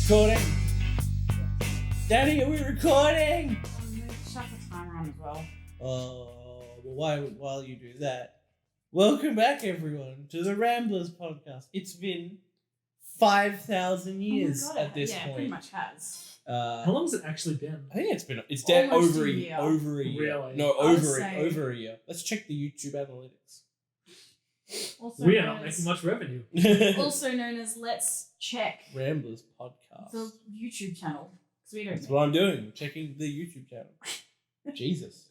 Recording. Daddy, are we recording? Shut the timer on as well. Well, while you do that, welcome back, everyone, to the Ramblers podcast. It's been 5,000 years at this point. Yeah, it pretty much has. How long has it actually been? I think it's dead Almost over a a year. over a year. Really? No, I would over say- a year. Let's check the YouTube analytics. Also We are known not as- making much revenue. Also known as Let's Check Ramblers podcast. the YouTube channel. Because we don't That's know. what I'm doing. I'm checking the YouTube channel. Jesus.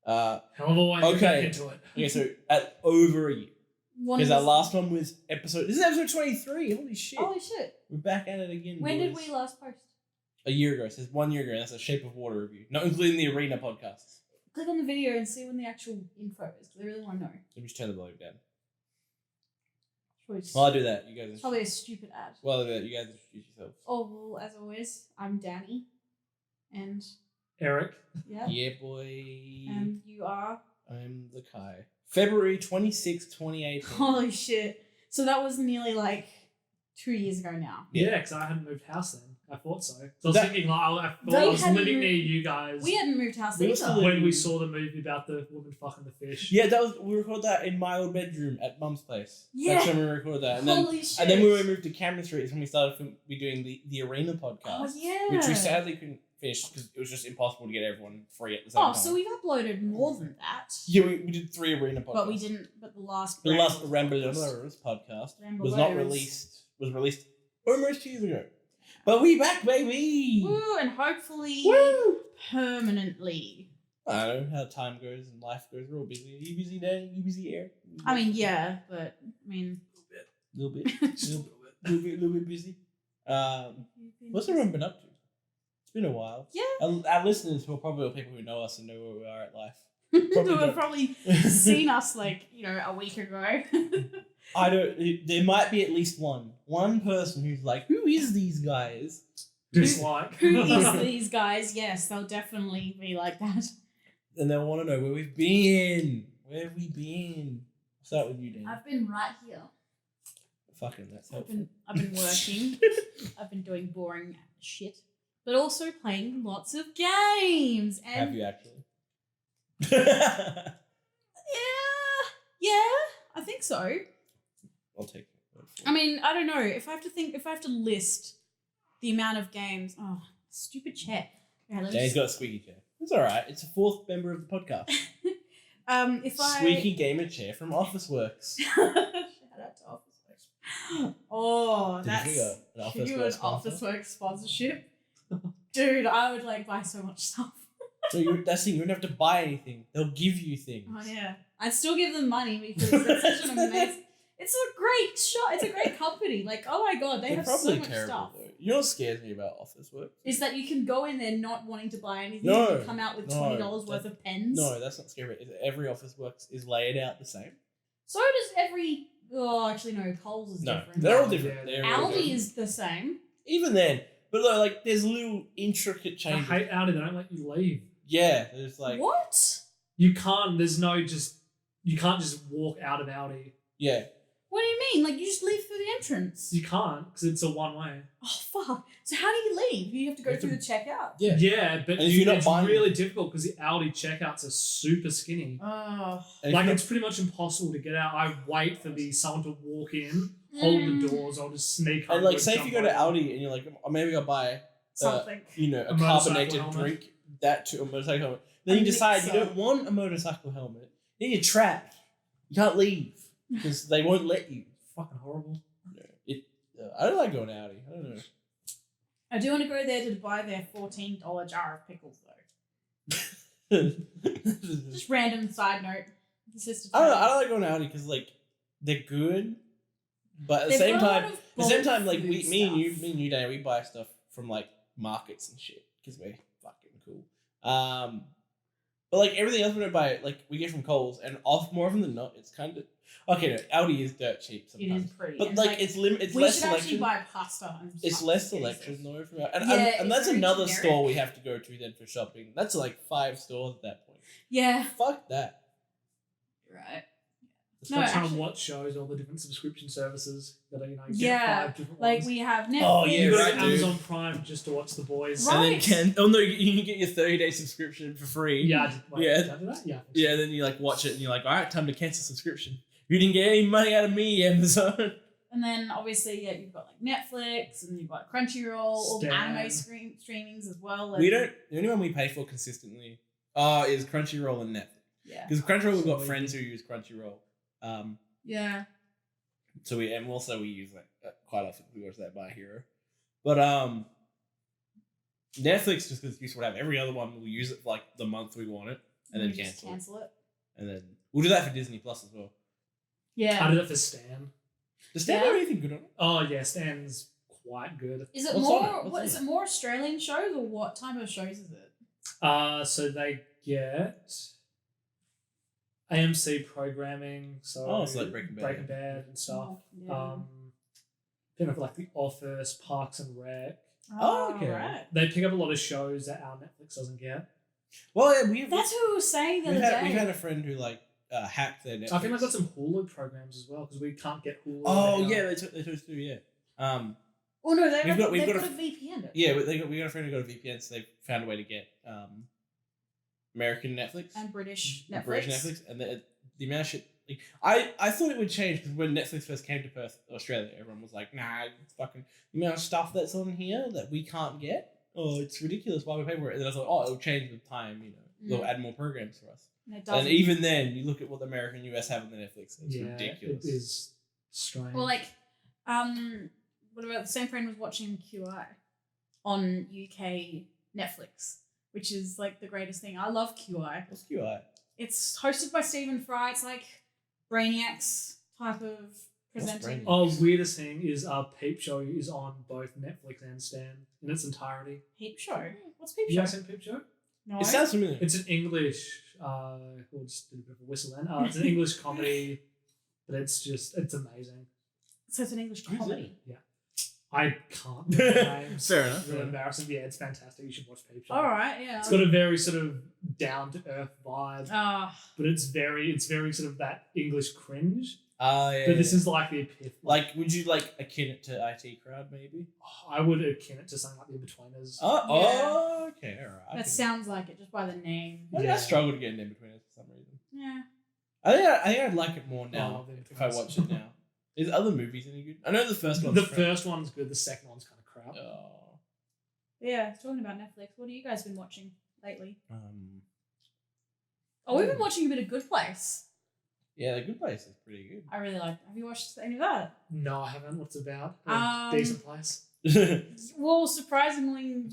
Hell of a way to Okay. get into it. Okay, so at over a year. One Because our was- last one was This is episode 23. Holy shit. Holy shit. We're back at it again. When did boys. we last post? A year ago. It says 1 year ago. That's a Shape of Water review. Not including the Arena podcasts. Click on the video and see when the actual info is. Because I really want to know. Let me just turn the volume down. Choice. While I do that, you guys. Probably a stupid ad. While I do that, you guys introduce yourselves. Oh, well, as always, I'm Danny. And, Eric. yeah. Yeah, boy. And you are? I'm the Kai. February 26, 2018. Holy shit. So that was nearly like 2 years ago now. Yeah. Yeah, because I hadn't moved house then. I thought so. So I was That- thinking, like, I thought They I was hadn't living moved- near you guys We hadn't moved house We were either. still when we saw the movie about the woman fucking the fish. Yeah, we recorded that in my old bedroom at Mum's place. Yeah. That's when we recorded that. And then, Holy shit. and then when we moved to Cameron Street is when we started be doing the Arena podcast. Oh, yeah. Which we sadly couldn't finish because it was just impossible to get everyone free at the same Oh, time. so we've uploaded more than that. Yeah, we did 3 Arena podcasts. But we didn't. But the last. The last Ramblers Ramblers podcast Ramblers. was not released. Was released almost 2 years ago. But we back, baby! Woo, and hopefully Woo! permanently. I don't know how time goes and life goes. We're all busy. Are you busy, Danny? You busy, Eric? I mean, yeah, but I mean. A little bit. Little bit busy. What's everyone been up to? It's been a while. Yeah. Our listeners, who are probably all people who know us and know where we are at life. Who have don't. probably seen us like, a week ago. I don't. There might be at least one person who's like, "Who is these guys?" Dislike. Who is these guys? Yes, they'll definitely be like that. And they'll want to know where we've been. Where have we been? I'll start with you, Dan. I've been right here. Fucking, that's I've helpful. been working. I've been doing boring shit, but also playing lots of games. And Have you actually? Yeah, I think so. I'll take it. I mean, I don't know if I have to list the amount of games. Oh, stupid chair. Okay, let me Danny's got a squeaky chair. It's all right. It's a 4th member of the podcast. if I Squeaky gamer chair from Officeworks. shout out to Officeworks. Oh, Did that's you go an can you do an Officeworks sponsor? Officeworks sponsorship, dude. I would buy so much stuff. So that's the thing. You don't have to buy anything. They'll give you things. Oh yeah, I'd still give them money because that's such an amazing. It's a great shot. It's a great company. Like, oh my god, they They're have probably so much terrible, stuff. though. You know what scares me about Officeworks? Is that you can go in there not wanting to buy anything No, and come out with $20 worth of pens. No, that's not scary. Every Officeworks is laid out the same. So does every. Oh, actually no. Coles is No, different. they're all Yeah, different. yeah. They're all Aldi different. is the same. Even then, but look, like there's little intricate I changes. hate Audi. They don't let you leave. Yeah, there's like What? You can't. You can't just walk out of Audi. yeah. What do you mean? Like you just leave through the entrance? You can't because it's a one way. Oh fuck! So how do you leave? You have to go You have through to- the checkout. Yeah. Yeah, but And if you're not it's buying- really difficult because the Audi checkouts are super skinny. Oh. And if Like you're it's pretty much impossible to get out. I wait for someone to walk in, hold the doors, I'll just sneak not- and over like and say if jump you go to over. Aldi and you're like, oh, maybe I'll buy Something. a motorcycle carbonated helmet. drink, that to a motorcycle helmet. Then A you decide you mixer. don't want a motorcycle helmet. Then you're trapped. You can't leave because they won't let you. Fucking horrible. I don't like going to Audi. I don't know. I do want to go there to buy their $14 jar of pickles though. Just random side note. It's just a I don't know. I don't like going to Audi because like they're good, but at the They've same got a lot time, of at the same bulk time, like food me and stuff. you, Dan, we buy stuff from like markets and shit because we're fucking cool. But like everything else we don't buy, like we get from Coles, and more often than not, it's kind of okay. No, Audi is dirt cheap It sometimes, is pretty. but and, like it's it's we less should actually selection. buy pasta. And It's stuff less instead. selection though from and Yeah, and it's that's very another generic. store we have to go to then for shopping. That's like 5 stores at that point. Yeah. Fuck that. Right. It's No, like trying actually- to watch shows, all the different subscription services that are, you know, get Yeah, 5 different Like ones. we have Netflix. Oh, yeah, You go right, to dude. Amazon Prime just to watch The Boys. Right. And then you can get your 30-day subscription for free. Yeah, wait, Yeah. did I do that? Yeah. I think so. Yeah, then you like watch it and you're like, all right, time to cancel subscription. You didn't get any money out of me, Amazon. And then obviously, yeah, you've got like Netflix and you've got Crunchyroll, all the Stan. anime streamings as well. We and- don't. The only one we pay for consistently is Crunchyroll and Netflix. Yeah. Because Crunchyroll, we've got So friends who use Crunchyroll. Yeah. So we use that quite often. We watch that by Hero, but Netflix just because used to have every other one. We'll use it for like the month we want it, and then We just cancel it. it. And then we'll do that for Disney Plus as well. Yeah. I did it for Stan. Does Stan Yeah. have anything good on it? Oh, yeah, Stan's quite good. Is it What's more? on it? What's What on is it? it? More Australian shows or what type of shows is it? So they get AMC programming, so, Oh, so like Breaking Bad. and stuff. Yeah. Kind of like The Office, Parks and Rec. Oh, okay. Right. They pick up a lot of shows that our Netflix doesn't get. Well, yeah, we've That's who we were saying the other day. we've had a friend who like hacked their Netflix. I think they've got some Hulu programs as well because we can't get Hulu. Oh now. yeah, they took two. Yeah. Oh no, they've got we've got a a- VPN. Yeah, we got a friend who got a VPN, so they found a way to get American Netflix And British Netflix. British Netflix, and the amount of shit. Like, I thought it would change because when Netflix first came to Perth, Australia, everyone was like, "Nah, it's fucking the amount of stuff that's on here that we can't get. Oh, it's ridiculous. Why we pay for it?" And then I thought, "Oh, it'll change with time. You know, they'll add more programs for us." And it And doesn't. even then, you look at what the American and US have on the Netflix. It's Yeah, ridiculous. it is strange. Well, like, what about the same friend was watching QI on UK Netflix, which is like the greatest thing. I love QI. What's QI? It's hosted by Stephen Fry. It's like Brainiacs type of presenting. Brainiacs? Oh, weirdest thing is Peep Show is on both Netflix and Stan in its entirety. Peep Show. What's Peep You Show? guys seen Peep Show? No. It sounds familiar. It's an English. We'll just do a bit of a whistle then. It's an English comedy, but it's amazing. So it's an English Who's it? comedy. I can't remember the names. Fair enough. It's really embarrassing. Yeah, it's fantastic. You should watch Peep Show. All right. Yeah. It's got a very sort of down to earth vibe, Ah. but it's very sort of that English cringe. Yeah. But this is like the epitome. like, would you like akin it to IT Crowd maybe? I would akin it to something like The Inbetweeners. Oh, okay, all right. That sounds like it just by the name. I Yeah. struggle to get in between us for some reason. Yeah. I think I'd like it more now The if I Inbetweeners. watch it now. Is other movies any good? I know the first one. The first one's good. The second one's kind of crap. Oh, Yeah. Talking about Netflix, what have you guys been watching lately? Oh, Oh, we've been watching a bit of Good Place. yeah, The Good Place is pretty good. I really like. Have you watched any of that? No, I haven't. What's it about? Decent place. Well, surprisingly,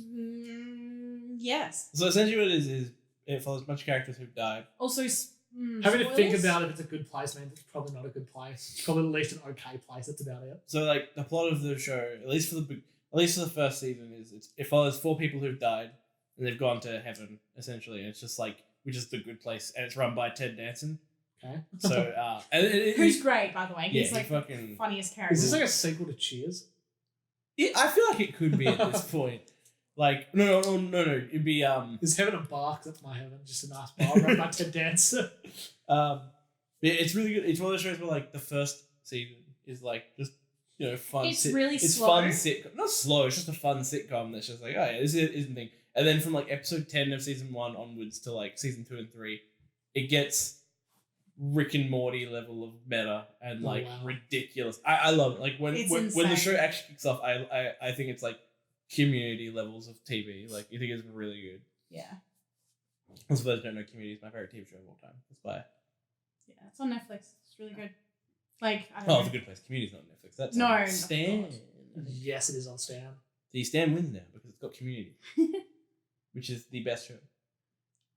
yes. So essentially, what it is it follows a bunch of characters who've died. Also, Having to think spoilers? about if it's a good place means it's probably not a good place. It's probably at least an okay place. That's about it. So like the plot of the show, at least for the first season, is it follows 4 people who've died and they've gone to heaven essentially, and it's just like which is the good place, and it's run by Ted Danson. Okay. So and Who's great, by the way. He's Yeah, like he fucking- the funniest character. Is this like a sequel to Cheers? I feel like it could be at this point. Like no, it'd be Is Heaven a bar? 'Cause that's my heaven. Just a nice bar run by Ted Danson. yeah, it's really good. It's one of those shows where like the first season is like just fun. It's really it's slow. fun sitcom, not slow. It's just a fun sitcom that's just like oh yeah, this isn't thing. And then from like episode 10 of season 1 onwards to like season 2 and 3, it gets Rick and Morty level of meta and like wow. ridiculous. I love it. Like when It's when the insane. show actually kicks off, I think it's like Community levels of TV. Like you think it's really good. Yeah. Also, for those who don't know, Community is my favorite TV show of all time. It's by Yeah, it's on Netflix. It's really good. Like, I don't oh, know. it's a good place. Community's not Netflix. That's No, on no, Stan. God. Yes, it is on Stan. The Stan wins now because it's got Community, which is the best show.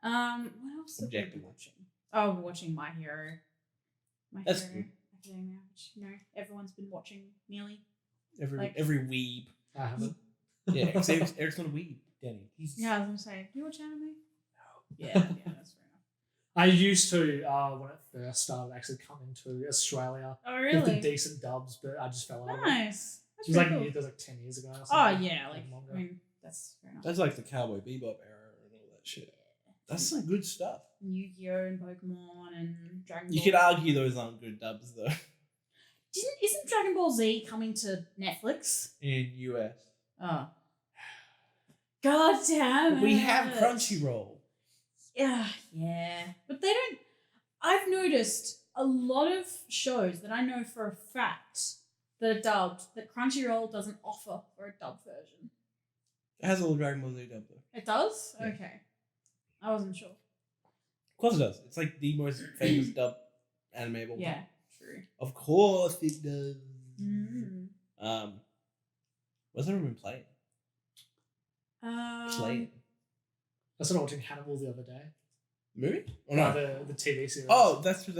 What else have we been Objectively. watching? Oh, we're watching My Hero. My That's Hero good. Academia, which everyone's been watching nearly. Every Like- every weeb. I haven't. Yeah, Eric's not a weeb, Danny. He's Yeah, I was gonna say, do you watch anime? No. Yeah, yeah, that's fair enough. I used to when it first started actually coming to Australia Oh, with the really? decent dubs, but I just fell out of it. Nice. It That's was like pretty cool. that was like 10 years ago. Or Oh something. yeah, like Even longer. I mean, that's fair enough. That's like the Cowboy Bebop era and all that shit. That's some good stuff. Yu-Gi-Oh and Pokemon and Dragon Ball. You could argue those aren't good dubs though. Isn't Dragon Ball Z coming to Netflix? In US. Oh. God damn it. We have Crunchyroll. Yeah, but they don't. I've noticed a lot of shows that I know for a fact that are dubbed that Crunchyroll doesn't offer for a dub version. It has a little Dragon Ball Z dub though. It does? Yeah. Okay. I wasn't sure. Of course it does. It's like the most famous dub anime of all Yeah, time. true. Of course it does. Mm. What's everyone been playing? I started watching Hannibal the other day. Movie? Or no? The TV series. Oh, that's with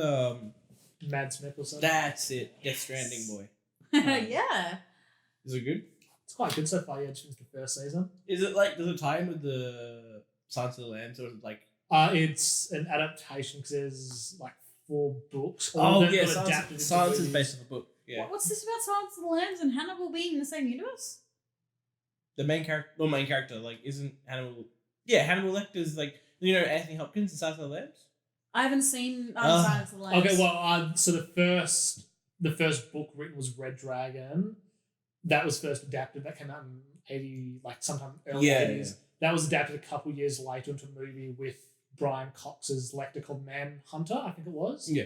Mad Smith or something. That's it. Death Stranding boy. Yeah. Is it good? It's quite good so far. Yeah, just finished the first season. Is it like, does it tie in with the Silence of the Lambs, or is it like? It's an adaptation because there's like 4 books. Oh of them yeah, got adapted into Silence is movies. based on a book. Yeah. What's this about Silence of the Lambs and Hannibal being in the same universe? The main character, like, isn't Hannibal? Yeah, Hannibal Lecter's like, you know, Anthony Hopkins in Silence of the Lambs. I haven't seen Silence of the Lambs. Okay, well, so the first book written was Red Dragon. That was first adapted. That came out in 80, like sometime early 80s. Yeah. That was adapted a couple years later into a movie with Brian Cox's Lecter called Manhunter, I think it was. Yeah.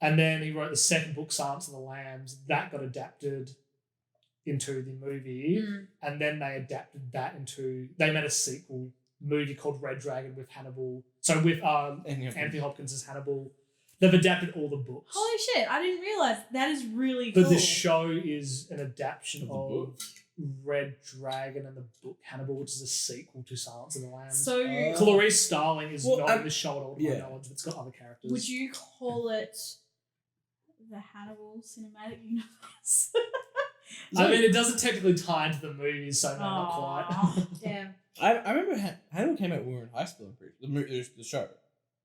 And then he wrote the second book, Silence of the Lambs. That got adapted into the movie. Mm. And then they adapted that into... They made a sequel movie called Red Dragon with Hannibal. So with Anthony Hopkins as Hannibal. They've adapted all the books. Holy shit, I didn't realise. That is really cool. But the show is an adaptation Of the of book? Red Dragon and the book Hannibal, which is a sequel to Silence of the Lambs. So, Clarice Starling is Well, not in the show at all, to my yeah. knowledge, but it's got other characters. would you call it the Hannibal Cinematic Universe? I mean, it doesn't technically tie into the movies, so no, not quite. Aw, damn. I remember Hannibal came out when we were in high school. I'm pretty sure. The show.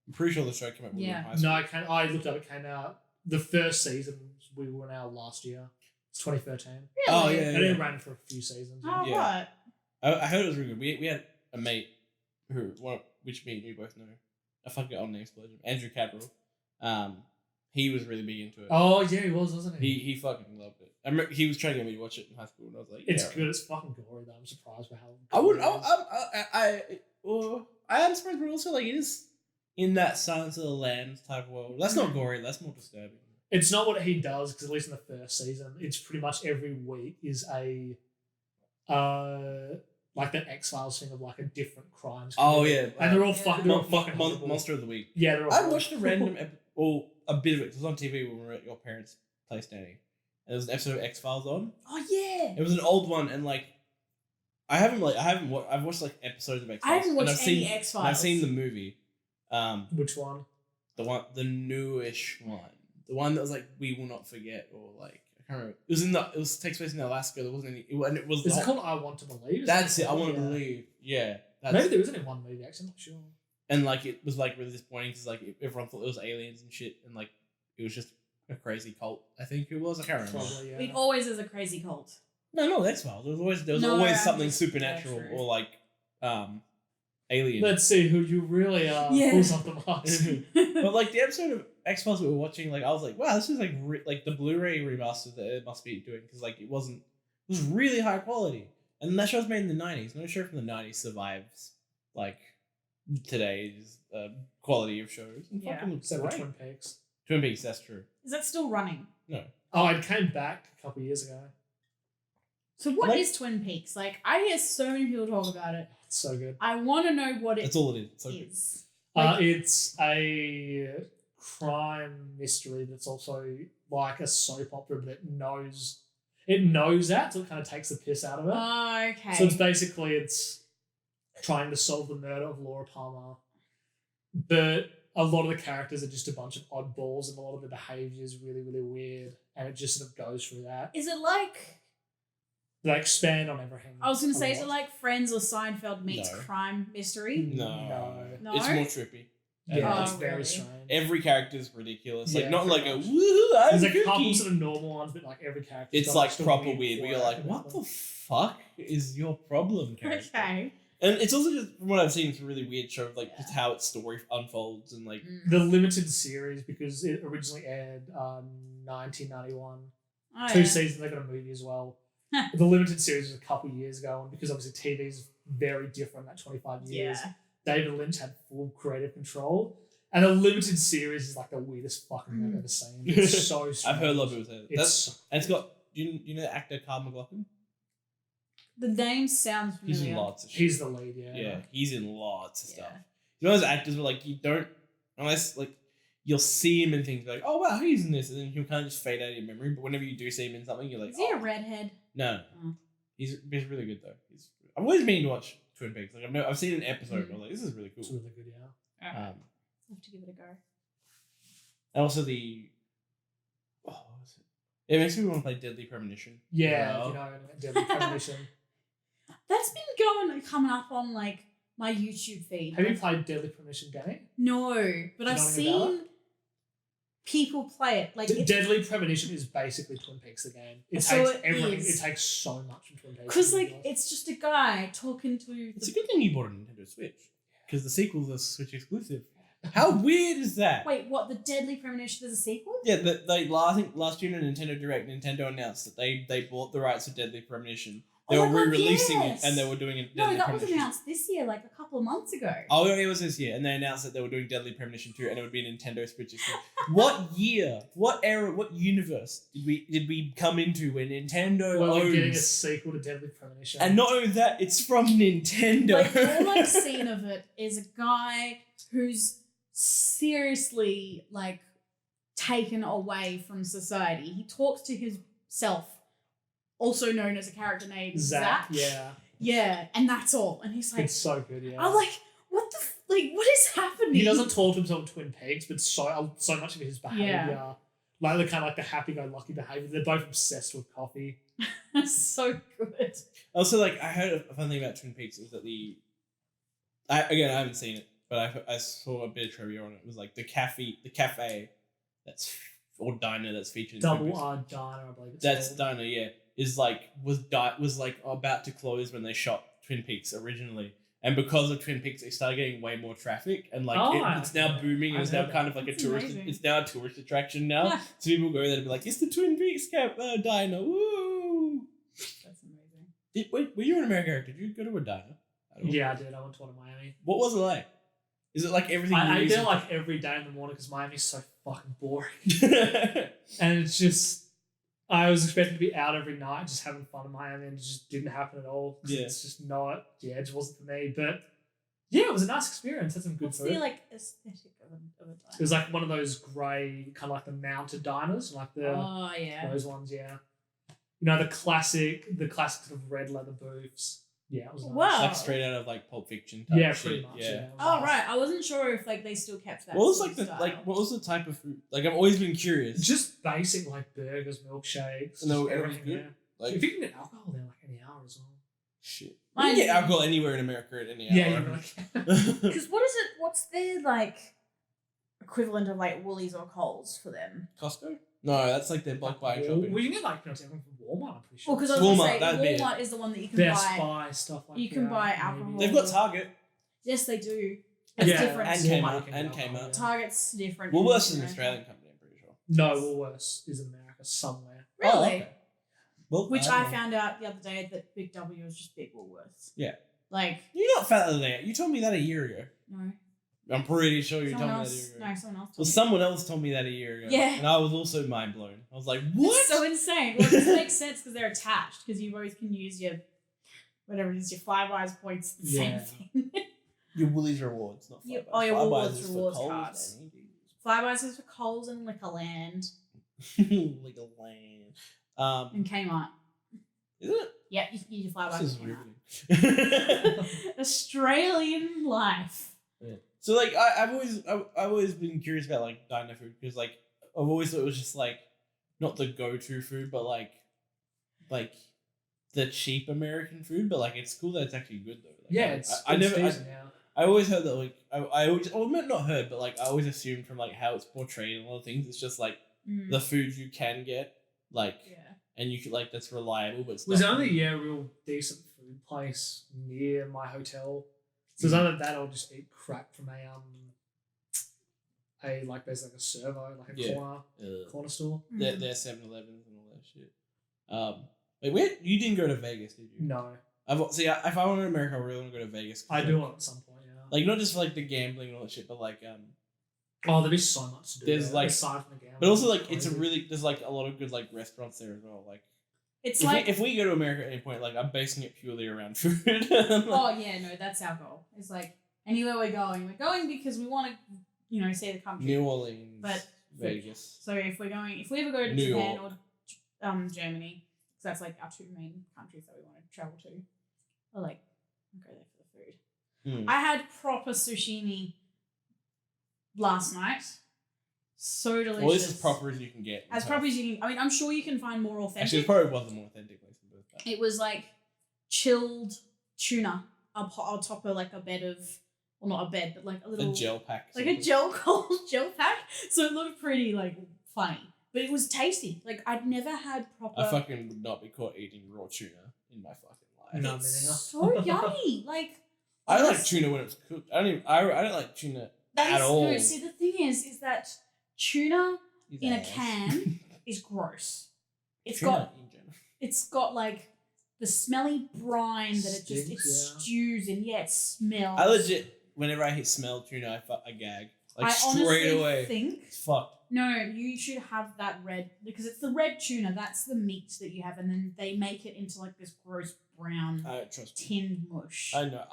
I'm pretty sure the show came out when we were in high school. No, I looked up. It came out the first season. We were now last year. It's 2013. Really? Oh yeah, And it ran for a few seasons. Oh, Yeah. right. I heard it was really good. We had a mate which me and you both know. I fucking on name explosion. Andrew Cadwell. He was really big into it. Oh yeah, he was, wasn't he? He fucking loved it. I remember he was trying to get me to watch it in high school, and I was like, It's yeah. good. It's fucking gory though. I'm surprised by how. I would. gory it is. I am surprised, but also like it is in that Silence of the Lambs type of world. That's not gory. That's more disturbing. It's not what he does because at least in the first season, it's pretty much every week is a, like that X-Files thing of like a different crime. Oh yeah, and they're all Yeah. fucking. They're all fucking horrible. Monster of the Week. Yeah, they're all. I horrible. watched a random a bit of it. It was on TV when we were at your parents' place, Danny. And there was an episode of X-Files on. Oh, yeah. It was an old one, and like I've watched like episodes of X-Files. I haven't and watched any X-Files. I've seen the movie. Which one? The newish one. The one that was like We Will Not Forget, or like I can't remember. It takes place in Alaska. There wasn't any. And it was. Is it called I Want to Believe? That's it. I want to Yeah. believe. Yeah. That's, Maybe there isn't in one movie. Actually, I'm not sure. And like it was like really disappointing because like everyone thought it was aliens and shit, and like it was just a crazy cult. I think it was. I can't remember. Probably, yeah. It always is a crazy cult. No, X Files. There was No, always I'm something just- supernatural yeah, true. or like alien. Let's see who you really are. Yeah. Pulls off the mask. But like the episode of X Files we were watching, like I was like, wow, this is like like the Blu-ray remaster that it must be doing because like it was really high quality, and that show was made in the '90s. No show from the '90s survives like today's quality of shows. And Yeah. fucking looks Except for great. Twin Peaks. Twin Peaks, that's true. Is that still running? No, Oh, it came back a couple years ago. So what is Like- Twin Peaks? Like, I hear so many people talk about it. It's so good. I want to know what it that's all it is. It's so good. is. Like, It's a crime mystery that's also like a soap opera, but it knows that, so it kind of takes the piss out of it. oh, okay. So it's trying to solve the murder of Laura Palmer, but a lot of the characters are just a bunch of oddballs, and a lot of the behavior is really, really weird, and it just sort of goes through that. Is it like... They expand on everything. I was going to a say, is it lot. like Friends or Seinfeld meets No. crime mystery? No. No? It's more trippy. Yeah, Oh, it's very really? strange. Every character is ridiculous. Like Yeah, not like pretty a much. woohoo. I'm There's a couple kooky. sort of normal ones, but like every character. It's like proper weird. Where you're like, what the fuck is your problem, character? Okay. And it's also just from what I've seen, it's a really weird show of like just how its story unfolds and like The limited series, because it originally aired 1991. Oh, 2 yeah. seasons, they got a movie as well. The limited series was a couple years ago, and because obviously TV is very different that 25 years, Yeah. David Lynch had full creative control. And the limited series is like the weirdest fucking thing I've ever seen. It's so strange. I've heard a lot of people say that. And it's so got you know the actor Carl McLaughlin? The name sounds familiar. He's in lots of shit. He's the lead, Yeah, he's in lots of stuff. Yeah. You know those actors where like you don't unless like you'll see him in things like, oh wow, he's in this, and then he'll kind of just fade out of your memory. But whenever you do see him in something, you're like, Is he oh. a redhead? No. Oh. He's really good though. I've always meaning to watch Twin Peaks. Like I've seen an episode and I was like, this is really cool. It's really good, yeah. Alright. Um, I'll have to give it a go. and also what was it? It makes me want to play Deadly Premonition. Yeah, Wow. you know, Deadly Premonition. That's been coming up on like my YouTube feed. Have you played Deadly Premonition, Danny? No, but Do you I've know anything about seen people play it. Like Deadly Premonition is basically Twin Peaks, the game. It So takes it everything. is. It takes so much from Twin Peaks. because like it's just a guy talking to. It's a good thing you bought a Nintendo Switch because the sequels are Switch exclusive. How weird is that? Wait, what? The Deadly Premonition? There's a sequel? Yeah, I think last year in a Nintendo Direct, Nintendo announced that they bought the rights to Deadly Premonition. They Oh were my God, re-releasing yes. it, and they were doing a Deadly No, that was Premonition. announced this year, like a couple of months ago. Oh, it was this year, and they announced that they were doing Deadly Premonition 2, and it would be a Nintendo Switch exclusive. What year, what era, what universe did we come into where Nintendo Well, we're getting a owns? sequel to Deadly Premonition. And not only that, it's from Nintendo. Like all I've seen of it is a guy who's seriously like taken away from society. He talks to himself, also known as a character named Zach. Yeah. Yeah, and that's all. And he's like, It's so good, yeah. I'm like, what the what is happening? He doesn't talk to himself in Twin Peaks, but so much of his behavior, like the kind of like the happy-go-lucky behavior. They're both obsessed with coffee. so good. Also, like I heard a fun thing about Twin Peaks is that I haven't seen it, but I saw a bit of trivia on it. It was like the cafe that's or diner that's featured in Twin Double Peaks. R Diner, I believe. That's called. diner, yeah. Was like about to close when they shot Twin Peaks originally, and because of Twin Peaks, they started getting way more traffic, and like it's now booming, and I've it's now heard kind that. of like That's a tourist. amazing. It's now a tourist attraction now. Yeah. So people go there and be like, "It's the Twin Peaks diner, woo!" That's amazing. Were you an American character? Did you go to a diner? at all? Yeah, I did. I went to one in Miami. What was it like? Is it like everything? I you ate use there in- like every day in the morning because Miami's so fucking boring. And it's just, I was expecting to be out every night just having fun in Miami, and it just didn't happen at all. 'Cause Yeah. It's just not, it just wasn't for me. But yeah, it was a nice experience. Had some good What's food. the like aesthetic of a diner? It was like one of those grey, kind of like the mounted diners, like the Oh yeah. those ones, yeah. You know, the classic sort of red leather booths. Yeah, it was nice. Wow. like straight out of like Pulp Fiction. Type Yeah, shit. pretty much. Yeah. it was Oh nice. right, I wasn't sure if like they still kept that. What was sort like of the style. what was the type of food? Like I've always been curious. Just basic like burgers, milkshakes, And they were- just it was everything good? there. Like If you can get alcohol there like any hour as well. shit. You Mine- can get alcohol anywhere in America at any hour. Yeah, you really can. Because what is it? What's their like equivalent of like Woolies or Coles for them? Costco? No, that's like their bulk buying shopping. Well, you can get like everything from Walmart, I'm pretty sure. Well, because I was Walmart, going to that'd be say it. Walmart is the one that you can Best buy. Buy, stuff like that. You can buy maybe. alcohol. They've got Target. Yes, they do. It's Yeah, different. and Walmart Kmart, you can and get alcohol, Kmart. Target's different. Woolworths is in an America. Australian company, I'm pretty sure. No, Woolworths is in America somewhere. Really? Oh, okay. Well, Which don't I know. found out the other day that Big W was just Big Woolworths. Yeah. Like, You're not fat than that. You told me that a year ago. no. I'm pretty sure you Someone told me that a else. year ago. No, someone else. Well, told me. someone else told me that a year ago. Yeah. And I was also mind blown. I was like, what? It's so insane. Well, this makes sense because they're attached because you both can use your, whatever it is, your Flybuys points, the Yeah. same thing. Your Woolies rewards, not Your- Flybuys. oh, your Flybuys Woolworths is for rewards Coles, cards. Danny. Flybuys is for Coles and Liquorland like a land. and Kmart. Is it? Yep, you can use your Flybuys. This is and Kmart. riveting. Australian life. Yeah. So like I've always been curious about like diner food because like I've always thought it was just like not the go-to food but like the cheap American food, but like it's cool that it's actually good though. Like, Yeah, it's decent now. I always heard that like I always not heard but like I always assumed from like how it's portrayed and a lot of things it's just like Mm. the food you can get like Yeah. and you could like that's reliable but it's Was not only real decent food food place near my hotel. So it's either that or just eat crap from basically like a servo, like a corner store. They're 7-Elevens and all that shit. Wait, where you didn't go to Vegas, did you? No. If I went to America, I really want to go to Vegas. I do want at some point, yeah. Like not just for like the gambling and all that shit, but like oh, there'd be so much to do. There's there, like aside from the gambling. but also like crazy. there's like a lot of good like restaurants there as well. Like It's like if we go to America at any point, like I'm basing it purely around food. oh yeah, no, that's our goal. It's like anywhere we're going because we want to, see the country. New Orleans, but Vegas. So if we ever go to New Japan York. or Germany, because that's like our two main countries that we want to travel to, or like go there for the food. I had proper sushimi last night. So delicious. Well, this is proper as you can get. As proper as you can. I mean, I'm sure you can find more authentic. Actually, it probably wasn't more authentic. It was like chilled tuna on top of like a bed of, well, not a bed, but like a little gel pack. like a gel pack. So it looked pretty like funny, but it was tasty. Like I'd never had proper. I fucking would not be caught eating raw tuna in my fucking life. No, It's so yummy. Like I like tuna when it's cooked. I don't like tuna at all. No, see, the thing is that tuna in a Yes. can is gross. Tuna in general. It's got like the smelly brine that it Stinks, yeah. stews in. Yeah, it smells. I legit, whenever I hit smell tuna, I gag. Like I straight honestly away. think It's fucked. no, you should have that red because it's the red tuna. That's the meat that you have, and then they make it into like this gross brown I don't trust me. tinned mush. I know.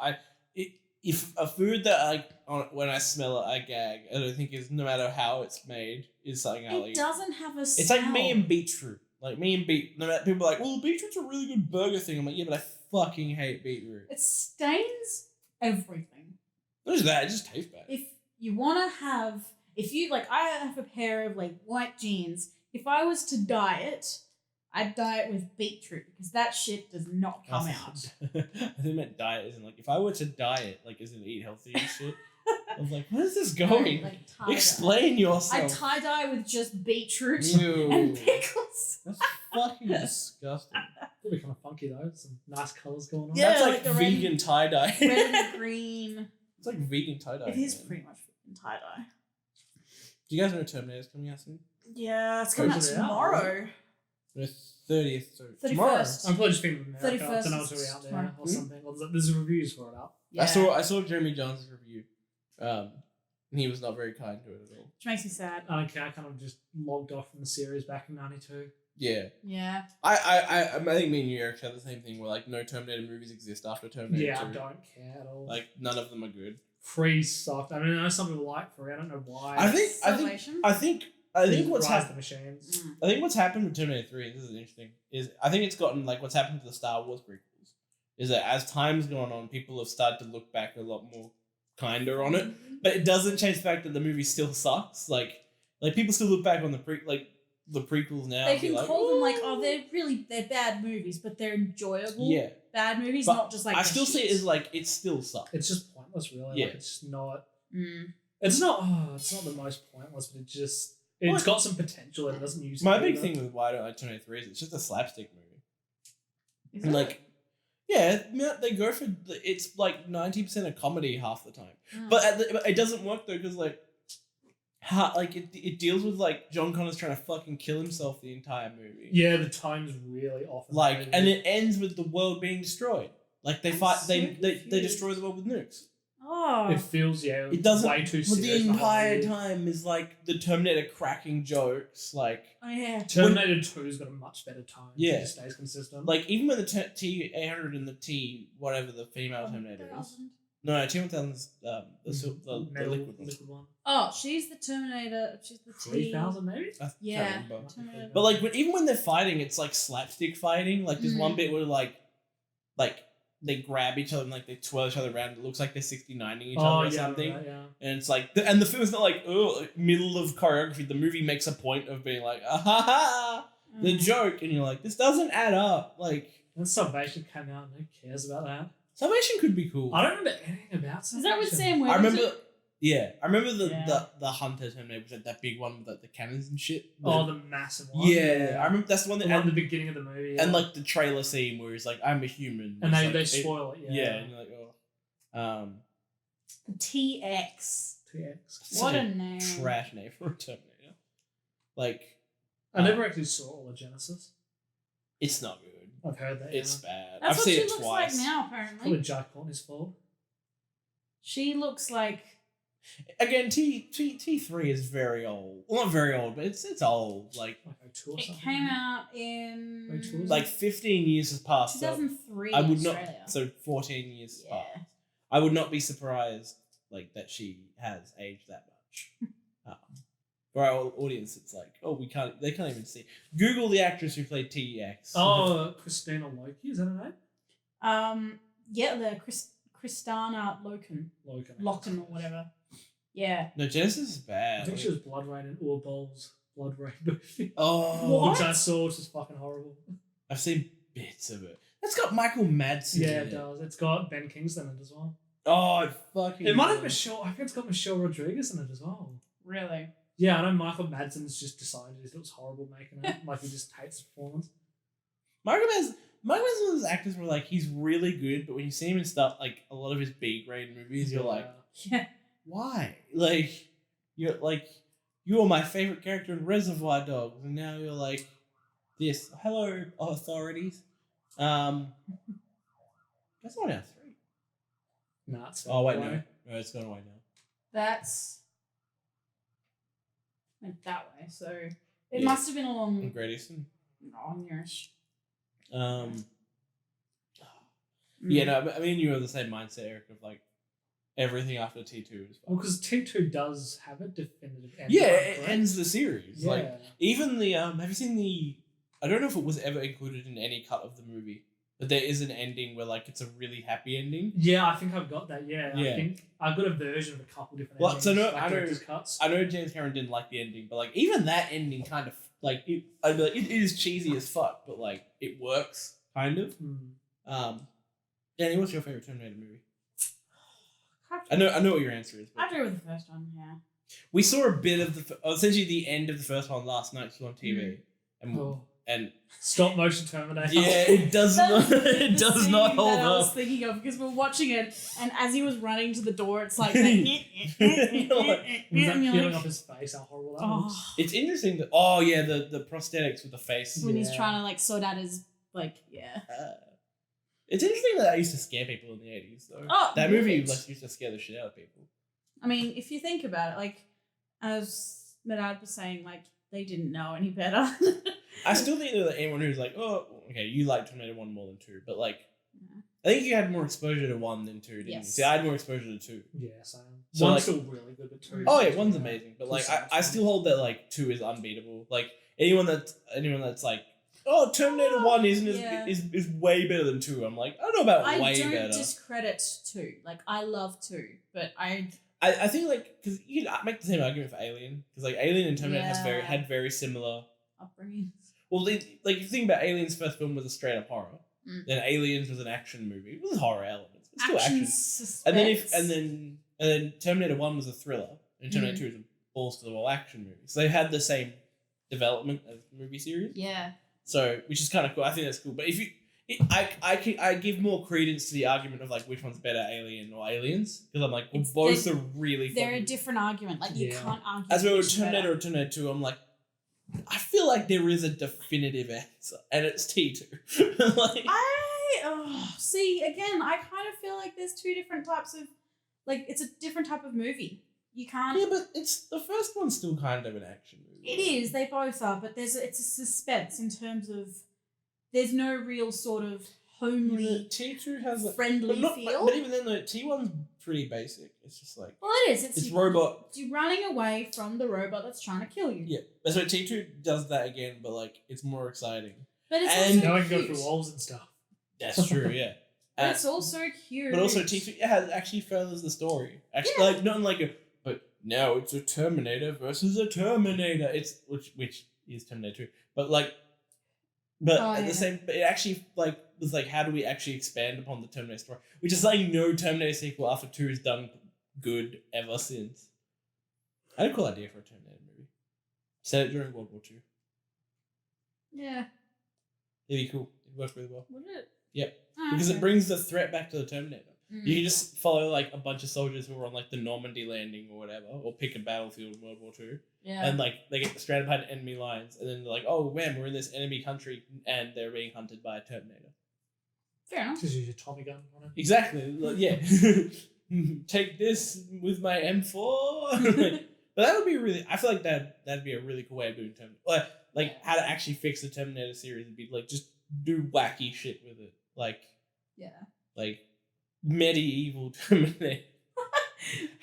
If a food that when I smell it, I gag. I don't think is no matter how it's made is something I like. It doesn't have a smell. It's like me and beetroot. Like me and no matter, people are like, well, beetroot's a really good burger thing. I'm like, yeah, but I fucking hate beetroot. It stains everything. Not just that, it just tastes bad. If you want to have, if you like, I have a pair of like white jeans. If I was to dye it, I'd dye it with beetroot because that shit does not come out. I think meant diet isn't like if I were to diet, like as in eat healthy and shit. I was like, where is this going? Like tie-dye. Explain I yourself. tie dye with just beetroot Ew. and pickles. That's fucking disgusting. It'll be kind of funky though. Some nice colours going on. Yeah. That's like like the red- vegan tie dye. Red and green. It's like vegan tie dye. It is pretty much tie dye. Do you guys know Terminator's coming out soon? Yeah, it's coming out Is it out? tomorrow. The 30th. So 31st. tomorrow. I'm probably just thinking of America. 31st I don't know is what's out there tomorrow. or something. Or there's reviews for it out. Yeah. I saw Jeremy Johnson's review. And he was not very kind to it at all. Which makes me sad. I don't care. I kind of just logged off from the series back in '92. Yeah. Yeah. I think me and you, Eric, had the same thing where like no Terminator movies exist after Terminator Yeah, 2. I don't care at all. Like none of them are good. Free sucked. I mean, I know some people like Free. I don't know why. I think Salvation? what's Rise happened. the Machines. Mm. I think what's happened with Terminator 3, this is interesting, is I think it's gotten like what's happened to the Star Wars prequels is that as time's gone on, people have started to look back a lot more kinder on it. But it doesn't change the fact that the movie still sucks. Like people still look back on the prequels now. They and be can like, call them like, oh, they're bad movies, but they're enjoyable. Yeah. Bad movies, But not just like I they're still see it shit. as like it still sucks. It's just pointless, really. Yeah. Like, it's not. Mm. It's not. Oh, it's not the most pointless, but it's got some potential and it doesn't use. My it big either. thing with why I don't like Terminator 3 is it's just a slapstick movie. Is And it? like, yeah, they go for it's like 90% a comedy half the time, Mm. but it doesn't work though because like, it deals with like John Connor's trying to fucking kill himself the entire movie. Yeah, the time's really off. in the Like, movie. and it ends with the world being destroyed. Like they I'm fight, so they confused. destroy the world with nukes. Oh. It feels It doesn't. way too But the serious. entire time is like the Terminator cracking jokes, like. Oh, yeah. Terminator 2's got a much better tone. Yeah. It just stays consistent. Like even when the T-800 and the T whatever the female Terminator is. 1000. No, T-1000's the Metal, liquid one. Oh, she's the Terminator. She's the T. 3000 maybe. I Yeah. can't remember. Terminator. But like even when they're fighting, it's like slapstick fighting. Like there's one bit where like they grab each other and like they twirl each other around. It looks like they're 69ing each other or something. Right, yeah. And it's like, and the film's not like, oh, middle of choreography. The movie makes a point of being like, ah ha ha, the Mm. joke, and you're like, this doesn't add up. Like, And Salvation came out. No cares about that. Salvation could be cool. I don't remember anything about Is Salvation. that with Sam I Worthington? remember, Yeah, I remember Yeah. the Hunter Terminator, was like that big one with like the cannons and shit. Oh, the massive one. Yeah, I remember that's the one The that one at the and, beginning of the movie. Yeah. and like the trailer scene where he's like, "I'm a human," And It's they, like, they it- spoil it. yeah, Yeah. and you're like, oh, The TX. TX. What such a name. trash name for a Terminator. Like, I never actually saw all of Genesis. it's not good. I've heard that. It's yeah. bad. That's I've what seen she it looks twice. like now, apparently. Probably Jack Courtney's fault. She looks like Again, T3 is very old. Well, not very old, but it's old. Like Like 02 or it something. came out in 02? like 15 years has passed. So 2003 I in would not. Australia. So 14 years has Yeah. passed. I would not be surprised like that she has aged that much. For our audience, it's like, oh, they can't even see. Google the actress who played TX. Oh, Christina Loki, is that her name? Yeah, the Kristana Loken or whatever. Yeah. No, Genesis is bad. I think she was Blood Rain in Ur Bowl's Blood Rain movie. Oh, What? Which I saw, which is fucking horrible. I've seen bits of it. That's got Michael Madsen. Yeah, in it does. It's got Ben Kingston in it as well. Oh, it fucking. It might have does. Michelle. I think it's got Michelle Rodriguez in it as well. Really? Yeah, I know Michael Madsen's just decided it looks horrible making it. Like he just hates the performance. Michael Madsen's one of those actors where like he's really good, but when you see him in stuff like a lot of his B grade movies, you're like, Yeah. why? Like you're my favorite character in Reservoir Dogs, and now you're like this. Hello, authorities. That's not our 3. Nah, it's Oh wait, away. no, it's gone away now. That's went that way. So it Yeah. must have been along Great Eastern. nearish. Yeah, no, I mean you have the same mindset, Eric, of like everything after T2 is fine. Well, because T2 does have a definitive end. Yeah, right? it ends the series. Yeah. Like even the have you seen the? I don't know if it was ever included in any cut of the movie, but there is an ending where like it's a really happy ending. Yeah, I think I've got that. Yeah, Yeah. I think I've got a version of a couple different Well, endings. so no, like I know- director's cuts. I know James Cameron didn't like the ending, but like even that ending kind of like it. I'd be like, it is cheesy as fuck, but like it works kind of. Danny, what's your favorite Terminator movie? I know what your answer is. But I'd go with the first one. Yeah. we saw a bit of essentially the end of the first one last night on TV, and Oh. and Stop motion Terminator. yeah, it does not That's it the does not scene hold that I was up. thinking of because we're watching it, and as he was running to the door, it's like that. Was that and you're peeling like, off his face? How horrible that looks. oh, It's interesting that the prosthetics with the face. when he's Yeah. trying to like sort out his like yeah. It's interesting that used to scare people in the 80s though. Oh, That movie right. used to scare the shit out of people. I mean, if you think about it, like as Medad was saying, like they didn't know any better. I still think that anyone who's like, oh, okay, you like Terminator 1 more than 2, but like, Yeah. I think you had more exposure to 1 than 2, didn't you? Yes. See, I had more exposure to 2. Yeah, same. So, One's like- still really good, but 2. Oh yeah, 1's amazing, but like, Two sounds I still hold that like 2 is unbeatable. Like anyone that's like, oh, Terminator 1 isn't Yeah. is way better than 2. I'm like, I don't know about I way don't better. discredit 2. Like I love 2, but I I think like because you can make the same argument for Alien because like Alien and Terminator Yeah. had very similar. upbringing. Well, like if you think about Alien's first film was a straight up horror, Mm. then Aliens was an action movie with horror elements, but still Action action. suspense. And then Terminator 1 was a thriller, and Terminator 2 is a balls to the wall action movie. So they had the same development as the movie series. yeah. So which is kind of cool. I think that's cool. But if you, I give more credence to the argument of like which one's better, Alien or Aliens, because I'm like well, It's- both they're- are really. They're a fucking- different argument. Like you Yeah. can't argue. As well with which is better. Terminator or Terminator 2, I'm like, I feel like there is a definitive answer, and it's T2. Like, See again. I kind of feel like there's two different types of, like it's a different type of movie. You can't. yeah, but the first one's still kind of an action movie. It is. They both are, but it's a suspense in terms of there's no real sort of homely, T2 has a friendly feel. but even then, the T1's pretty basic. It's just like well, it is. it's robot. You're running away from the robot that's trying to kill you. Yeah, but so T2 does that again, but like it's more exciting. But it's And- also Now I can go cute. through walls and stuff. That's true. Yeah. But it's also cute. But also T2 actually furthers the story. Actually, Yeah. like not in like a. But now it's a Terminator versus a Terminator. It's which is Terminator 2, but like, but Oh, at yeah. the same, but it actually like was like how do we actually expand upon the Terminator story? Which is like no Terminator sequel after 2 is done good ever since. I had a cool idea for a Terminator movie. Set it during World War II. Yeah. It'd be cool. It'd work really well. Would it? Yep. Oh, Because okay. it brings the threat back to the Terminator. Mm. You can just follow like a bunch of soldiers who are on like the Normandy landing or whatever, or pick a battlefield in World War II, Yeah. and like they get stranded behind enemy lines, and then they're like, "Oh man, we're in this enemy country, and they're being hunted by a Terminator." Fair enough. Just use your Tommy gun on it. Exactly. Like, yeah. Take this with my M4. But that would be really. I feel like that'd be a really cool way of doing Terminator. Like how to actually fix the Terminator series would be like just do wacky shit with it, like medieval Terminator.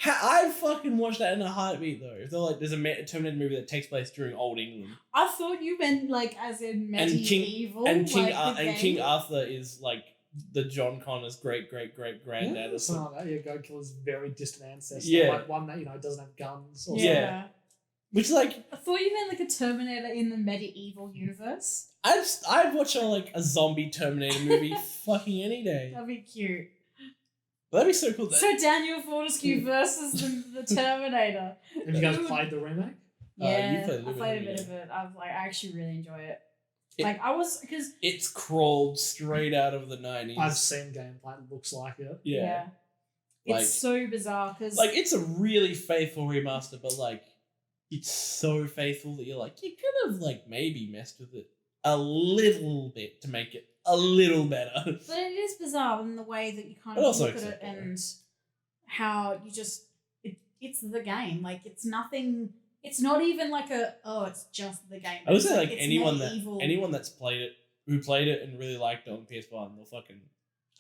I fucking watched that in a heartbeat though. If they're like, there's a Terminator movie that takes place during Old England, I thought you meant like as in medieval. and like King Arthur is like the John Connor's great granddad or Something something. like that. Yeah, go kill his very distant ancestor. Yeah. Like one that doesn't have guns. Or Yeah. Which like I thought you meant like a Terminator in the medieval universe. I'd watch a zombie Terminator movie fucking any day. That'd be cute. That'd be so cool. So Daniel Fortescue versus the Terminator. Have you guys played the remake? Yeah, you played a I little played a bit bit of of it. I actually really enjoy it. It- Because It's crawled straight out of the 90s. I've seen gameplay. It looks like it. Yeah. it's Like- so bizarre because Like, it's a really faithful remaster, but, like, it's so faithful that you're like, you could have, like, maybe messed with it a little bit to make it a little better. But it is bizarre in the way that you kind But of also look at it acceptable. and how you just it's the game. Like it's nothing. It's not even like it's just the game. I would It's say, like, it's anyone medieval. that's played it, who played it and really liked it on PS1, they'll fucking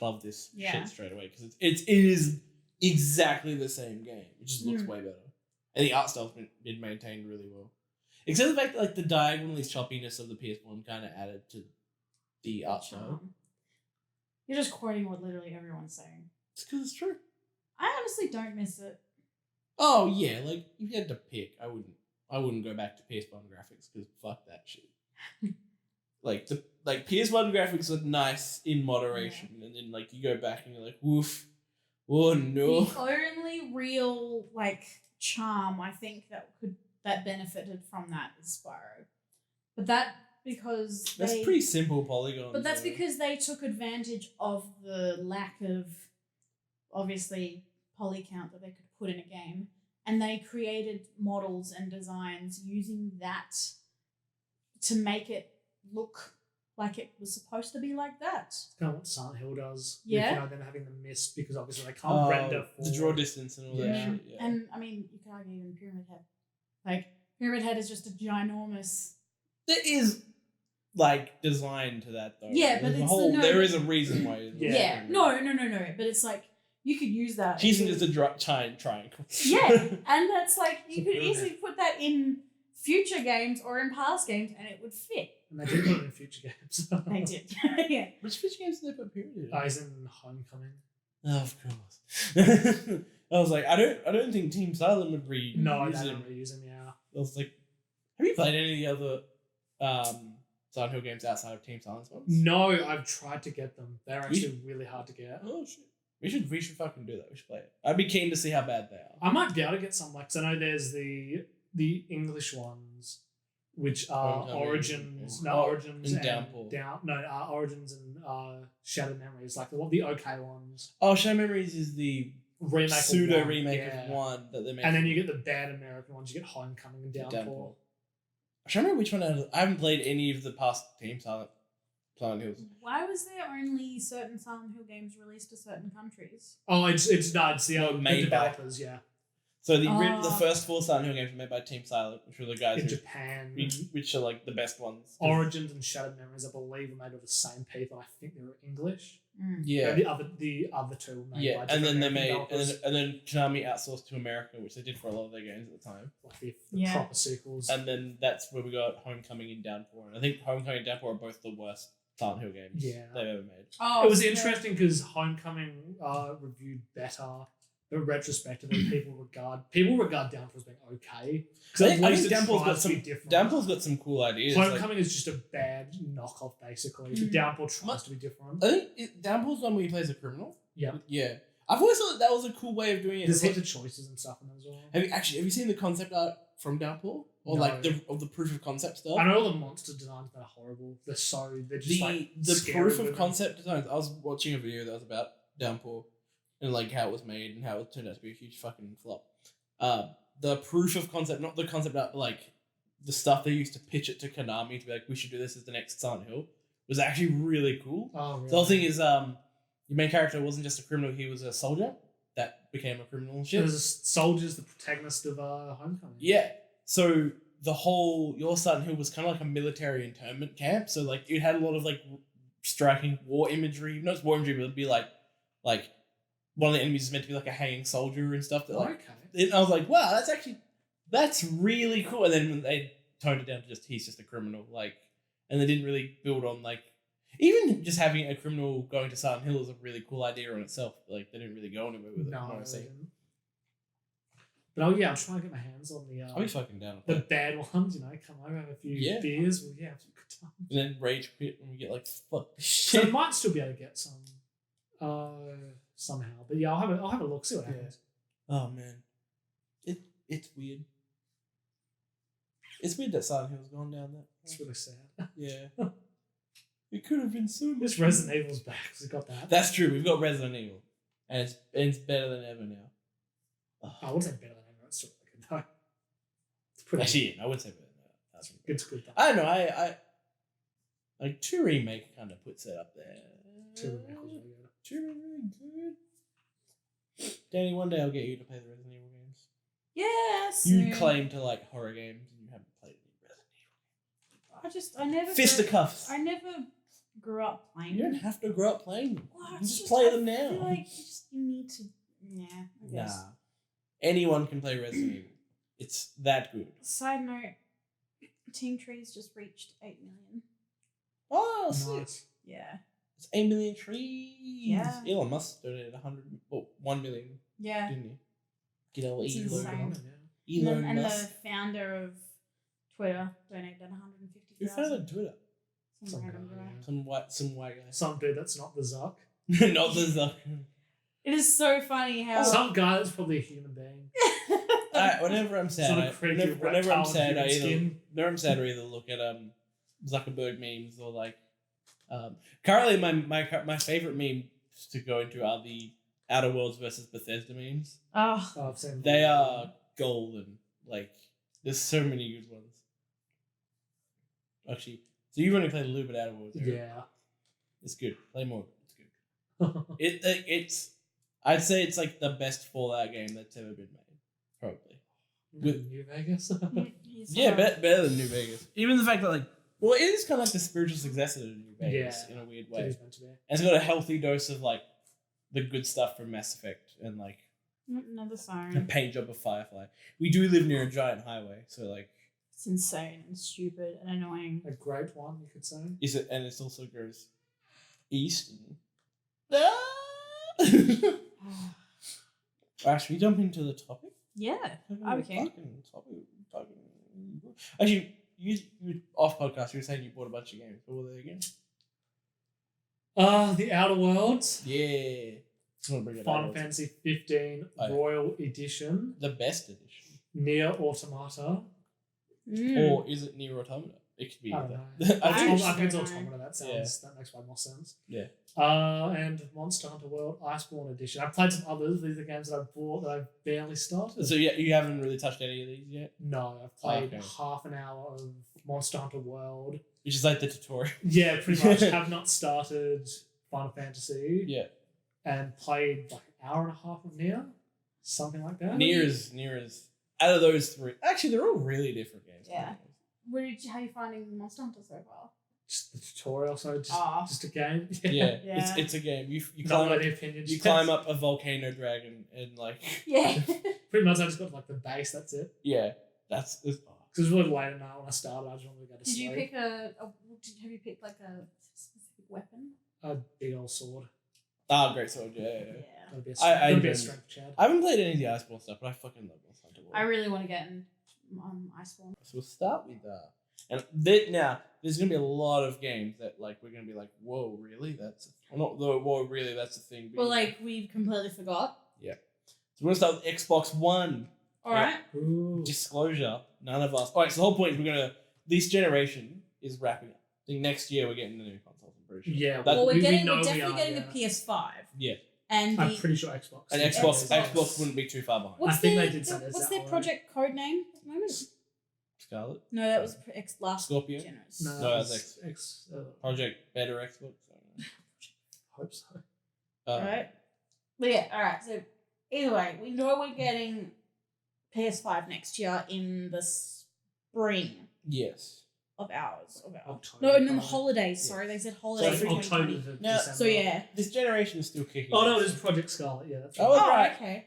love this Yeah. shit straight away, because it is exactly the same game. It just looks way better. And the art style's been maintained really well. Except the fact that, like, the diagonally choppiness of the PS1 kind of added to the art style. You're just quoting what literally everyone's saying. It's because it's true. I honestly don't miss it. Oh yeah, like if you had to pick, I wouldn't go back to PS1 graphics because fuck that shit. like PS1 graphics are nice in moderation, and then like you go back and you're like, woof, oh no. The only real like charm I think that benefited from that is Spyro, but that because That's pretty simple polygons. But that's though. because they took advantage of the lack of, obviously, poly count that they could put in a game. And they created models and designs using that to make it look like it was supposed to be like that. It's kind of what Silent Hill does. Yeah. With, them having the mist because obviously they can't render the draw distance and all that Yeah. shit. Yeah. And, I mean, you could argue even Pyramid Head. Like, Pyramid Head is just a ginormous... There is like design to that though. Yeah, but There's it's there is a reason why. It's Yeah. No. But it's like, you could use that. She's just a giant triangle. Yeah, and that's like you could Really? easily put that in future games or in past games, and it would fit. And they did put it in future games. They did, yeah. Which fish games did they put period in? He's in Homecoming. Oh, of course. I was like, I don't think Team Silent would reuse No, they him. don't reuse him, yeah. I was like, have you played any of the other Silent Hill games outside of Team Silent's ones? No, I've tried to get them. They're actually really hard to get. Oh shit. We should fucking do that. We should play it. I'd be keen to see how bad they are. I might be able to get some, like, 'cause I know there's the English ones, which are Homecoming Origins, and- Origins and Downpour. Origins and Shattered Memories, like the okay ones. Oh, Shadow Memories is the Remake of pseudo one, remake yeah. of one that they made. And then you get the bad American ones. You get Homecoming and Downpour. I can't remember which one. I haven't played any of the past Team Silent Hills. Why was there only certain Silent Hill games released to certain countries? Oh, it's the No, the made by- developers, yeah, So the Oh. first 4 Silent Hill games were made by Team Silent, which were the guys in who, Japan. which are like the best ones. Origins and Shattered Memories, I believe, are made by the same people. I think they were English. Yeah. The other two were made Yeah, by and then different they American made, developers, and then Konami outsourced to America, which they did for a lot of their games at the time. like the Yeah. proper sequels. And then that's where we got Homecoming and Downpour. And I think Homecoming and Downpour are both the worst Silent Hill games Yeah. they've ever made. Oh, It was so- interesting because Homecoming reviewed better, but retrospectively, people regard Downpour as being okay. Because at I least think it Downpour's got tries to be some. different. Downpour's got some cool ideas. like- Homecoming is just a bad knockoff, basically. But Mm. Downpour tries to be different. I think Downpour's one where he plays a criminal. Yeah. Yeah. I've always thought that was a cool way of doing it. There's heaps of choices and stuff in there as well. Have you seen the concept art from Downpour or No. like the proof of concept stuff? I know all the monster designs that are horrible. They're just The scary proof of looking. concept designs. I was watching a video that was about Downpour and like how it was made and how it turned out to be a huge fucking flop. The proof of concept, not the concept art, but like the stuff they used to pitch it to Konami to be like, we should do this as the next Silent Hill, was actually really cool. Oh, really? The whole thing is, your main character wasn't just a criminal; he was a soldier that became a criminal and shit. There's a soldier's the protagonist of Homecoming. Yeah. So the whole your Silent Hill was kind of like a military internment camp. So like it had a lot of like striking war imagery. Not just war imagery, but it'd be like one of the enemies is meant to be like a hanging soldier and stuff. That like, and I was like, wow, that's really cool. And then when they toned it down to just he's just a criminal, like, and they didn't really build on like even just having a criminal going to Silent Hill is a really cool idea on itself. Like they didn't really go anywhere with it. No, from what I I've seen. didn't. But yeah, I'm trying to get my hands on I'll be fucking down. the bad ones. Come over, have a few beers. Well, yeah, have a good time. And then rage quit and we get like fuck this So I shit. might still be able to get some somehow. But yeah, I'll have a look, see what happens. Oh man, it's weird. It's weird that Silent Hill's gone down that. It's really sad. Yeah. It could have been so much. This Resident Evil's back because we got that. That's true. We've got Resident Evil, and it's better than ever now. I wouldn't say better than ever. It's still really good though. It's pretty. Actually, I would say better than that. That's really good. It's good though. I don't know. I like 2 remake kind of puts it up there. 2 remake was really good. 2 really good. Danny, one day I'll get you to play the Resident Evil games. Yes. You claim to like horror games and you haven't played any Resident Evil. I never. Fisticuffs. I never grew up playing. You don't have to grow up playing them. Well, You can it's just play them I now. feel like you need to. Yeah. I guess. Nah. Anyone can play Resident Evil. It's that good. Side note: Team Trees just reached 8 million. Oh, sick. Nice. Yeah. It's 8 million trees. Yeah. Elon Musk donated 1 million, Yeah. didn't he? Good old It's Elon. insane. Elon And the Musk. founder of Twitter donated Who 150,000. founded Twitter? Some Some random guy, guy. yeah. Some white guy. Some dude that's not the Zuck. Not the Zuck. It is so funny how. Some guy that's probably a human being. Whenever I'm sad, Sort I, of creepy whenever I'm reptile sad, I human either skin. whenever I'm sad, I either look at Zuckerberg memes or like currently my favorite memes to go into are the Outer Worlds versus Bethesda memes. Oh, Oh, I've seen They are golden. Like there's so many good ones. Actually, so you've only played a little bit Outer Worlds. Right? Yeah. It's good. Play more. It's good. It's I'd say it's like the best Fallout game that's ever been made. Probably. With- New Vegas. Yeah, better than New Vegas. Even the fact that like, well, it is kind of like the spiritual successor to New Vegas in a weird It way. is meant to be. And it's got a healthy dose of like the good stuff from Mass Effect and like another a siren. paint job of Firefly. We do live near a giant highway, so like, It's insane and stupid and annoying. A great one, you could say. is it? And it also goes east. Alright, should we jump into the topic? Yeah. Okay. Actually, you off podcast. You were saying you bought a bunch of games. What were they again? The Outer Worlds. Yeah. Just want to bring it Final up. Fantasy 15 Oh, yeah. Royal Edition. The best edition, Nier Automata. or is it Nier Automata? It could be. I don't know. either. I I think think it's don't know. Automata. That sounds. Yeah. That makes way more sense. Yeah. And Monster Hunter World Iceborne Edition. I've played some others. These are games that I bought that I've barely started. So yeah, you haven't really touched any of these yet, No, I've played Okay. half an hour of Monster Hunter World. which is like the tutorial. Yeah, pretty much. Have not started Final Fantasy. Yeah. And played like an hour and a half of Nier. Something like that. Nier is out of those 3. Actually, they're all really different games. Yeah. How are you finding Monster Hunter so far? Just the tutorial, so Ah. just a game. Yeah, Yeah. it's a game. You Not climb up, any opinions. you climb up a volcano dragon and like Yeah. Pretty much, I just got like the base. That's it. yeah, that's Because it was really late at night when I started. I just wanted to go to Did sleep. you pick have you picked like a specific weapon? A big old sword. great sword. Yeah. Gotta be a I gotta be enjoy a it. strength, Chad. I haven't played any of the Iceborne stuff, but I fucking love Monster Hunter World. I really want to get in Iceborne. So we'll start with and now there's gonna be a lot of games that like we're gonna be like, whoa, really? That's Well, really, that's the thing. but Well, yeah. like we completely forgot. So we're gonna start with Xbox One. All Yeah. right. Ooh. Disclosure: none of us. All right. So the whole point is this generation is wrapping up. I think next year we're getting the new consoles. I'm pretty sure. Yeah. That- Well, we're we definitely know we are, getting yeah. the PS5. Yeah. And I'm the pretty sure Xbox. And Yeah, Xbox wouldn't be too far behind. what's I think their, they did say this what's out their already. project code name at the moment? Scarlet. No, that was last Scorpio? generous. No, No, it's that's X. Project Better Xbox. I don't know. Hope so. Right. But yeah, all right. So either way, we know we're getting PS5 next year in the spring Yes. of ours. October. No, and then the probably. holidays. Yeah. Sorry, they said So holidays. I think for October 2020. to Now- December. So yeah. This generation is still kicking. Oh no, it is Project Scarlet. Yeah, that's Oh, right. Oh, right. okay.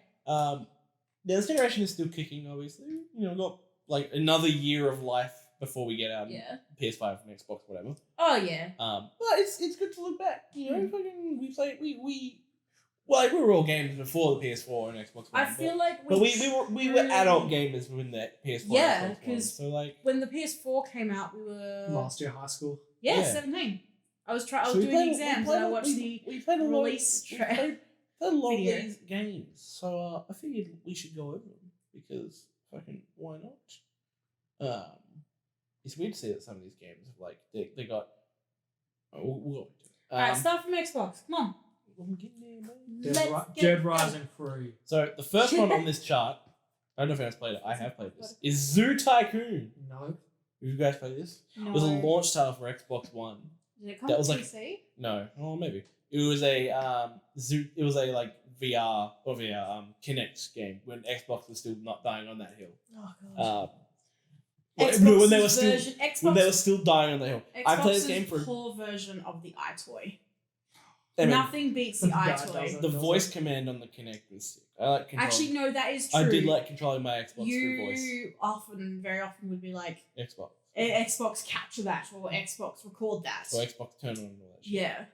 Yeah, this generation is still kicking. Obviously, we've got like another year of life before we get out Yeah. PS5 and Xbox, whatever. Oh yeah. But it's good to look back. Mm. Fucking we played we were all gamers before the PS4 and Xbox One. I feel like but we were truly- adult gamers when the PS4. Yeah, and Xbox One. 'cause- so like when the PS4 came out, we were Last year high school. yeah, Yeah. 17. I was so we doing played- the exams we and I played- watched we played a lot. release We tra- played a lot video. of these games. So I figured we should go over them because fucking why not? It's weird to see that some of these games have like they got. We'll go into it. Alright, start from Xbox. Come on. I'm getting there, man. Let's get Dead it. Rising 3. So the first one on this chart, I don't know if anyone's played it. I have played this. Is Zoo Tycoon. No. Have you guys played this? No. It was a launch title for Xbox One. Did it come that to was like- PC? No, oh maybe it was a Zoo. It was a like VR Kinect game when Xbox was still not dying on that hill. Oh god. When they were Xbox's still version, when they were Xbox, still dying on the hill. I played this Xbox's game for. poor version of the iToy. I mean, Nothing beats the Yeah, it iToy. doesn't. the voice command on the Kinect was sick. I like controlling. Actually, no, that is true. I did like controlling my Xbox through voice. You very often would be like, Xbox. Xbox capture that or Xbox record that. So Xbox turn on and all that shit. Yeah.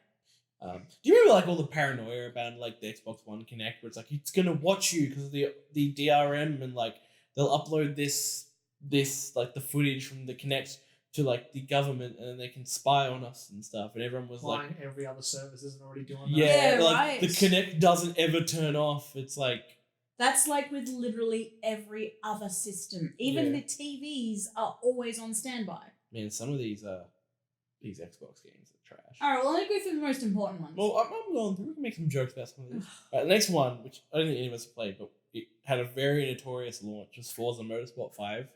Do you remember like all the paranoia about like the Xbox One Kinect, where it's like it's gonna watch you because of the DRM and like they'll upload this like the footage from the Kinect to like the government and then they can spy on us and stuff, and everyone was like, Applying every other service isn't already doing that. yeah, Yeah, like right. the Kinect doesn't ever turn off. It's like That's like with literally every other system. Even Yeah. the TVs are always on standby. man, some of these Xbox games are trash. All right, well, let me go through the most important ones. Well, I'm going through. We can make some jokes about some of these. The next one, which I don't think any of us have played, but it had a very notorious launch, was Forza Motorsport 5.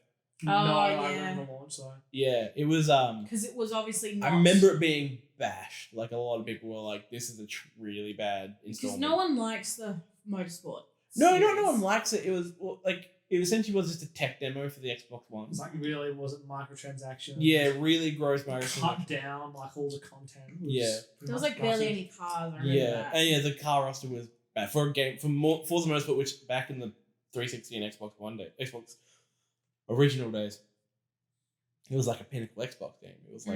No, Oh, I yeah. remember the launch though. Yeah, it was. Because it was obviously not. I remember it being bashed. Like a lot of people were like, "This is a really bad Because installment." no one likes the motorsport. no series. one likes it. It was like it essentially was just a tech demo for the Xbox One. It was like really wasn't microtransactions. Yeah, really gross marketing. Cut down like all the content. Was Yeah. pretty There was much like barely gutted. any cars. I remember Yeah, that. and yeah, the car roster was bad for a game for Forza Motorsport, which back in the 360 and Xbox original days, it was like a pinnacle Xbox game. It was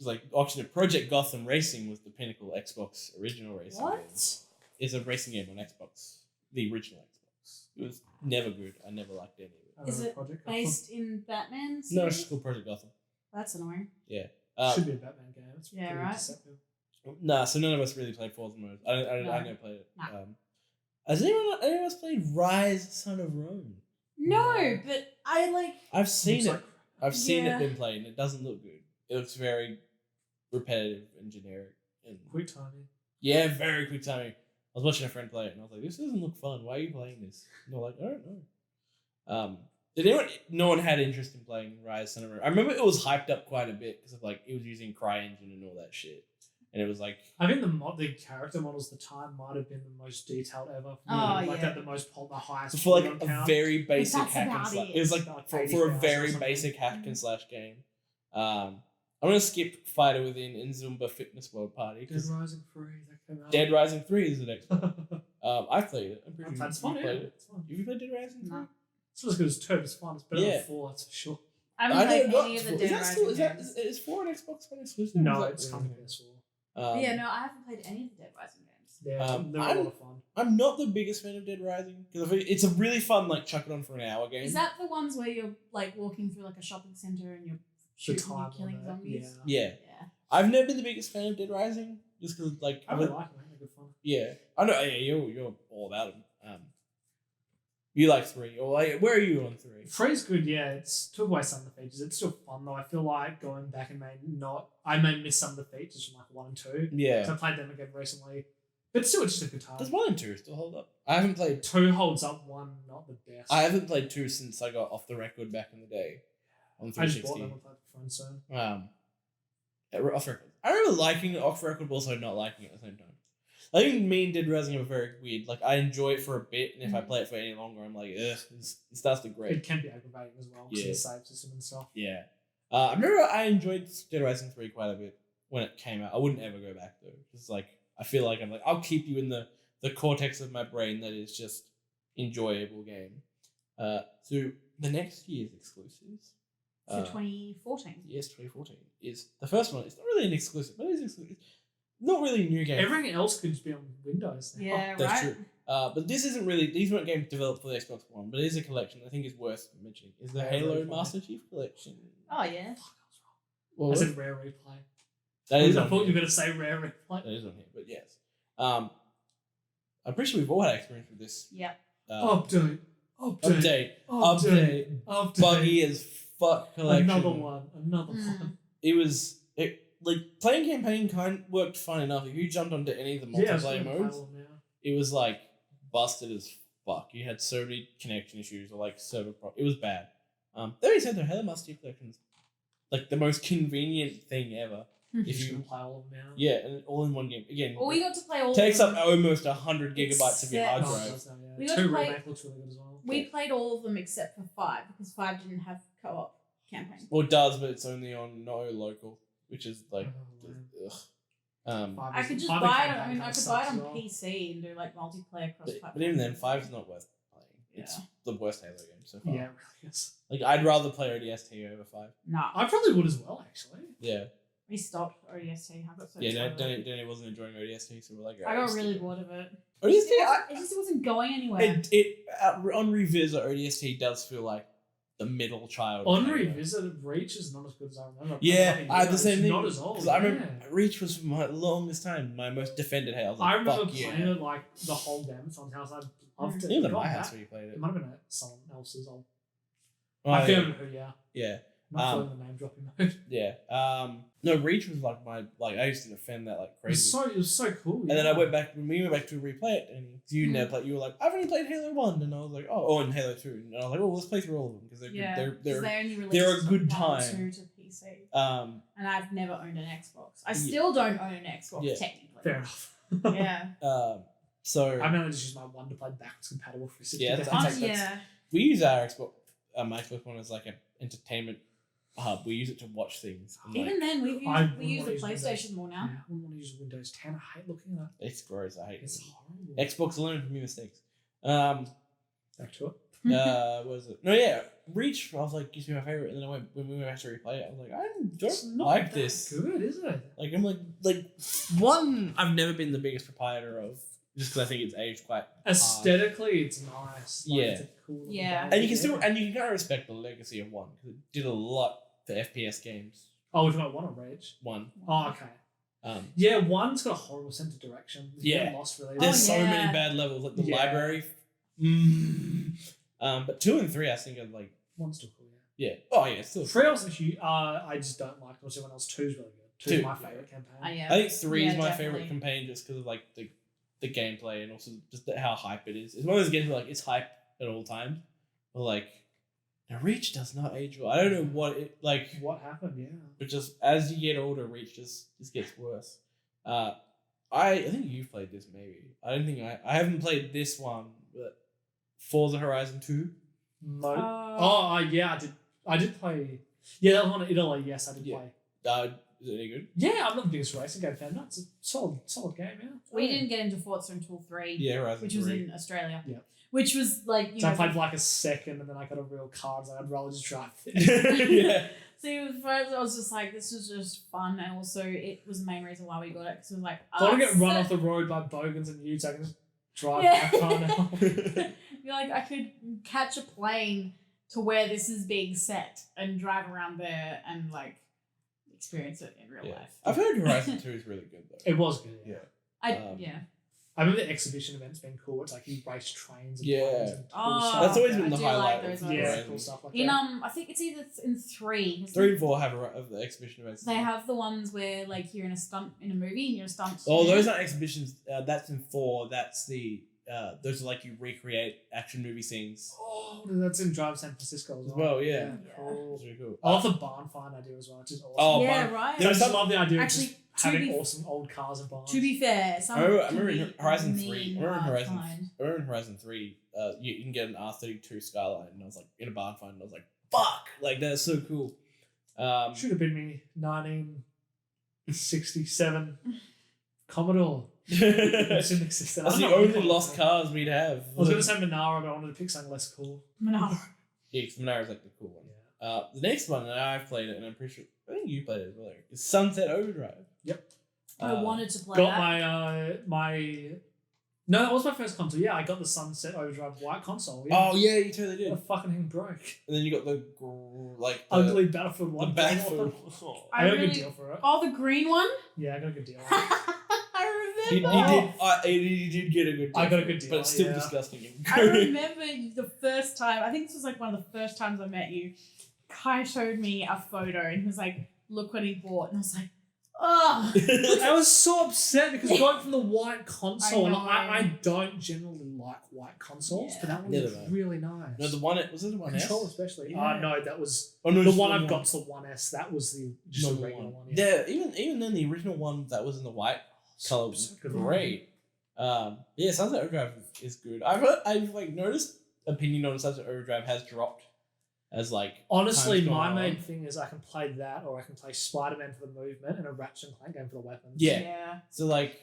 like actually Project Gotham Racing was the pinnacle Xbox original racing game. What? It's a racing game on Xbox, the original Xbox. It was never good. I never liked any of it. I don't Is know, it Project Based in Batman No, it's series? just called Project Gotham. That's annoying. Should be a Batman game. It's Yeah, pretty right. deceptive. Nah, so none of us really played Forza Motorsport. I No. never played it. Nah. Has anyone else played Rise: Son of Rome? No, No. but I like. I've seen Looks it. like- I've seen Yeah. it been played, and it doesn't look good. It looks very repetitive and generic. And Quick timing. yeah, very quick timing. I was watching a friend play it, and I was like, "This doesn't look fun. Why are you playing this?" And they're like, "I don't know." Did anyone? No one had interest in playing Rise: Son of Rome. I remember it was hyped up quite a bit because of like it was using CryEngine and all that shit, and it was like, I think the character models at the time might have been the most detailed ever. Oh, Like yeah. at the most the highest. for like polygon a count. very basic that's hack and about slash. it. It was like Like for a 80,000 or very something. basic hack Mhm. and slash game. I'm gonna skip Fighter Within and Zumba Fitness World Party Dead because Rising 3 that came out. Dead Rising 3 is the next one. That's I played it. I'm pretty sure fun. you Yeah, played it. it's fun. Have you played Dead Rising 3? No. It's not as good as 2. It's fun. It's better Yeah. than 4. That's for sure. I haven't played know, any of the is Dead that still, Rising is games. is 4 an Xbox One exclusive? No, Is that- it's coming to PS4. Um, Yeah, no, I haven't played any of the Dead Rising games. Yeah, they're a I'm- lot of fun. I'm not the biggest fan of Dead Rising because it's a really fun like chuck it on for an hour game. Is that the ones where you're like walking through like a shopping center and you're The shooting time and killing on that, zombies? yeah. Yeah, Yeah. I've never been the biggest fan of Dead Rising. just because like I really like them. They're good fun. yeah, I know. Yeah, you're all about them. You like 3, or like, where are you on 3? 3's good, yeah. It's took away some of the features. It's still fun though. I feel like going back and I may miss some of the features from like 1 and 2. Yeah, So I played them again recently. But still, it's just a good time. does 1 and 2 still hold up? I haven't played. 2 holds up, 1 not the best. I haven't played 2 since I got Off the Record back in the day on I just bought 360. them and played for friends soon. Off record. I remember liking it off record, but also not liking it at the same time. I think me and Dead Rising are very weird. Like, I enjoy it for a bit, and if I play it for any longer, I'm like, ugh, it starts to grate. It can be aggravating as well because of the save system and stuff. Yeah. I remember I enjoyed Dead Rising 3 quite a bit when it came out. I wouldn't ever go back, though. It's like, I feel like I'll keep you in the cortex of my brain that is just enjoyable game. So, the next year's exclusives. So 2014. Yes, 2014 is the first one. It's not really an exclusive, but it is exclusive. Not really a new game. Everything else could just be on Windows now. Yeah, That's right. true. But this isn't really. These weren't games developed for the Xbox One, but it is a collection. I think is worth mentioning. Is the Rare Halo Replay. Master Chief Collection? Oh yeah. Well, I said Rare Replay. that is I on thought you here. were going to say Rare Replay. That is on here, but yes. I'm pretty sure we've all had experience with this. Yep. Update. Update. Buggy as fuck collection. Another one. It was like playing campaign worked fine enough. If you jumped onto any of the multiplayer modes, it was like busted as fuck. You had so many connection issues or like server it was bad. That being said, the Halo Master Chief Collection's like the most convenient thing ever. If you play all of them now. yeah, and all in one game again. Well, we got to play all. Takes of up them. almost 100 gigabytes of your hard Except- drive. We got 2 to play- remake looks really good as well. We played all of them except for 5 because 5 didn't have co-op campaign. Well, it does, but it's only on no local, which is like, Oh, ugh. I could just Five buy it. campaign I mean, I kinda could buy it sucks on as well. PC and do like multiplayer cross platform. But even then, 5's not worth playing. It's Yeah. the worst Halo game so far. Yeah, it really is. Like, I'd rather play ODST over 5. No, I probably would as well, actually. Yeah. we stopped ODST. I got so Yeah, tired of it. Danny wasn't enjoying ODST, so we're like, I got really bored of it. ODST, It just wasn't going anywhere. on revisit, ODST does feel like the middle child. On Halo. Revisit, Reach is not as good as I remember. Yeah, I had the It's same thing. Not as old. 'Cause I remember yeah. Reach was for my longest time my most defended Halo. I was like, I remember fuck playing yeah. it like the whole game at someone's house. I loved it. Even at Got my that. house where you played It it. might have been at someone else's. Oh, I yeah. feel who, yeah. Yeah. Not feeling the name dropping mode. Yeah. No, Reach was like I used to defend that like It was crazy. so cool. And then I went back when we went back to replay it, and you never played. You were like, I've only played Halo 1, and I was like, oh, and Halo 2, and I was like, oh, let's play through all of them because they're Yeah, good. 'cause They're they only released they're a good 1 or time. 2 to PC, um and I've never owned an Xbox. I still don't own an Xbox Yeah. technically. Fair enough. Yeah. so I mainly just use my one to play backwards compatible for 60 Yeah, days. that's- Yeah. we use our Xbox, my Xbox One as like an entertainment hub. We use it to watch things. And, like, Even then, we I use the wouldn't wanna use PlayStation more now. Yeah, I wouldn't want to use Windows 10. I hate looking at that. it's gross. I hate It's it. horrible. Xbox learned from your mistakes. Back to it. What was it? No, yeah, Reach. I was like, used to be my favorite, and then when we went back to replay it, I was like, I It's don't not like that this. good, is it? Like I'm like one. I've never been the biggest proprietor of, just because I think it's aged quite. Aesthetically, it's nice. Like, Yeah. It's a cool looking Yeah. game. And you can still and you can kind of respect the legacy of one because it did a lot for FPS games. Oh, we're talking about one or Rage? One. Oh, okay. Um, Yeah, one's got a horrible sense of direction. It's Yeah. really lost really. there's so yeah. many bad levels, like the Yeah. library. But 2 and 3, I think are like One's still cool, yeah. Oh yeah, it's still. 3 also huge. I just don't like. Also, everyone else 2's really good. 2's Two. my favorite campaign. Yeah. I think 3 is Yeah, my definitely. favorite campaign just because of like the gameplay and also just how hype it is. It's one of those games where like it's hype at all times, but like the Reach does not age well. I don't know what it like, What happened? Yeah. but just as you get older, Reach just gets worse. I think you've played this maybe. I don't think I haven't played this one, but Forza Horizon 2. No. Oh. Yeah, I did play. Yeah, that was one in Italy. Yes, I did Yeah. play. Is it any good? Yeah, I'm not the biggest racing game fan. No, it's a solid game. Yeah. We didn't get into Forza until 3, Yeah, Horizon which 3. was in Australia. Yeah. Which was like, you So know. I played for like a second, and then I got a real car. So I'd rather just drive it. Yeah. See, first I was just like, this was just fun, and also it was the main reason why we got it because it was like, I want to get it's run so- off the road by bogans and utes. I can just drive Yeah. my car now. You're like, I could catch a plane to where this is being set and drive around there, and like, experience it in real Yeah. life. I've heard Horizon 2 is really good though. It was good. Yeah. I remember the exhibition events being cool. It's like you race trains. And Yeah. planes and cool Oh, stuff. That's always I been the do highlight. like those of ones. yeah, Horizon. cool stuff like In that. I think it's either in 3. 3 and 4 have of the exhibition events. They have the ones where like you're in a stunt in a movie and you're a stunt. Oh, those aren't exhibitions. That's in 4. That's the those are like you recreate action movie scenes. Oh, that's in Drive San Francisco As well, yeah. Yeah. Cool. It's really cool. I love the barn find idea as well, which is awesome. Oh, yeah, barn- right. I There was just some- love the idea Actually, of just having to be- awesome old cars and barns. To be fair, some I remember can in be Horizon 3. mean I remember in hard Horizon. find. I remember in Horizon 3. You can get an R32 Skyline, and I was like in a barn find, and I was like, "Fuck!" Like that's so cool. Should have been me 1967 Commodore. It shouldn't exist. That's the only lost cars we'd have. I was going to say Monaro, but I wanted to pick something less cool. No. Yeah, because Monara's like the cool one. Yeah. The next one, and I've played it, and I'm pretty sure I think you played it as well, Eric, is Sunset Overdrive. Yep. I wanted to play Got that. my no, that was my first console. Yeah, I got the Sunset Overdrive white console. Yeah. Oh yeah, you totally did. The fucking thing broke. And then you got the Ugly Battlefield the 1. Battlefield. I got a really- good deal for it. Oh, the green one? Yeah, I got a good deal. I He remember. did get a good deal. I got a good deal, But it's still yeah. disgusting. I remember the first time, I think this was like one of the first times I met you. Kai showed me a photo and he was like, look what he bought. And I was like, oh. I was so upset because going from the white console, and know. I don't generally like white consoles, Yeah. but that one Neither was do I. really nice. No, the one was it the one Control S? especially. Yeah. No, that was Oh no, the just one the I've got's the 1S. That was the just Normal the regular one. one. Yeah, even then the original one that was in the white color was So good. great. Yeah, Sunset Overdrive is good. I've like noticed opinion on Sunset Overdrive has dropped as like Honestly, time's my gone main on. thing is I can play that, or I can play Spider-Man for the movement and a Ratchet and Clank game for the weapons. Yeah. So like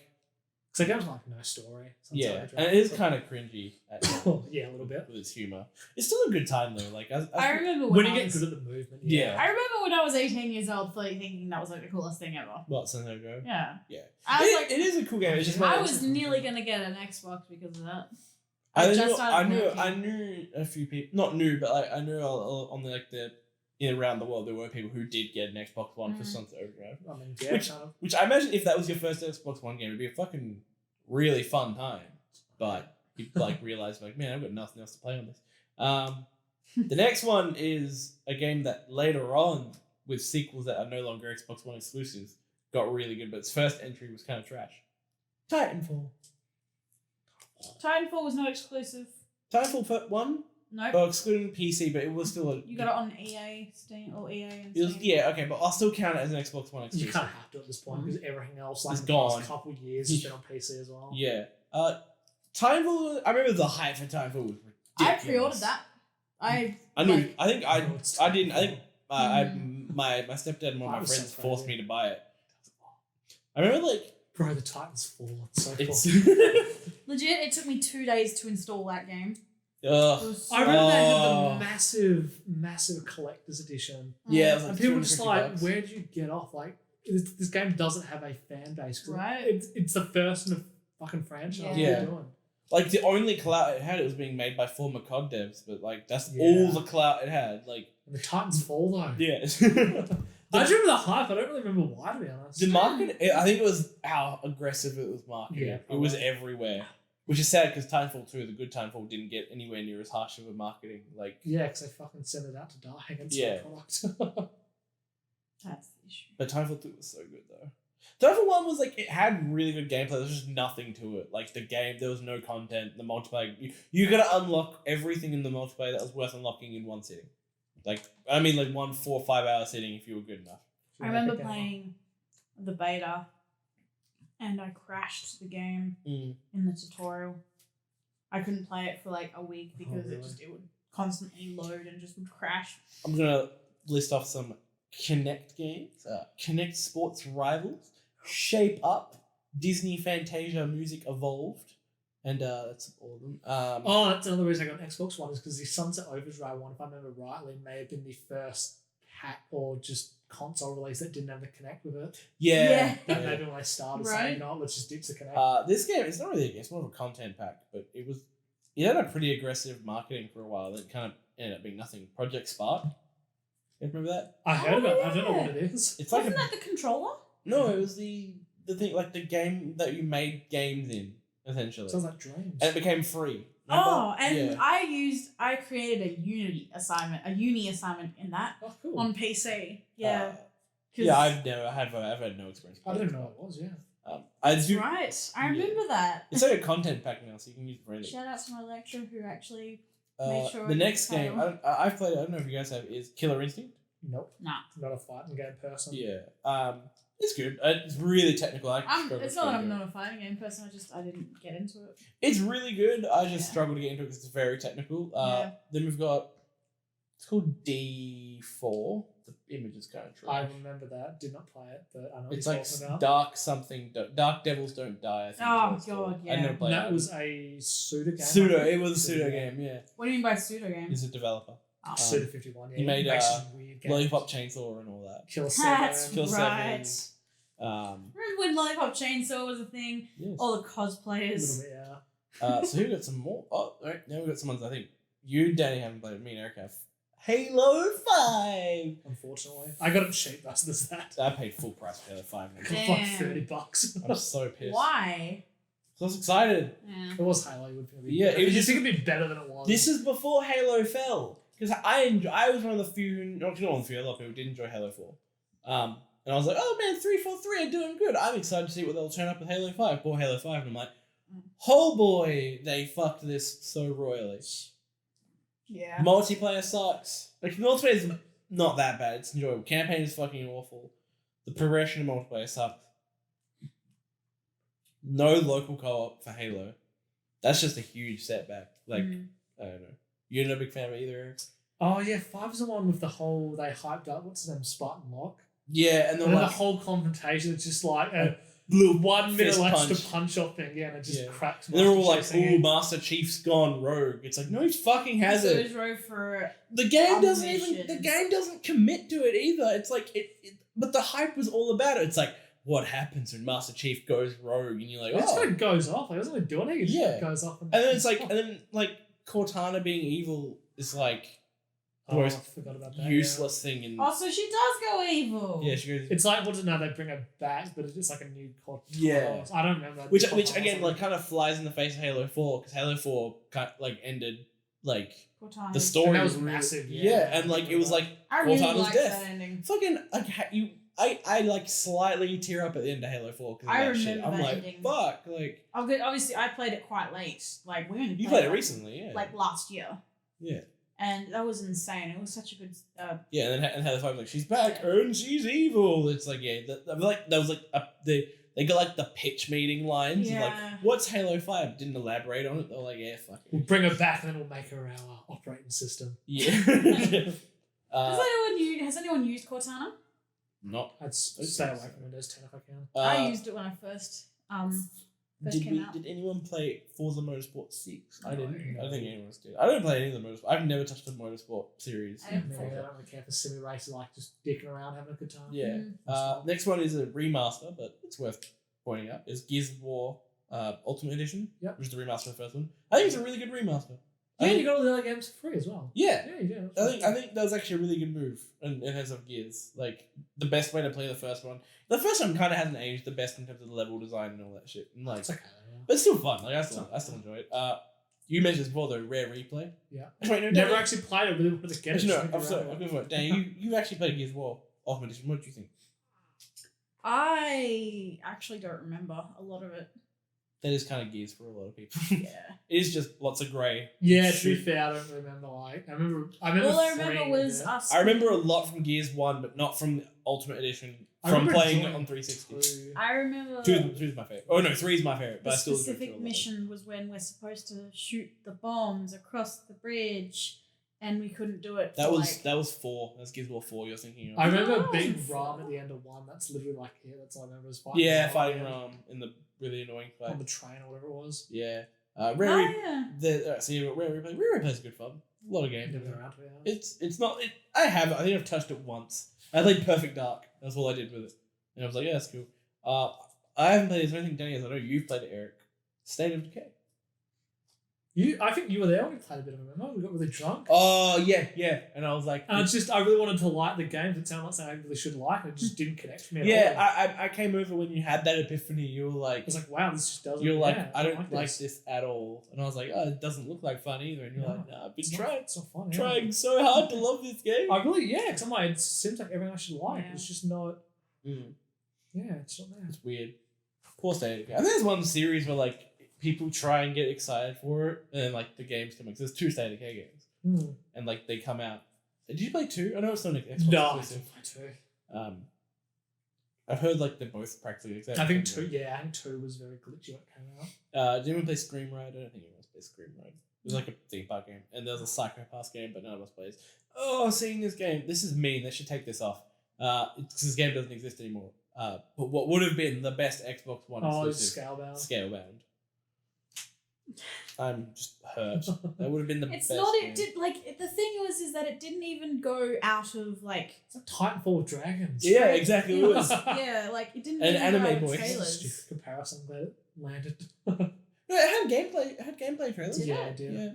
because the game's like no story. Sunset yeah, Overdrive. and it is kind of cringy at times yeah, a little bit. with its humor. It's still a good time though. Like I remember When when you I get was, good at the movement. Yeah. I remember when I was 18 years old thinking that was like the coolest thing ever. what Sunset Overdrive? Yeah. Yeah. I was like, It is a cool game. It's just I one of was those- nearly going to get an Xbox because of that. I just started working. I knew a few people, not new, but like I knew on the like the around the world there were people who did get an Xbox One for Mm. Sunset Overdrive. I mean, yeah, Which- kind of. Which I imagine if that was your first Xbox One game, it'd be a fucking really fun time. But you like realize like, man, I've got nothing else to play on this. The next one is a game that later on, with sequels that are no longer Xbox One exclusives, got really good, but its first entry was kind of trash. Titanfall. Titanfall was not exclusive. Titanfall 1, Nope. well, excluding PC, but it was still a. You got it on EA, Steam, or EA and It was, Steam. yeah, okay, but I'll still count it as an Xbox One You exclusive. kind of have to at this point because everything else, like It's in the last gone. couple of years, has been on PC as well. Yeah. Titanfall. I remember the hype for Titanfall was ridiculous. I pre-ordered that. I knew. like- I think Oh, it's I didn't. I think Mm. my stepdad and one I of my was so friends forced crazy. me to buy it. I remember like Bro, the Titans fall. It's so it's. cool. legit. It took me 2 days to install that game. It Ugh. was so I remember they had Oh. the massive collector's edition. Yeah, it was And like people were just like, $250. where'd you get off? Like, this game doesn't have a fan base. 'Cause Right. It's the first in a fucking franchise Yeah. they're doing. Like the only clout it had, it was being made by former COD devs, but like that's Yeah. all the clout it had. Like And the Titans fall, though. yeah. I just remember the hype. I don't really remember why, to be honest. The market, I think it was how aggressive it was marketed. Yeah, it was probably. everywhere, which is sad because Titanfall 2, the good Titanfall, didn't get anywhere near as harsh of a marketing. Like, Yeah, because they fucking sent it out to die against Yeah. the product. That's the issue. but Titanfall 2 was so good though. Titanfall 1 was like it had really good gameplay. There was just nothing to it. Like the game, there was no content. The multiplayer, you gotta unlock everything in the multiplayer that was worth unlocking in one sitting. Like I mean, like 1 4 or 5 hour sitting if you were good enough. I remember playing the beta, and I crashed the game in the tutorial. I couldn't play it for like a week because really? it would constantly load and just would crash. I'm gonna list off some Connect games. Connect Sports Rivals, Shape Up, Disney Fantasia Music Evolved, and that's all of them. Oh, that's another reason I got an Xbox One is because the Sunset Overdrive one, if I remember rightly, may have been the first hack or just console release that didn't have the Connect with it. yeah. That maybe when they started Right. saying, no, let's just ditch the Connect. This game, it's not really a game, it's more of a content pack, but it had a pretty aggressive marketing for a while that kind of ended up being nothing. Project Spark. You remember that? I heard about that. I don't know yeah. what it is. It's like Wasn't that the controller? no, it was the thing like the game that you made games in essentially, Sounds like dreams. and it became free. Oh, and yeah. I created a uni assignment in that Oh, cool. on PC. Yeah. Yeah, I've had no experience. I didn't know it was, yeah. I That's do. right. I remember that. It's like a content pack now, so you can use it for anything. Shout out to my lecturer who actually made sure The it next was game title. I've played. I don't know if you guys have is Killer Instinct. Nope. Nah. Not a fighting game person. Yeah. It's good. It's really technical. It's not that I'm not a fighting game person. I didn't get into it. It's really good. I just Yeah. struggle to get into it because it's very technical. Yeah. Then we've got it's called D4. The image is kind of true. I remember that. Did not play it, but I know what It's you're like talking about. Dark something. Dark Devils Don't Die. I think Oh, is what it's called. God, I yeah. never played That it. was a pseudo game. Pseudo. It was a pseudo game. Yeah. What do you mean by pseudo game? He's a developer. Oh. Pseudo 51. Yeah, he made, makes some weird games. Lollipop Chainsaw and all that. Killer That's 7. Kill right. 7. Remember when Lollipop Chainsaw was a thing? Yes. All the A cosplayers. little bit, yeah. So who got some more? Oh, all right. Now we've got some ones I think you, Danny, haven't played. Me and Eric have. Halo 5. Unfortunately, I got it cheap. That's that. I paid full price for Halo 5. It Man. was Damn. like $30. I'm so pissed. Why? So I was excited. Yeah. It was Halo. You would think it'd be Yeah, better. it was You just- think it'd be better than it was. This is before Halo fell. Because I was one of the few, not one of the few, a lot of people did enjoy Halo 4. And I was like, oh man, 343 are doing good. I'm excited to see what they'll turn up with Halo 5. Bought Halo 5 and I'm like, oh boy, they fucked this so royally. Yeah. Multiplayer sucks. Like, multiplayer is not that bad. It's enjoyable. Campaign is fucking awful. The progression of multiplayer sucks. No local co-op for Halo. That's just a huge setback. Like, I don't know. You're not a big fan of it either, Eric? Oh yeah, 5's the one with the whole they hyped up. What's his name? Spartan Lock. Yeah, and And then then like, the whole confrontation is just like a little 1 minute fist less punch. to punch off thing. Yeah, and it just Yeah. cracks. And they're all like, Master Chief's ooh, singing. Master Chief's gone rogue. It's like, no, he fucking So hasn't. it drove for The game doesn't Omniscience. even. The game doesn't commit to it either. It's like but the hype was all about it. It's like, what happens when Master Chief goes rogue, and you're like, It just oh. kind of goes off. Like, it doesn't really do anything. It just Yeah. goes off. And then it's like, and then like Cortana being evil is like the oh, I most forgot about that. useless thing in. Oh, so she does go evil. Yeah, she goes. Yeah. It's like, what is it now? They bring her back, but it's just like a new Cortana. Yeah. I don't remember. Which Cortana again something. like kind of flies in the face of Halo 4 because Halo 4 like ended like Cortana. the story And that was really- massive, Yeah, yeah. and like it was like I really Cortana's liked death. that ending. fucking like I like slightly tear up at the end of Halo 4 because I of that shit. remember I'm that like ending. fuck like Obviously, I played it quite late. Like we only you played it like, recently, yeah. like last year, Yeah. and that was insane. It was such a good. Yeah, and then and Halo 5 was like, she's back and she's evil. It's like, yeah, that was like they got like the pitch meeting lines of like, Yeah. what's Halo 5? Didn't elaborate on it. They're like, yeah, fuck We'll it. bring her back and then we'll make her our operating system. Yeah. Has anyone used Cortana? Not. I'd stay away from Windows 10 if I can. I used it when I first came out. Did anyone play Forza Motorsport 6? I No, didn't. I no. don't think anyone else did. I don't play any of the motorsport. I've never touched a motorsport series. I don't Maybe play I don't really care for simi races, like just dicking around having a good time. Yeah. Next one is a remaster, but it's worth pointing out. Is Gears of War Ultimate Edition, Yep. which is the remaster of the first one. I think it's a really good remaster. I Yeah, think- you got all the other games for free as well. yeah. Yeah, you do. I think that was actually a really good move in terms of Gears. Like the best way to play the first one. The first one kind of hasn't aged the best in terms of the level design and all that shit. And like, It's okay. but it's still fun. Like I still enjoy it. You mentioned this before, though, rare replay. Yeah. Actually, no, Never Danny- actually played it, really wanted to get it. Actually, just no, think I'm sorry. around I'm it. good. Dan, you actually played Gears of War Ultimate Edition. What do you think? I actually don't remember a lot of it. That is kind of Gears for a lot of people. Yeah. It is just lots of grey. Yeah, to be Shoot. fair, I don't remember. Like, I remember. All I three remember with was it. us. I remember a lot from Gears 1, but not from the Ultimate Edition. I From remember playing it enjoying on 360. Two. I remember 2 is my favourite. Oh no, 3 is my favourite, but the I still enjoy specific 2 a lot. mission was when we're supposed to shoot the bombs across the bridge, and we couldn't do it. That for was like, 4. That's Gears of War 4 you're thinking of. I remember No, beating it's Ram fun. at the end of 1. That's literally like it. That's all I remember. Was fighting Yeah, Ram fighting at the Ram in the really annoying end, on fight. the train or whatever it was. Yeah. oh Rare yeah. so you got Rare Replay. Rare Replay is good fun. A lot of games. Never been around to it. It's not. I have it. I think I've touched it once. I played Perfect Dark. That's all I did with it. And I was like, yeah, that's cool. I haven't played it. I don't think Danny has. I know you've played it, Eric. State of Decay. I think you were there when we played a bit of it. Remember, we got really drunk. Oh yeah, and I was like, And I really wanted to like the game. It sounded like something I really should like, and it just didn't connect for me at all. yeah. I came over when you had that epiphany. You were I like, was like, wow, this just doesn't. you're like, yeah, I don't like this at all, and I was like, oh, it doesn't look like fun either, and you're like, nah, I've been It's not fun. Yeah. trying so hard to love this game. Because I'm like, it seems like everything I should like. Yeah. It's just not. Mm. Yeah, it's not there. It's weird. Poor State of Decay. I think there's one series where like people try and get excited for it, and then like the games come out. 'Cause there's 2 State of Decay games, and like they come out. Did you play 2? I know it's not an Xbox No, exclusive. I didn't play 2. I've heard like they're both practically exact. I think 2. Yeah, I think 2 was very glitchy when it came out. Did anyone play Scream Ride? I don't think anyone played Scream Ride. It was like a theme park game, and there was a Psychopath game, but none of us plays. Oh, seeing this game. This is mean. They should take this off. This game doesn't exist anymore. But what would have been the best Xbox One exclusive? Scalebound. Scalebound. I'm just hurt. That would have been the It's best. not. game. It did like the thing is that it didn't even go out of like It's like Titanfall with dragons. Yeah, exactly. It was. yeah, like it didn't An even anime go out of voice. trailers. Stupid comparison, but it landed. No, it had gameplay. It had gameplay trailers. Did yeah, it? it did. Yeah.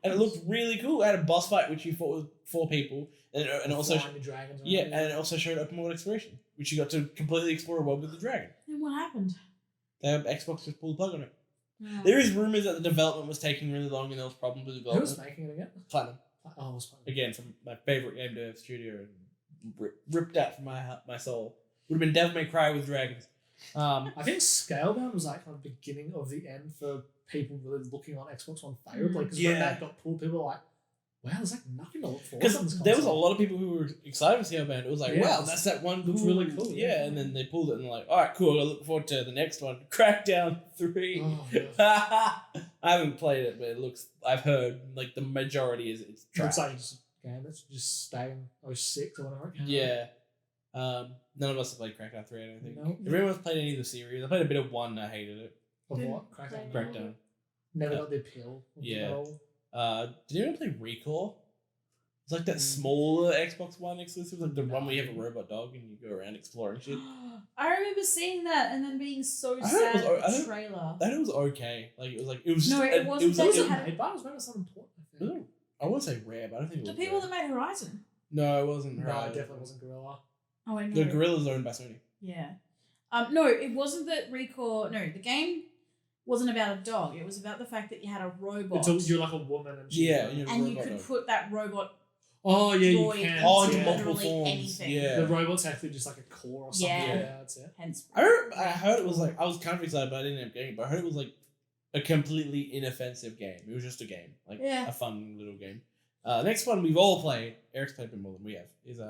And it looked really cool. It had a boss fight which you fought with 4 people, and also Flying the dragons. around, yeah, and it also showed open world exploration, which you got to completely explore a world with the dragon. Then what happened? Xbox just pulled the plug on it. Yeah. There is rumors that the development was taking really long and there was problems with Who development. was making it again? Platinum. Oh, it was fun. Again, from my favorite game dev studio, and ripped out from my soul. Would have been Devil May Cry with dragons. I think Scalebound was like kind of the beginning of the end for people really looking on Xbox One favorably. Because when Yeah. that got pulled, people were like, wow, there's like nothing to look for. Because there was a lot of people who were excited for Scalebound. It was like, Yeah, wow, it that's that one. looks Cool. really cool, Yeah, yeah. and then they pulled it and they're like, all right, cool. I look forward to the next one. Crackdown 3. Oh, yeah. I haven't played it, but it looks. I've heard like the majority is it's It looks trash. like just a game that's just staying 06 or whatever. It came out. Yeah. None of us have played Crackdown 3, I don't think. Nope. If anyone else played any of the series, I played a bit of 1, I hated it. Of Didn't what? Crackdown. play Crackdown. Never got the appeal. Of Yeah. it at all. Did anyone play Recall? It's like that smaller Xbox One exclusive, like the one where you have a robot dog and you go around exploring shit. I remember seeing that and then being so I heard it sad was- at I the heard- trailer. I thought it was okay. Like it was. No, just, it wasn't. was They like, also It had- made, but it was made something important. I think. No, I want to say rare, but I don't think it The was. people rare. that made Horizon. No, it wasn't. No, Horizon. it definitely wasn't Gorilla. Oh, I know. The Gorilla's owned by Sony. Yeah. No, it wasn't that Recall. No, the game wasn't about a dog. It was about the fact that you had a robot. You're like a woman and she Yeah, you know, and you robot could dog. put that robot Oh yeah, you droid can. Oh, into into multiple literally forms. anything. Yeah. The robot's actually just like a core or something. Yeah. Yeah, that's it. Hence. I heard it was like I was kind of excited, but I didn't end up getting it. But I heard it was like a completely inoffensive game. It was just a game, like Yeah. a fun little game. Next one we've all played. Eric's played a bit more than we have. Is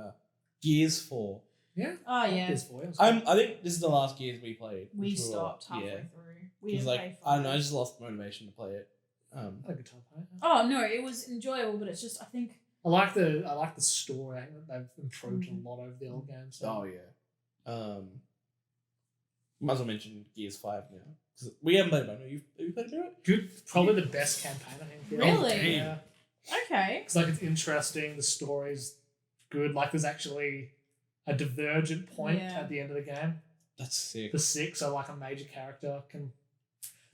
Gears 4. Yeah. Oh yeah. Here's for you. I think this is the last Gears we played. We which were- stopped halfway Yeah, through. We because didn't like play I don't know, I for- just lost motivation to play it. I had a good time playing it. Oh no, it was enjoyable, but it's just I think I like the story. I think they've improved Mhm. a lot over the old games. So. Oh yeah. Might as well mention Gears 5 now. 'Cause we haven't played it. Have you played it? Good. Probably the best campaign I think. Yeah. Really? Yeah. okay. It's like it's interesting. The story's good. Like there's actually a divergent point Yeah. at the end of the game. That's sick. The 6, so like a major character can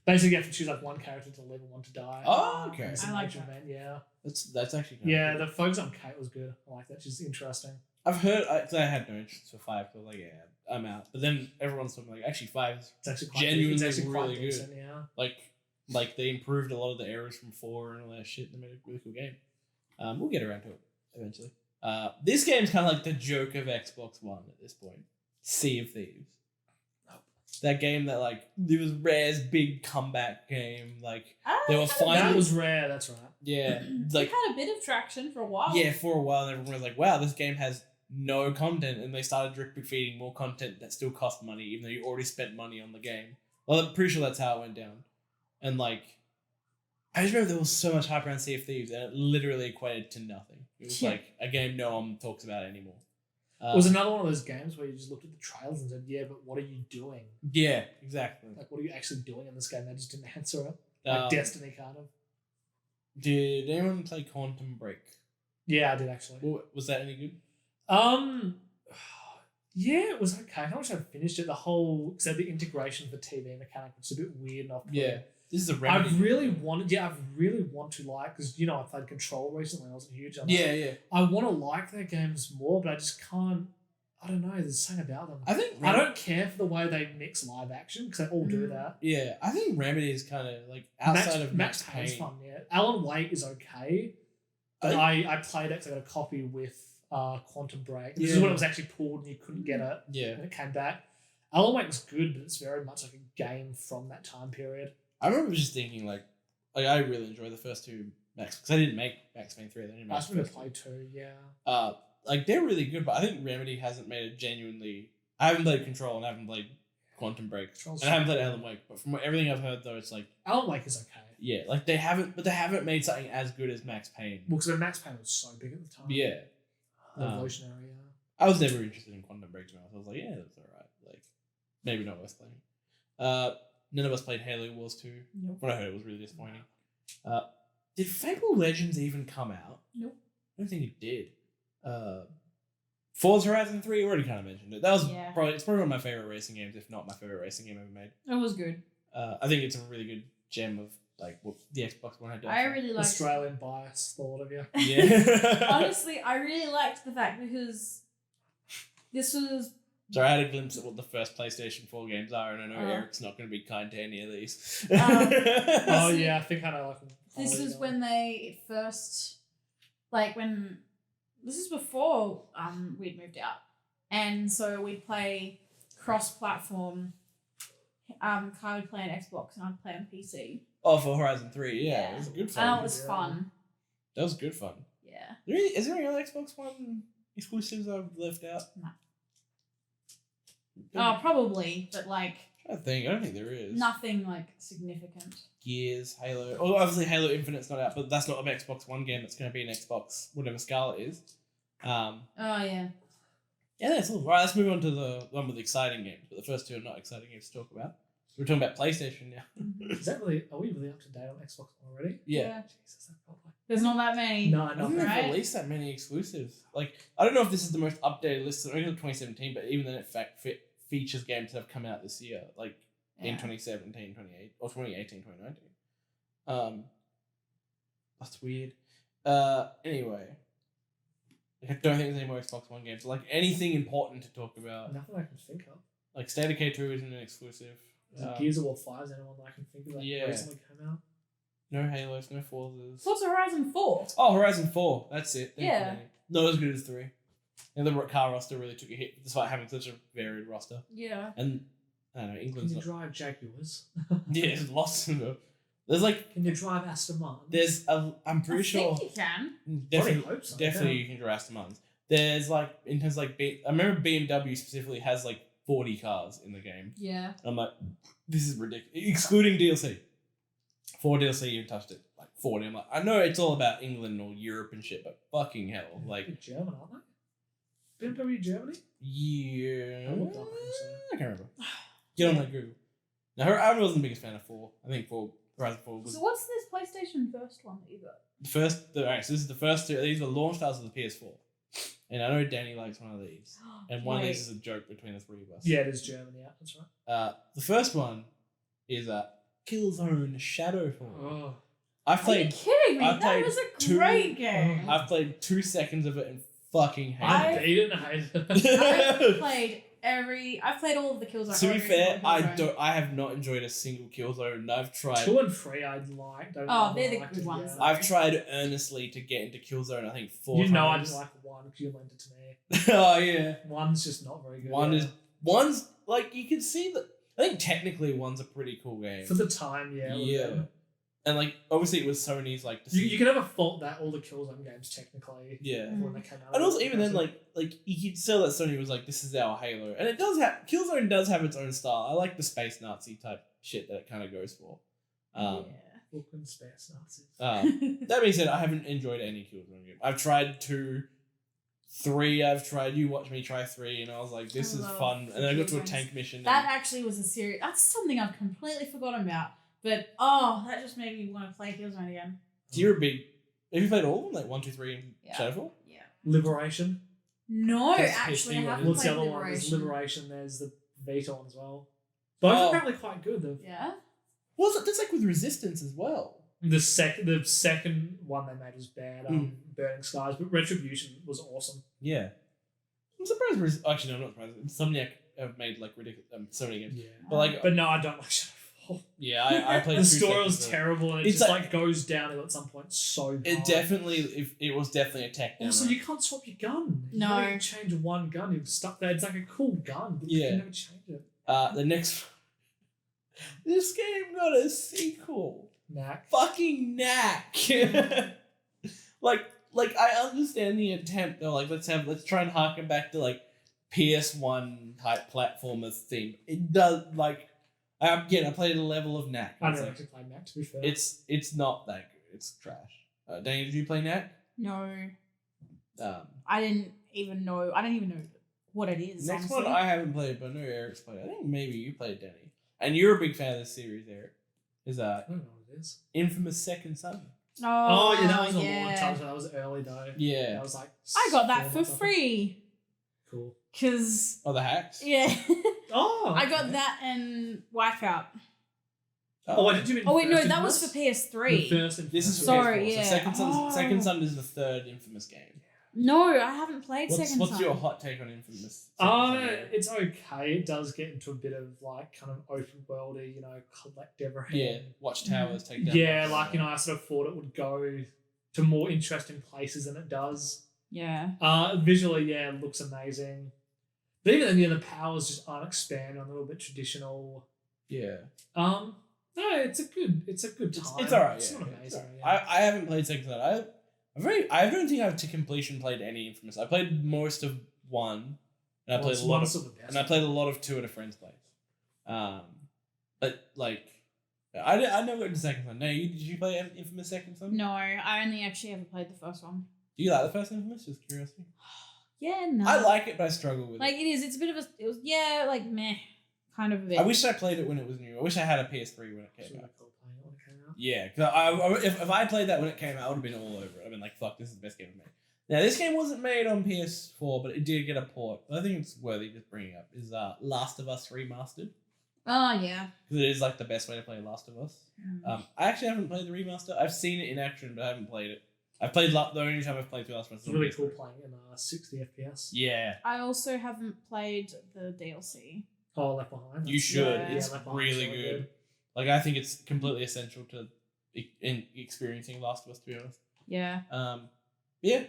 basically you have to choose like one character to live and one to die. Oh, okay. It's a I like major that. event, yeah. That's actually kind Yeah, of cool. the focus on Kate was good. I like that. She's interesting. I've heard because I had no interest for 5. So I was like, yeah, I'm out. But then everyone's talking like, actually 5 is It's actually quite Genuinely it's actually quite really good. decent, yeah. like they improved a lot of the errors from 4 and all that shit. And they made a really cool game. We'll get around to it eventually. This game's kind of like the joke of Xbox One at this point. Sea of Thieves. That game that like it was Rare's big comeback game. Like they were Ah, finally That was rare, that's right. yeah It like had a bit of traction for a while. yeah for a while. And everyone was like, wow, this game has no content, and they started drip feeding more content that still cost money, even though you already spent money on the game. Well, I'm pretty sure that's how it went down. And like, I just remember there was so much hype around Sea of Thieves, and it literally equated to nothing. It was Yeah. like a game no one talks about anymore. It was another one of those games where you just looked at the trailers and said, yeah, but what are you doing? Yeah, exactly. Like, what are you actually doing in this game? They just didn't answer it. Like Um, Destiny, kind of. Did anyone play Quantum Break? Yeah, I did actually. Was that any good? Yeah, it was okay. I wish I'd finished it. The whole, except the integration of the TV mechanic was a bit weird and off-putting. Yeah. This is a I Remedy. really want to like, because I played Control recently. I wasn't huge on that. Yeah. I want to like their games more, but I just can't. I don't know. There's something about them. I don't care for the way they mix live action because they all do that. Yeah, I think Remedy is kind of like outside of Max Payne's Payne. fun. Yeah, Alan Wake is okay, but I played it because I got a copy with Quantum Break. This is when it was actually pulled and you couldn't get it. Yeah, and it came back. Alan Wake's good, but it's very much like a game from that time period. I remember just thinking like I really enjoyed the first two Max because I didn't make Max Payne 3. I didn't make I just play 2. Yeah. Like they're really good, but I think Remedy hasn't made it genuinely. I haven't played Control and I haven't played Quantum Break, and I haven't played Alan Wake. But from everything I've heard, though, it's like Alan Wake is okay. Yeah, like they haven't made something as good as Max Payne. Well, because Max Payne was so big at the time. Yeah, revolutionary. I was never interested in Quantum Break. To be honest, I was like, yeah, that's alright. Like, maybe not worth playing. None of us played Halo Wars 2. Nope. What I heard was really disappointing. Did Fable Legends even come out? Nope. I don't think it did. Forza Horizon 3, already kind of mentioned it. That was probably one of my favorite racing games, if not my favorite racing game ever made. It was good. I think it's a really good gem of like what the Xbox One had done. I really liked Australian bias, thought of you. Yeah. Honestly, I really liked the fact because this was. So I had a glimpse of what the first PlayStation 4 games are, and I know Eric's not going to be kind to any of these. Oh yeah, I think I know. This is when they first, when this is before we'd moved out, and so we'd play cross-platform. Kai would play on Xbox and I'd play on PC. Oh, for Horizon 3, yeah. It was good fun. And it was fun. That was good fun. Yeah. Is there any other Xbox One exclusives I've left out? No. Oh, probably, but I don't think there is. Nothing significant. Gears, Halo. Well, obviously Halo Infinite's not out, but that's not an Xbox One game. It's going to be an Xbox, whatever Scarlet is. Oh, yeah. Yeah, that's all. Right, let's move on to the one with exciting games. But the first two are not exciting games to talk about. We're talking about PlayStation now. Are we really up to date on Xbox already? Yeah. Jesus, there's not that many. No, I don't think they've released that many exclusives. I don't know if this is the most updated list. It's only 2017, but even then it features games that have come out this year, in 2017, 2018, or 2018, 2019. That's weird. Anyway. I don't think there's any more Xbox One games. Anything important to talk about. Nothing I can think of. State of K2 isn't an exclusive. Gears of War 5 is anyone that I can think of recently came out? No Halos, no Forzas. Forza Horizon 4. Oh, Horizon 4. That's it. Yeah. Not as good as 3. And the car roster really took a hit despite having such a varied roster. Yeah. And, I don't know, England's Can you drive Jaguars? Yeah, there's lots of them. There's Can you drive Aston Martin? There's I'm pretty sure. I think you can. Definitely, hope so, definitely you can drive Aston Martins. There's in terms of I remember BMW specifically has 40 cars in the game. Yeah. I'm like, this is ridiculous. Excluding DLC. 4 DLC, you touched it. 40. I'm like, I know it's all about England or Europe and shit, but fucking hell. They're German, aren't they? BMW Germany? Yeah. I looked up, I can't remember. Get on my Google. No, I wasn't the biggest fan of 4. I think Horizon 4 was. So what's this PlayStation first one that you got? Alright, so this is the first two. These were launch titles of the PS4. And I know Danny likes one of these. And one of these is a joke between the three of us. Yeah, it is German, yeah, that's right. The first one is Killzone Shadowfall. Oh. I Are you played kidding me? I That played was a two- great game. I've played 2 seconds of it and fucking hate I it. didn't hate it. I've played all of the Killzone. To be every fair, single Killzone. I have not enjoyed a single Killzone. I've tried 2 and 3 I liked. They're the good ones. I've tried earnestly to get into Killzone, I think 4 You know I times. didn't like 1 because you lent it to me. Oh yeah. 1's just not very good. One's you can see that I think technically one's a pretty cool game. For the time, yeah. Yeah. And obviously it was Sony's You can never fault that all the Killzone games technically. yeah. When they came out. And also even then you could tell that Sony was this is our Halo. And it does have Killzone does have its own style. I like the space Nazi type shit that it kind of goes for. Brooklyn Space Nazis. That being said, I haven't enjoyed any Killzone game. I've tried 2, 3. I've tried. You watch me try 3, and I was like, "This is fun." And then I got to a tank mission. That actually was a series. That's something I've completely forgotten about. But that just made me want to play Killzone again. So you're a big. Have you played all of them? 1, 2, 3, and Yeah. Shadowfall? Yeah. Liberation. No, That's actually, I PSP haven't What's the played other one? There's Liberation. Liberation. There's the Vita one as well. Both are apparently quite good. Yeah. Well, that's like with Resistance as well. The second one they made was bad, Burning Skies, but Retribution was awesome. Yeah. I'm surprised. Actually, no, I'm not surprised. Insomniac have made like ridiculous so many games. Yeah. But no, I don't like Shadowfall. Yeah, I played. The story was terrible, and it It's just like- goes downhill at some point so bad. It was definitely a tech demo. Also, you can't swap your gun. You No. don't change one gun. You're stuck there. It's like a cool gun, but you Yeah. can never change it. The next. This game got a sequel. Knack. Fucking knack. like I understand the attempt though. Like let's try and harken back to like PS1 type platformer theme. It does like again. I played a level of knack. I It's never like- actually played Knack, to be fair. It's not that good. It's trash. Danny, did you play knack? No, Um, I didn't even know. I don't even know what it is. Next honestly. one I haven't played, but I know Eric's played. I think maybe you played Danny, and you're a big fan of this series, Eric. Is I don't know what it is. Infamous Second Son? Oh, yeah, that was a long yeah. time ago. That was early, though. Yeah. That was like... I got that 4 for months, I think. free. Cool. Cause Oh, the hacks. yeah, Oh! I got that and Wipeout. Oh, wait, did you mean Oh wait, no, first that was for Infamous? PS3. The first This is Infamous. Sorry, PS4. yeah. So Oh. Second Son is the third Infamous game. No, I haven't played What's Second Son. your hot take on Infamous? Second Son, Eric? It's okay. It does get into a bit of like kind of open worldy, collect everything. Yeah, Watchtowers take down. Yeah, like I sort of thought it would go to more interesting places than it does. Yeah. Visually, yeah, it looks amazing. But even then, the powers just aren't expanded, a little bit traditional. Yeah. No, it's a good time. It's alright. It's Yeah, not yeah, it's amazing. alright. Yeah. I haven't played Second Son. I don't think I've to completion played any Infamous. I played most of one, and I played a lot of 2 at a friend's place. But like, I never got to Second Son. No, did you play Infamous Second Son? No, I only actually ever played the first one. Do you like the first Infamous? Just curiosity. Yeah, no. I like it, but I struggle with Like it. it is. It's a bit of a. It was like meh, kind of a bit. I wish I played it when it was new. I wish I had a PS3 when it It's came really out. cool playing it when it came out. Yeah, because if I played that when it came out, I would have been all over it. I've been like, fuck, this is the best game I've made. Now, this game wasn't made on PS4, but it did get a port. I think it's worthy just bringing up is Last of Us Remastered. Oh yeah. Because it is like the best way to play Last of Us. I actually haven't played the remaster. I've seen it in action, but I haven't played it. I've played the only time I've played through Last of Us. It's really cool playing in 60 FPS. Yeah, I also haven't played the DLC. Oh, Left Behind. you should. Yeah. It's Left Behind's really good. Like I think it's completely essential to in experiencing Last of Us. To be honest. Yeah. Yeah.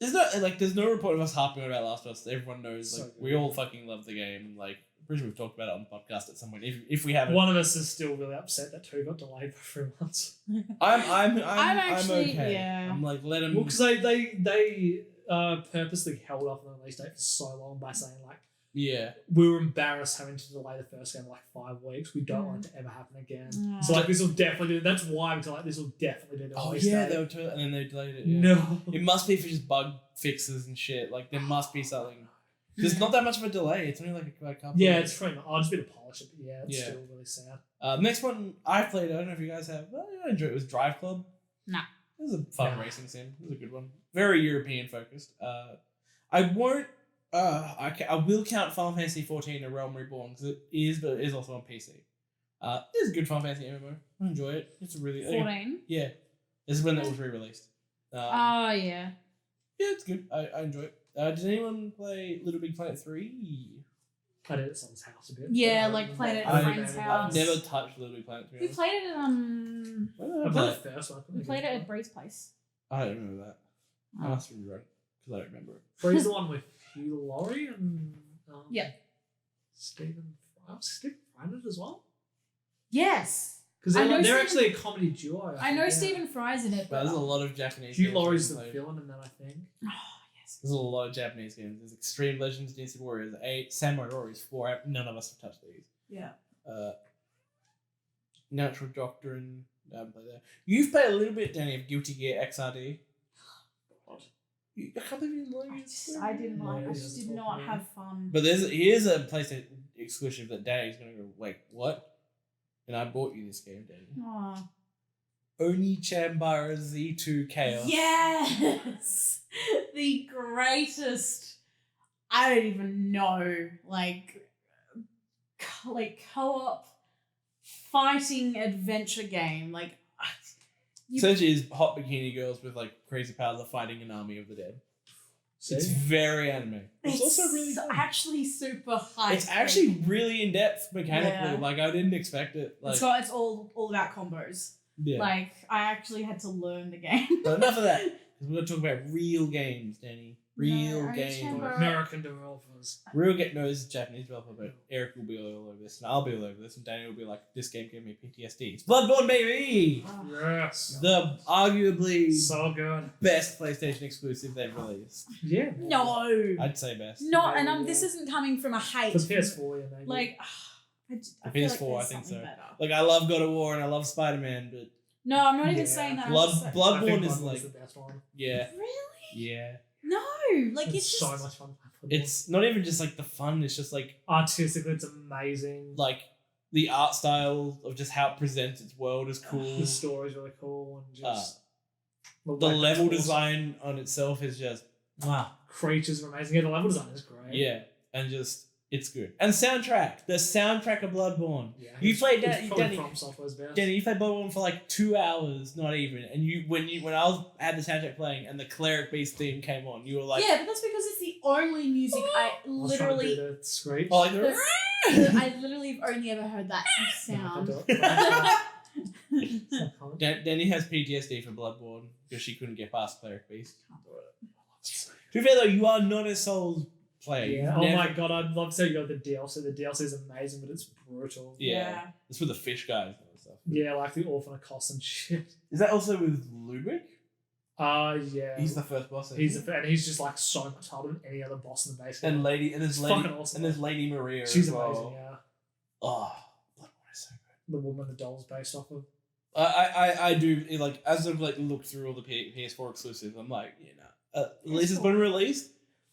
There's no report of us harping on about Last of Us. Everyone knows So like good. we all fucking love the game. Like I'm pretty sure we've talked about it on the podcast at some point. If we haven't, One of us is still really upset that 2 got delayed for 3 months. I'm actually- okay. yeah. I'm like let him. Well, because they purposely held off on the release date for so long by saying like Yeah. we were embarrassed having to delay the first game like 5 weeks. We don't want it to ever happen again. So like this will definitely do. That's why we like this will definitely do the Oh release yeah, date. and then they delayed it. Yeah. No. It must be for just bug fixes and shit. Like there must be something. There's not that much of a delay. It's only like a couple. Yeah, of- it's pretty much. I'll just be to polish it, but yeah, it's Yeah. still really sad. Next one I played. I don't know if you guys have. But I enjoyed it. Was Drive Club. Nah. It was a fun Nah. racing sim. It was a good one. Very European focused. I won't. I will count Final Fantasy XIV: A Realm Reborn because it is, but it is also on PC. It's a good Final Fantasy MMO. I enjoy it. It's a really 14. yeah. This is when it was re-released. Oh yeah. Yeah, it's good. I enjoy it. Did anyone play Little Big Planet 3? Played it at someone's house a bit. Yeah, but, like, played it at a friend's house. I've never touched Little Big Planet 3. We played it at Where did I I play played it? the first one. we played it at Bree's place. I don't remember that. I Oh. must have run because I don't remember it. Bree's the one with Hugh Laurie and Yeah. Stephen Fry. Was Stephen Fry in it as well? Yes. Because I know they're Stephen- actually a comedy duo. I know think, yeah. Stephen Fry's in it, But but there's a lot of Japanese Hugh games Laurie's being the played. villain in that, I think. oh yes. There's a lot of Japanese games. There's Extreme Legends, Dynasty Warriors 8, Samurai Warriors 4. None of us have touched these. Yeah. Natural Doctrine. I haven't played that. You've played a little bit, Danny, of Guilty Gear XRD. I can't believe you didn't like it. I didn't like. Yeah, I it just doesn't did talk not to me. have fun. But here's a PlayStation exclusive that Danny's gonna go, wait, what? And I bought you this game, Danny. Oh. Oni Chambara Z2 Chaos. Yes, the greatest. I don't even know, like co-op fighting adventure game. Like, you- Essentially, is hot bikini girls with like crazy powers are fighting an army of the dead. See? It's very anime. It's also really fun. actually super high. It's actually really in depth mechanically. Yeah. Like I didn't expect it. Like it's all about combos. yeah. Like, I actually had to learn the game. But enough of that. Because we're gonna talk about real games, Danny. Real No, games. Chamber. American developers. Real game. No, this is a Japanese developer, but Eric will be all over this, and I'll be all over this, and Danny will be like, "This game gave me PTSD." It's Bloodborne, baby. Oh, Yes. The arguably So good. best PlayStation exclusive they've released. Yeah. no. I'd say best. Not, and Maybe, this yeah. isn't coming from a hate. For PS4, yeah, maybe. Like, I The feel like PS4, I there's think something so. better. Like I love God of War and I love Spider-Man, but No, I'm not even Yeah. saying that. Blood I'm just like, I think Bloodborne is Bloodborne's like the best one. yeah, really? yeah. No, like It's it's so just much fun. It's not even just like the fun. It's just like Artistically, it's amazing. like the art style of just how it presents its world is cool. The story's really cool and just The way level it's awesome. design on itself is just wow. Creatures are amazing. Yeah, the level design is great. Yeah, and just it's good. And soundtrack, the soundtrack of Bloodborne. Yeah, You played it's that, probably Danny. From Software's best. Danny, you played Bloodborne for like 2 hours, not even. And when I had the soundtrack playing and the Cleric Beast theme came on, you were like, yeah, but that's because it's the only music I I was trying to do literally. the screech. oh, like I literally have only ever heard that sound. No, I can't. Danny has PTSD for Bloodborne because she couldn't get past Cleric Beast. To be fair though, you are not a Souls player. Yeah. You've Oh never- my god, I'd love to say you got the DLC. The DLC is amazing, but it's brutal. Yeah. It's with the fish guys and stuff. Yeah, like the Orphan of Kos and shit. Is that also with Ludwig? Yeah. He's the first boss. and he's just like so much harder than any other boss in the base game. and there's It's lady fucking awesome. and there's Lady Maria. She's as well. amazing, yeah. Oh, Bloodborne is so good. The woman the doll's based off of. I do like as I've like looked through all the PS4 exclusives. I'm like, at least it's been released.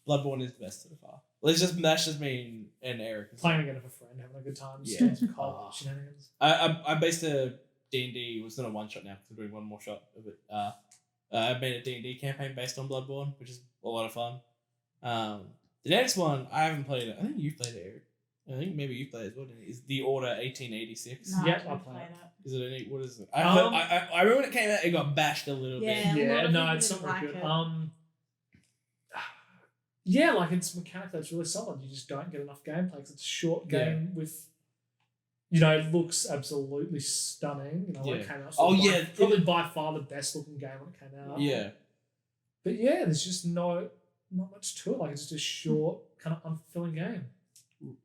Bloodborne is the best so far. That's just me and Eric. Playing again with a friend, having a good time. Yeah. Just cold shenanigans. I based a D&D. It's not a one shot now because we're doing one more shot of it. I made a D&D campaign based on Bloodborne, which is a lot of fun. The next one I haven't played it. I think you've played it, Eric. I think maybe you've played it as well. Didn't you? Is The Order 1886? No, Yeah, I I'll don't play play it. that. Is it any? What is it? Um, I remember when it came out, it got bashed a little Yeah. bit. a lot Yeah, of no, people it's not didn't very like good. it. Yeah, like it's mechanically, it's really solid. You just don't get enough gameplay because it's a short game with, it looks absolutely stunning. When it Yeah. came out. Oh, by- yeah. probably by far the best looking game when it came out. Yeah. But yeah, there's just not much to it. Like it's just a short, kind of unfulfilling game.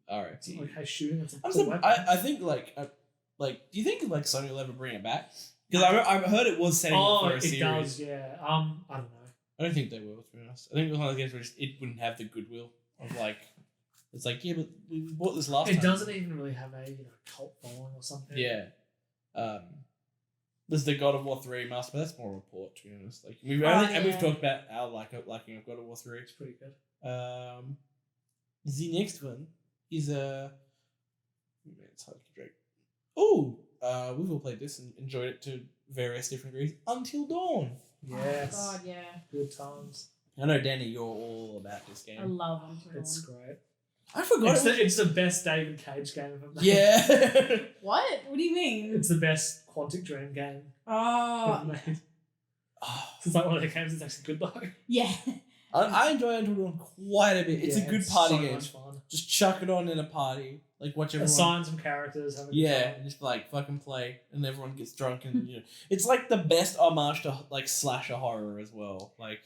All right. It's okay shooting and some I'm cool sur- weapons. I think do you think like Sony will ever bring it back? Because I heard it was setting up for a it series. does, yeah. I don't know. I don't think they will, to be honest. I think it was one of the games where it wouldn't have the goodwill of like, it's like, yeah, but we bought this last time. It doesn't even really have a cult following or something. Yeah. There's the God of War 3 master, but that's more a report, to be honest. Like we've yeah. talked about our liking of God of War 3. It's pretty good. The next one is it's hard to drag. Oh, we've all played this and enjoyed it to various different degrees. Until Dawn. Yes. Oh, God, yeah. Good times. I know, Danny, you're all about this I game. love Until It's Dawn. great. I forgot It's the best David Cage game ever made. Yeah. What? What do you mean? It's the best Quantic Dream game Oh, ever made. Oh, It's like one of the games that's actually good though. yeah. I enjoy Until Dawn quite a bit. It's a Yeah, good party so game. much fun. Just chuck it on in a party. Like watch everyone. Assign some characters. Have a good Yeah, time. and just like fucking play, and everyone gets drunk, and it's like the best homage to like slasher horror as well. Like,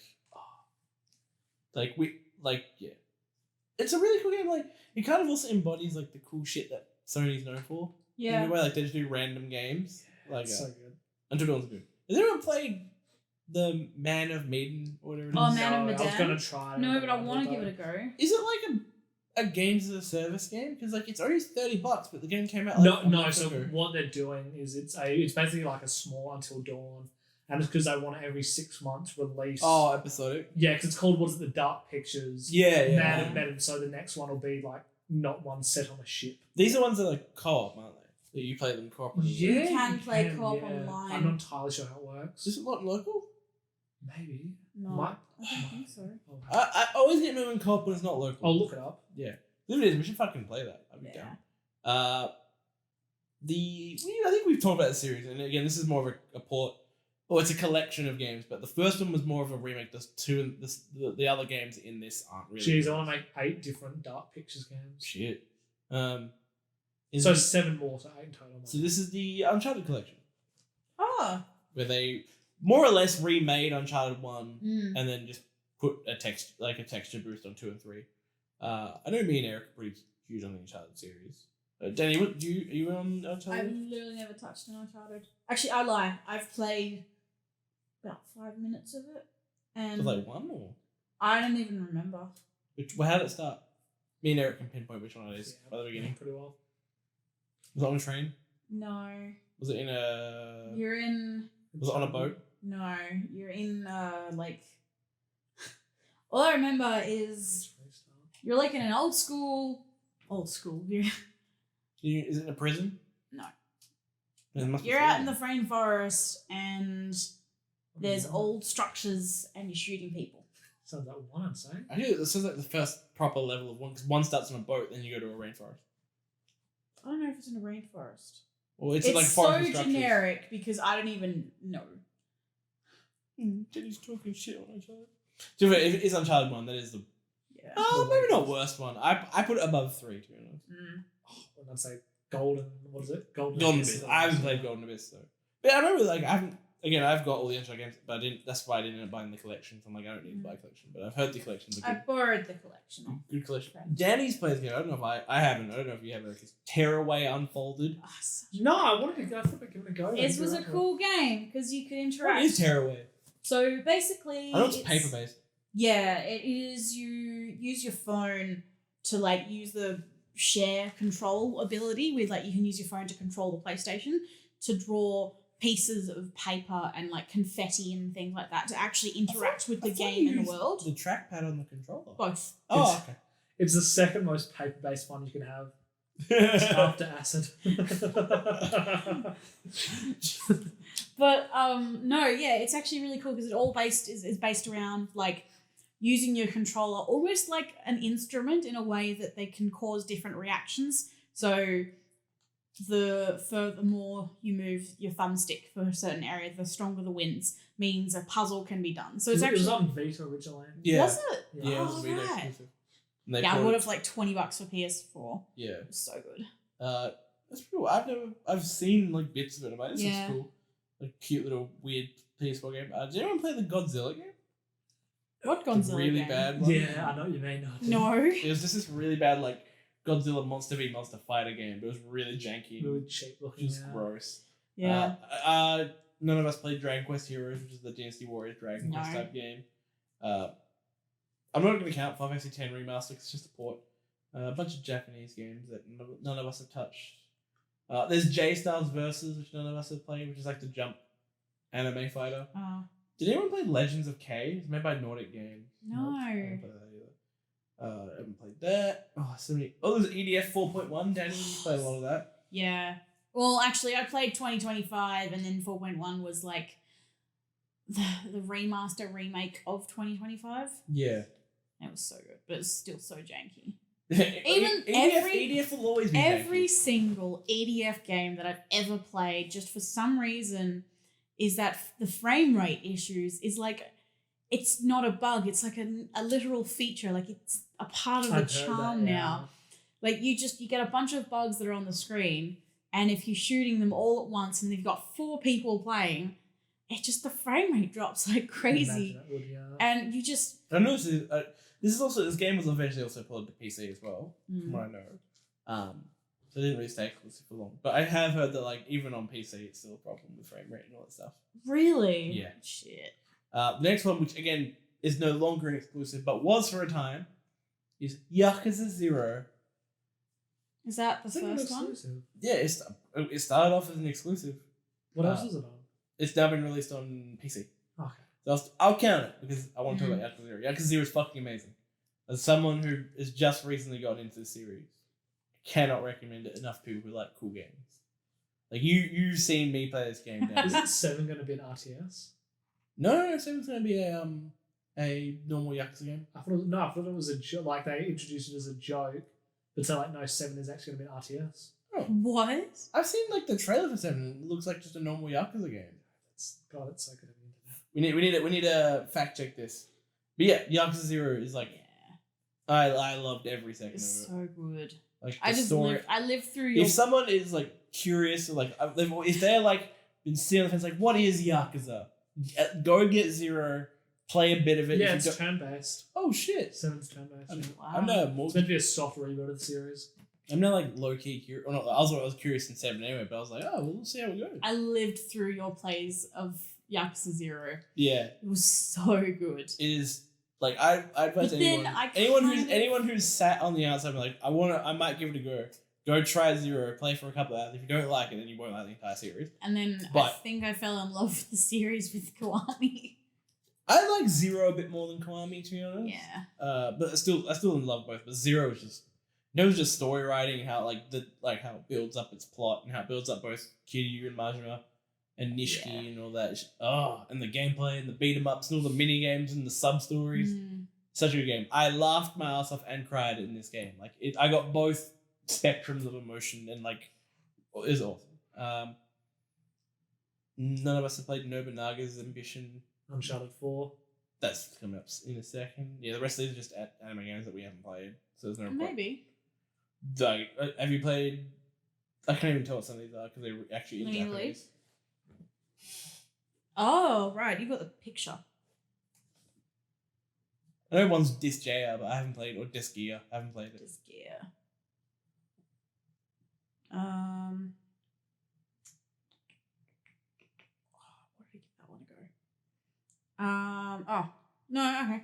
yeah, it's a really cool game. Like, it kind of also embodies like the cool shit that Sony's known for. Yeah. In a way, like they just do random games. Like, It's so good. Until Dawn's good. Has anyone played the Man of Maiden or whatever it is? Oh, Man of I was Medan? gonna try. it, No, but I want to though. give it a go. Is it like a games as a service game? Because like it's only $30, but the game came out like a No. month So ago. what they're doing is it's basically like a small Until Dawn, and it's because they want to every 6 months release. Oh, episodic. Yeah, because it's called the Dark Pictures. Yeah. Man of Medan. So the next one will be like not one set on a ship. These are ones that are co-op, aren't they? That you play them cooperatively. You can play co-op online. I'm not entirely sure how it works. Is this a lot local? Maybe. No, Might- I don't think so. I always get moving co-op when it's not local. I'll look it up. Yeah. If it is, we should fucking play that. I'd be Yeah. down. I think we've talked about the series, and again, this is more of a port. Well, it's a collection of games, but the first one was more of a remake. The other games in this aren't really. Jeez, I want to make 8 different Dark Pictures games. Shit. So 7 more, so 8 in total. So this is the Uncharted collection, Oh. where they more or less remade Uncharted 1 Mm. and then just put a texture boost on 2 and 3. I know me and Eric are pretty huge on the Uncharted series. Danny, are you on Uncharted? I've literally never touched an Uncharted. Actually, I lie. I've played about 5 minutes of it, and Was it like 1 or? I don't even remember. How did it start? Me and Eric can pinpoint which one it is by the beginning. Pretty well. Was it on a train? No, Was it in a? you're in. Was it on a boat? No, you're in. All I remember is you're like in an old school. Is it in a prison? No. It must be You're out in prison. the rainforest and there's old structures and you're shooting people. Sounds like one, say. I think this is like the first proper level of one, because one starts on a boat, then you go to a rainforest. I don't know if it's in a rainforest. Well, it's It's like so forest structures. generic because I don't even know. Jenny's talking shit on Uncharted. So if it is Uncharted 1, that is the Yeah. maybe not worst one. I put it above 3 to be honest. Mm. Oh, I'd say Golden. What is it? Golden Abyss. I haven't played Golden Abyss though. But I remember I've got all the Uncharted games, but I didn't. That's why I didn't end up buying the collection. So I'm like, I don't need to buy a collection, but I've heard the collection's a I good, borrowed the collection. good collection. Friend. Danny's played the game. I don't know if I haven't. I don't know if you have. Like, it's Tearaway Unfolded. Oh, such No, I wanted to go. I thought I'd give it a go. It was a cool game because you could interact. What is Tearaway? So basically, I know it's paper based. Yeah, it is. You use your phone to like use the share control ability with like you can use your phone to control the PlayStation to draw pieces of paper and like confetti and things like that to actually interact with the game and the world. The trackpad on the controller. Both. Oh, okay. It's the second most paper-based one you can have after Acid. But no, yeah, it's actually really cool because it all is based around like using your controller almost like an instrument in a way that they can cause different reactions. So the more you move your thumbstick for a certain area, the stronger the winds means a puzzle can be done. So it's it was actually on Vita originally. Yeah. was it? Yeah, it was Oh, Vita right. exclusive. And they Yeah, I ported- would have like $20 for PS4. Yeah. It was so good. That's pretty cool. I've seen like bits of it. I'm like, this Yeah. looks cool. Like cute little weird PS4 game. Did anyone play the Godzilla game? What The Godzilla really game? bad one. Yeah, I know what you mean. No. It was just this really bad like Godzilla Monster v Monster Fighter game, but it was really janky. Really cheap looking. Just Yeah. gross. Yeah. None of us played Dragon Quest Heroes, which is the Dynasty Warriors Dragon Quest No. type game. I'm not going to count Final Fantasy X Remaster 'cause it's just a port. A bunch of Japanese games that none of us have touched. There's J-Stars Versus, which none of us have played, which is like the jump anime fighter. Did anyone play Legends of K? It's made by Nordic Games. No. I haven't played that either. I haven't played that. Oh, so many. Oh, there's EDF 4.1. Danny, you played a lot of that. Yeah. Well, actually, I played 2025, and then 4.1 was like the remaster remake of 2025. Yeah. It was so good, but it's still so janky. Even EDF will always be Every janky. single EDF game that I've ever played, just for some reason, is that the frame rate issues is like, it's not a bug. It's like a literal feature. Like it's a part of the I've heard charm that, yeah. now. Like you get a bunch of bugs that are on the screen, and if you're shooting them all at once and you've got 4 people playing, it just the frame rate drops like crazy. Imagine it would, yeah. And you just I know this game was eventually also ported to PC as well, from what I know. So it didn't really stay exclusive for long. But I have heard that like even on PC it's still a problem with frame rate and all that stuff. really Yeah. shit. The next one, which again is no longer an exclusive, but was for a time, is Yakuza 0. Is that the I think it was first one? exclusive. Yeah, it started off as an exclusive. What else is it on? It's now been released on PC. Okay. So I'll count it because I want to talk about Yakuza 0. Yakuza 0 is fucking amazing. As someone who has just recently gotten into the series, I cannot recommend it enough to people who like cool games. Like you've seen me play this game now. Isn't 7 going to be an RTS? No, 7's going to be a normal Yakuza game. I thought it was a joke. Like they introduced it as a joke, but so like no, 7 is actually going to be an RTS. What? I've seen like the trailer for 7. It looks like just a normal Yakuza game. God, it's so good. We need to fact check this. But yeah, Yakuza 0 is like I loved every second It's of it. so good. Like I the just story. lived. I lived through your. If someone is like curious or like if they're like been sitting on the fence like what is Yakuza? Go get 0, play a bit of it. Yeah, If it's you go- turn-based. oh shit. 7's turn-based. Wow. I'm now more. It's meant to be a soft reboot of the series. I'm now like low key curious. I was curious in 7 anyway, but I was like, oh, well, we'll see how it goes. I lived through your plays of Yakuza 0. Yeah, It was so good. it is. Like I advise But then anyone, I anyone who's sat on the outside, and like I might give it a go. Go try 0, play for a couple hours. If you don't like it, then you won't like the entire series. And then I But- think I fell in love with the series with Kiwami. I like 0 a bit more than Kiwami, to be honest. Yeah. But I still in love both. But 0 is just knows just story writing, how how it builds up its plot and how it builds up both Kiryu and Majima and Nishiki Yeah. and all that. And the gameplay and the beat 'em ups and all the mini games and the sub stories. Such a good game. I laughed my ass off and cried in this game. Like I got both spectrums of emotion and like it was awesome. None of us have played Nobunaga's Ambition. Uncharted 4. That's coming up in a second. Yeah, the rest of these are just anime games that we haven't played, so there's no point. Maybe. Like, have you played? I can't even tell what some of these are because they're actually in Let me Japanese. Oh, right. You got the picture. I know one's Disgaea, but I haven't played, or Disgaea. I haven't played it. This gear. Where did I give that one a go? Oh no. Okay.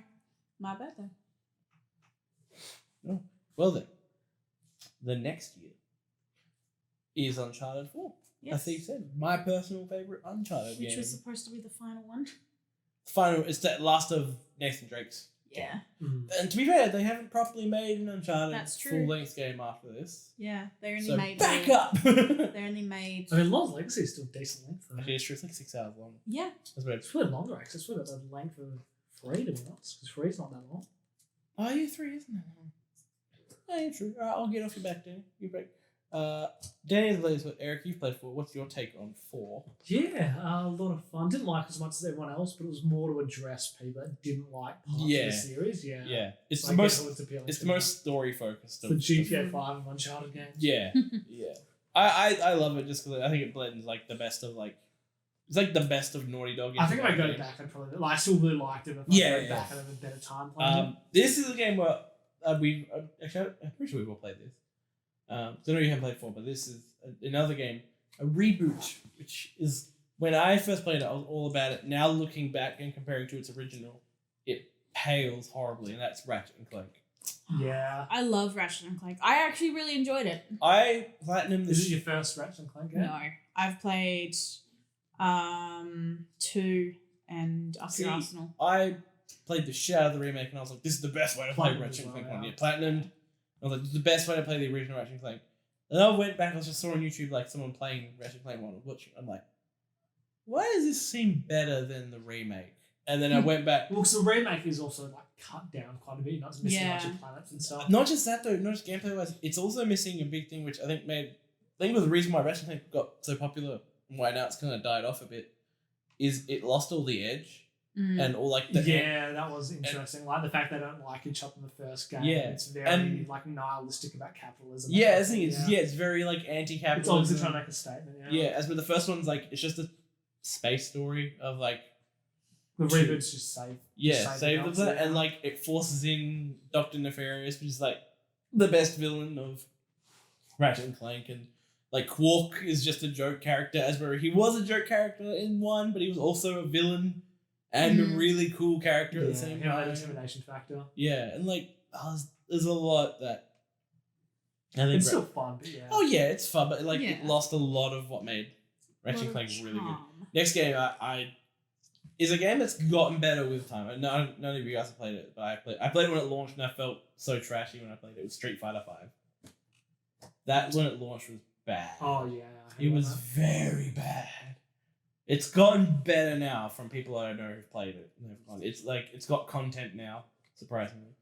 My bad then. Well then, the next year is Uncharted 4. Yes. I think said my personal favorite Uncharted Which game. was supposed to be the final one. Final. It's the last of Nathan Drake's. Yeah. And to be fair, they haven't properly made an Uncharted That's true. full-length game after this. Yeah. They only So made back the- up. They only made. I mean, Lost Legacy is still decent length, though. Actually, it's true. It's like 6 hours long. Yeah. That's weird. It's probably longer, actually. It's probably about the length of 3, to be honest, because 3's not that long. Oh, yeah, 3 isn't that long. Oh, yeah, true. All right, I'll get off your back, Danny. You break. Danny has played what Eric you've played 4. What's your take on 4? Yeah, a lot of fun. Didn't like it as much as everyone else, but it was more to address people that didn't like parts of Yeah. the series. Yeah. Yeah, it's So the I most. guess it was appealing It's to the most story focused. the GTA 5 of Uncharted games. Yeah, yeah. I love it just because I think it blends like the best of like. It's like the best of Naughty Dog. I think if I go games. back, I'd probably like. I still really liked it. But if Yeah, I go yeah. back, I'd have a better time playing it. This is a game where we actually I'm pretty sure we've all played this. So I know you haven't played 4, but this is another game, a reboot, which is when I first played it, I was all about it. Now looking back and comparing to its original, it pales horribly, and that's Ratchet and Clank. Yeah. I love Ratchet and Clank. I actually really enjoyed it. I platinum Is this. it your first Ratchet and Clank game? No, I've played 2 and Up See, Your Arsenal. I played the shit out of the remake, and I was like, "This is the best way to play Platinum Ratchet as and well, Clank 1." yeah. Yeah, platinum. I was like, "This is the best way to play the original Ratchet and Clank." And I went back. I just saw on YouTube like someone playing Ratchet and Clank 1. I was watching. I'm like, "Why does this seem better than the remake?" And then I went back. Well, because the remake is also like cut down quite a bit. You're not just missing a bunch Yeah. of planets and stuff. Not just that though, not just gameplay wise, it's also missing a big thing which I think was the reason why Ratchet and Clank got so popular and why now it's kind of died off a bit, is it lost all the edge and all like the Yeah, that was interesting. Like the fact they don't like each other in the first game. Yeah, It's very and- like nihilistic about capitalism. yeah, the thing is, it's very like It's anti-capitalism. obviously trying to make a statement. Yeah, as with the first one's like it's just a space story of like The reboot's just save. save the gods, planet, yeah. and like it forces in Doctor Nefarious, which is like the best villain of Ratchet and Clank, and like Quark is just a joke character, as where he was a joke character in 1, but he was also a villain and a really cool character at the same that time. intimidation factor. Yeah, and like there's a lot that I think. It's still fun, but yeah. Oh yeah, it's fun, but like it Yeah. lost a lot of what made Ratchet and Lot Clank of really good. charm. Next game, I is a game that's gotten better with time. None of you guys have played it, but I played it when it launched, and I felt so trashy when I played it. It was Street Fighter 5. That when it launched was bad. Oh yeah. I It heard was about very bad. It's gotten better now from people I know who've played it. It's like it's got content now, surprisingly.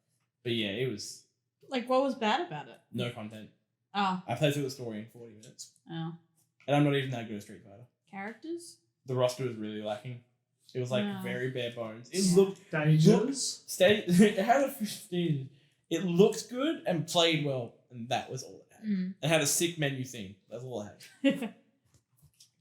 But yeah, it was Like, what was bad about it? no content. Oh. I played through the story in 40 minutes. Oh. And I'm not even that good at Street Fighter. Characters? The roster was really lacking. It was like very bare bones. It Yeah. looked Dangerous. it had a 15. It looked good and played well, and that was all it had. It had a sick menu theme. That's all it had.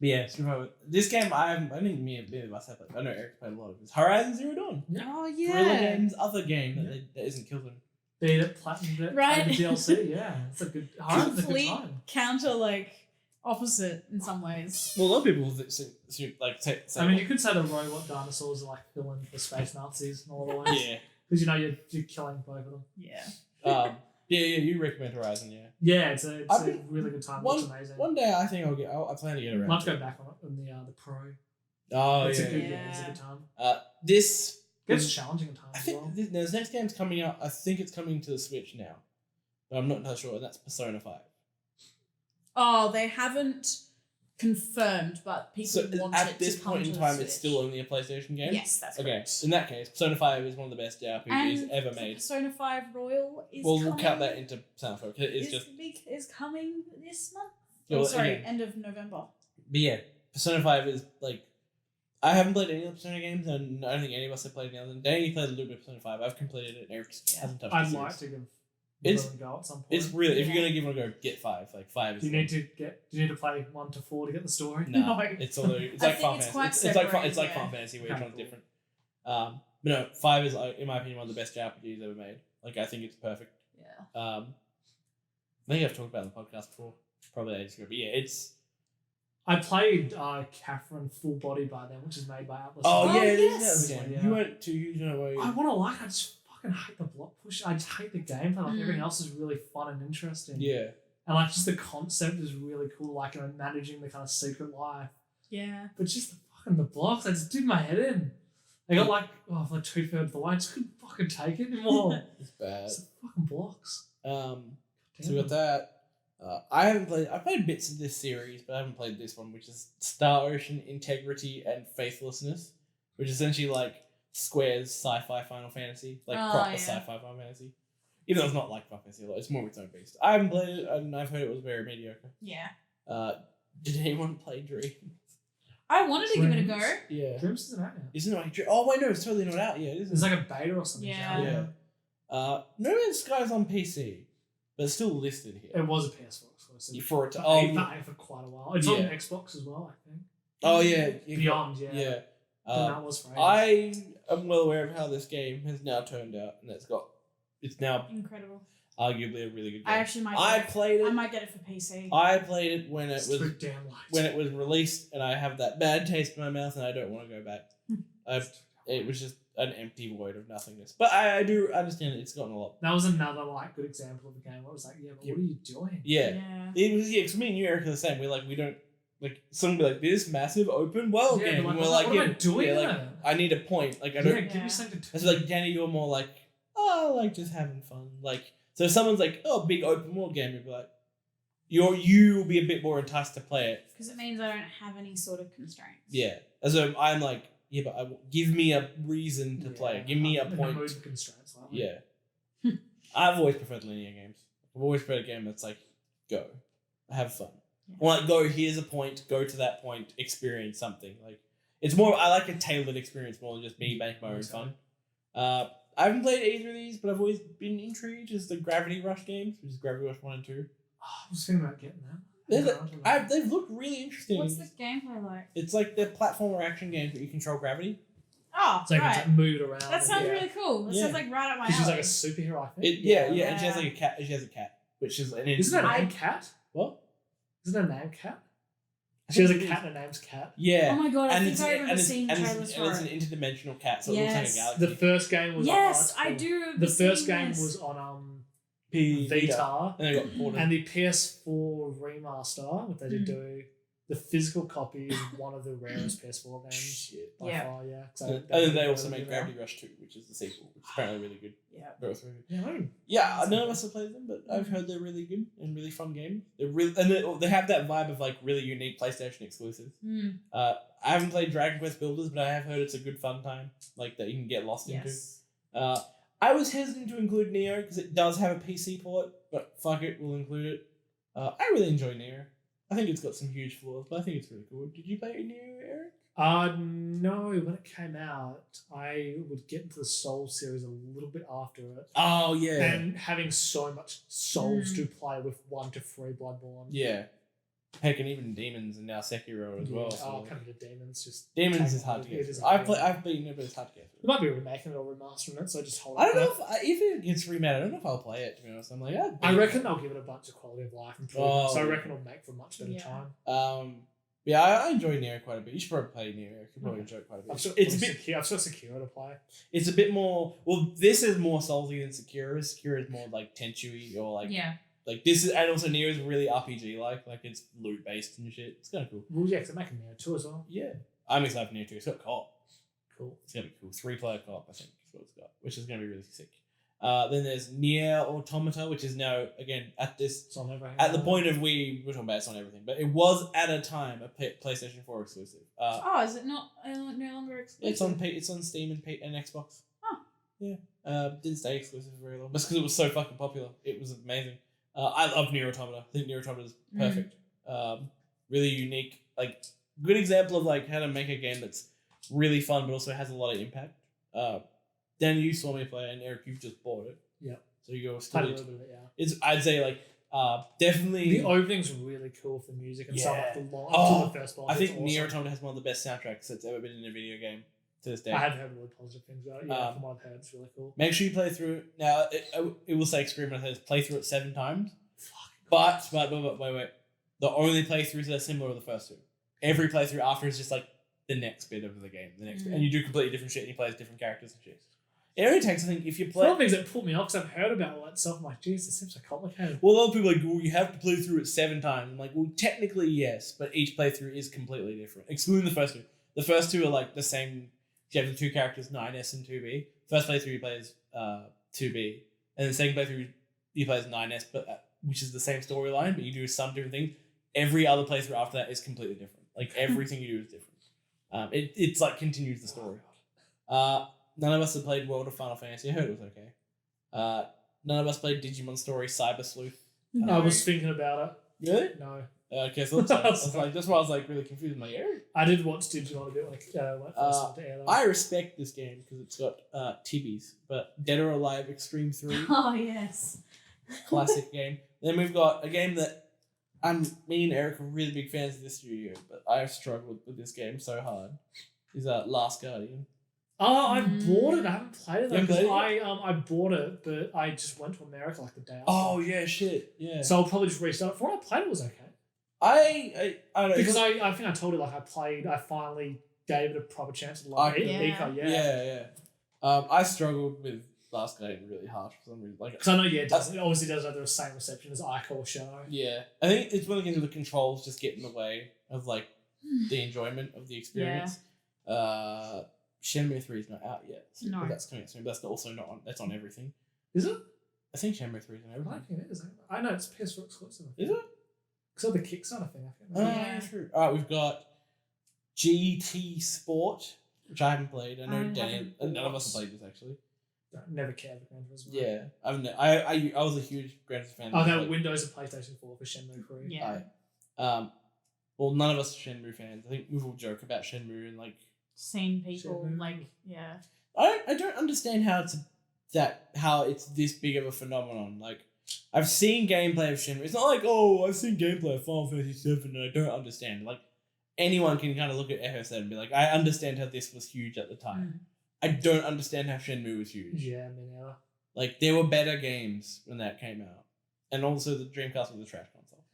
But yeah, Street Fighter. This game I think me and myself. I know Eric played a lot of this. Horizon Zero Dawn. Yeah. Oh yeah. Guerrilla Games' other game that isn't Killzone. Beat it, platinumed it, Right. played the DLC. Yeah, it's a good. Horizon's a good Complete time. counter opposite in some ways. Well, a lot of people say I mean, you could say the robot dinosaurs are like filling the space Nazis in a lot of ways. yeah. Because you're killing both of them. Yeah. Yeah, you recommend Horizon, yeah. Yeah, it's a I've been- really good time. one- It's amazing. One day I think I plan to get around. I'll have to go back on the Pro. Oh It's yeah. a good Yeah. game. It's a good time. This It's challenging at times I as think well. this next game's coming out. I think it's coming to the Switch now, but I'm not entirely sure. And that's Persona 5. Oh, they haven't confirmed, but people So want at it this to come point in to time, the it's Switch. still only a PlayStation game. Yes, that's Okay. correct. In that case, Persona 5 is one of the best JRPGs And ever made. Persona 5 Royal is Well, coming. we'll count that into Persona 5. It's just is coming this month. Yeah, Oh, well, sorry, again. end of November. But yeah, Persona 5 is like. I haven't played any of the Persona games, and I don't think any of us have played any of them. Danny played a little bit of Persona 5. I've completed it. Eric hasn't touched I'd the like series. to give It's- it a go at some point. It's really, if Yeah. you're going to give it a go, get 5. Like, 5 is. Do you need to play 1 to 4 to get the story? No, No. it's all. It's I like think Final it's Fantasy. quite It's like separate, it's like yeah. Final Fantasy where each Okay, one's cool. different. But no, 5 is in my opinion one of the best JRPGs ever made. Like I think it's perfect. Yeah. I think I've talked about it on the podcast before, probably ages ago. But yeah, it's. I played Catherine Full Body by then, which is made by Atlas. Oh, Oh, yeah, it yes. is that game. Yeah. You weren't too huge on it, were you? I want to like. I just fucking hate the block push. I just hate the gameplay. Like Mm. everything else is really fun and interesting. Yeah. And like just the concept is really cool. Like managing the kind of secret life, Yeah. but just the blocks, I just did my head in. I got like 2/3 of the way. I just couldn't fucking take it anymore. It's bad. It's the fucking blocks. So Damn. we got that. I played bits of this series, but I haven't played this one, which is Star Ocean Integrity and Faithlessness, which is essentially like Square's sci-fi Final Fantasy, like Oh, proper yeah. sci-fi Final Fantasy. Even though it's not like Final Fantasy, it's more of its own beast. I haven't played it, and I've heard it was very mediocre. Yeah. Did anyone play Dream? I wanted to give it a go. Dreams? Yeah. Dreams isn't out yet. Isn't it like Dream? Oh wait, no, it's totally not out yet, isn't It's it? like a beta or something. Yeah. Yeah. No Man's Sky's on PC, but it's still listed here. It was a PS4 exclusive. For it to, for quite a while. It's on Yeah. Xbox as well, I think. oh yeah, Beyond, yeah. Yeah. That was for ages. I am well aware of how this game has now turned out, and it's now Incredible. arguably a really good game. I actually might. I Get it. played I it. might get it for PC. I played it when it It's was too damn light. when it was released, and I have that bad taste in my mouth, and I don't want to go back. It was just an empty void of nothingness. But I do understand it's gotten a lot. That was another good example of a game where it was like, yeah, but what are you doing? Yeah, Yeah. it was. Yeah, because me and you, Eric, are the same. We don't like someone be like this massive open world Yeah, game. but and like, we're what like, am I doing yeah, like there? I need a point. Like I Yeah, don't. give Yeah. me something to It's like Danny, you're more like, oh, like just having fun. Like, so if someone's like, oh, big open world game, you'd be like, you will be a bit more enticed to play it. Because it means I don't have any sort of constraints. Yeah. As I'm like, yeah, but give me a reason to play it. Give me a I'm in the point. mood for constraints. Like, Yeah. I've always preferred linear games. I've always preferred a game that's like, go, have fun. Yeah. Or like, go, here's a point, go to that point, experience something. Like, it's more, I like a tailored experience more than just me make my own fun. I haven't played either of these, but I've always been intrigued as the Gravity Rush games, which is Gravity Rush 1 and 2. Oh, I was thinking about getting that. They've looked really interesting. What's the gameplay like? It's like the platformer action games where you control gravity. Oh, So you right. can just move it around. That sounds Yeah. really cool. That Yeah. sounds like right up my Because she's like alley. a superhero, I think. Yeah, Yeah. and she has like a cat. She has a cat, which is an. Isn't her I- name Cat? What? Isn't her name Cat? I She has a think it cat and her name's Cat. Yeah. Oh my god, I and think it's, I and remember it's, seeing and trailers it's, for and it's an it. interdimensional cat, so Yes. it looks like a galaxy. The first game was Yes, on I do remember The first seeing game this. was on P- Vita. And they got ported. And the PS4 remaster, what they did do, the physical copy is one of the rarest PS4 games Shit. by Yeah. far, yeah. So And then they don't also really made do that. Gravity Rush 2, which is the sequel, which is apparently really good. Yeah. Both really good. Yeah, I mean, Yeah, none of us have played them, but I've heard they're really good and really fun games. They're really, and they have that vibe of like really unique PlayStation exclusives. Mm. I haven't played Dragon Quest Builders, but I have heard it's a good fun time, like that you can get lost Yes. into. I was hesitant to include Neo because it does have a PC port, but fuck it, we'll include it. I really enjoy Nier. I think it's got some huge flaws, but I think it's really cool. Did you play Nier, Eric? No, when it came out, I would get into the Soul series a little bit after it. Oh yeah, And having so much Souls to play with 1 to 3 Bloodborne. yeah. Heck, and even Demons and now Sekiro as well. So. Coming to Demons just Demons is hard to get through. I've beaten it, but it's hard to get through. There might be a remaking it or remastering it, so just hold I don't know if it gets remade. I don't know if I'll play it, to be honest. I'm like, I reckon they'll give it a bunch of quality of life improvements. So I reckon it'll make for a much better time. Yeah, I enjoy Nier quite a bit. You should probably play Nier. You could probably enjoy it quite a bit. It's a bit secure. I've got Sekiro to play. It's a bit more. Well, this is more Soulsy than Sekiro. Sekiro is more like Tenchu-y or like. Yeah. Like this is, and also Nier is really RPG like it's loot based and shit. It's kind of cool. Well, yeah, because they're making Nier 2 as well. Yeah, I'm excited for Nier 2. It's got co-op. Cool. It's gonna be cool. 3-player co-op, I think, is what it's got, which is gonna be really sick. Then there's Nier Automata, which is now again at the point of we're talking about it's on everything, but it was at a time a PlayStation 4 exclusive. Is it not no longer exclusive? It's on Steam and Xbox. Oh. Yeah. Didn't stay exclusive for very long, just because it was so fucking popular. It was amazing. I love Nier Automata. I think Nier Automata is perfect. Really unique, like good example of like how to make a game that's really fun but also has a lot of impact. Dan, you saw me play, and Eric, you've just bought it. Yeah. So you go played a little bit of it, yeah. It's I'd say like definitely the opening's really cool for music and stuff like the first boss. I think Nier Automata has one of the best soundtracks that's ever been in a video game to this day. I have heard really positive things about it. Yeah, from what I've heard, it's really cool. Make sure you play through it. Now it will say experiment says play through it 7 times. But wait. The only playthroughs that are similar are the first 2. Every playthrough after is just like the next bit of the game, and you do completely different shit and you play as different characters and shit. It only takes, I think, if you play. One of the things that put me off because I've heard about all that stuff. I'm like, geez, it seems so complicated. Well, a lot of people are like, well, you have to play through it 7 times. I'm like, well, technically yes, but each playthrough is completely different, excluding the first 2. The first 2 are like the same. You have the 2 characters, 9S and 2B. First playthrough you play as 2B, and the second playthrough you play as 9S, but which is the same storyline, but you do some different things. Every other playthrough after that is completely different. Like everything you do is different. It's like continues the story. None of us have played World of Final Fantasy. I heard it was okay. None of us played Digimon Story Cyber Sleuth. I was thinking about it. Really? No. Okay, so I was like, that's why I was like really confused. I'm like, Eric. I did watch Digimon a bit when it first started to air. I respect this game because it's got Tibbies, but Dead or Alive Extreme 3. Oh yes. Classic game. Then we've got a game that me and Eric are really big fans of this studio, but I've struggled with this game so hard. Is Last Guardian. Oh, I bought it. I haven't played it though. You haven't played it? I bought it, but I just went to America like the day after. Oh yeah, shit. Yeah. So I'll probably just restart it. For what I played, it was okay. I don't know. Because I think I told you like I finally gave it a proper chance. Yeah. I struggled with Last Guardian really hard for some reason. Like, because I know, it obviously doesn't have the same reception as Ico or Shadow. Yeah, I think it's one of the games where the controls just get in the way of like the enjoyment of the experience. Yeah. Shenmue 3 is not out yet, so no. That's coming soon. But that's also not on. That's on everything. Is it? I think Shenmue 3 is on everything. I think it is. I know it's PS4 exclusive. Is it? Because of the Kickstarter thing, I think. Yeah, true. All right, we've got GT Sport, which I haven't played. I know Daniel. None of us have played this actually. Never cared for Gran Turismo. Yeah, I was a huge Gran Turismo fan. Oh, no, Windows and PlayStation 4 for Shenmue 3. Yeah. Well, none of us are Shenmue fans. I think we all joke about Shenmue and like seen people Shenmue. like yeah. I don't understand how it's this big of a phenomenon. Like I've seen gameplay of Shenmue. It's not like I've seen gameplay of Final Fantasy VII and I don't understand. Like anyone can kind of look at FF7 and be like, I understand how this was huge at the time. I don't understand how Shenmue was huge. Yeah, me neither. Like there were better games when that came out, and also the Dreamcast was a trash console.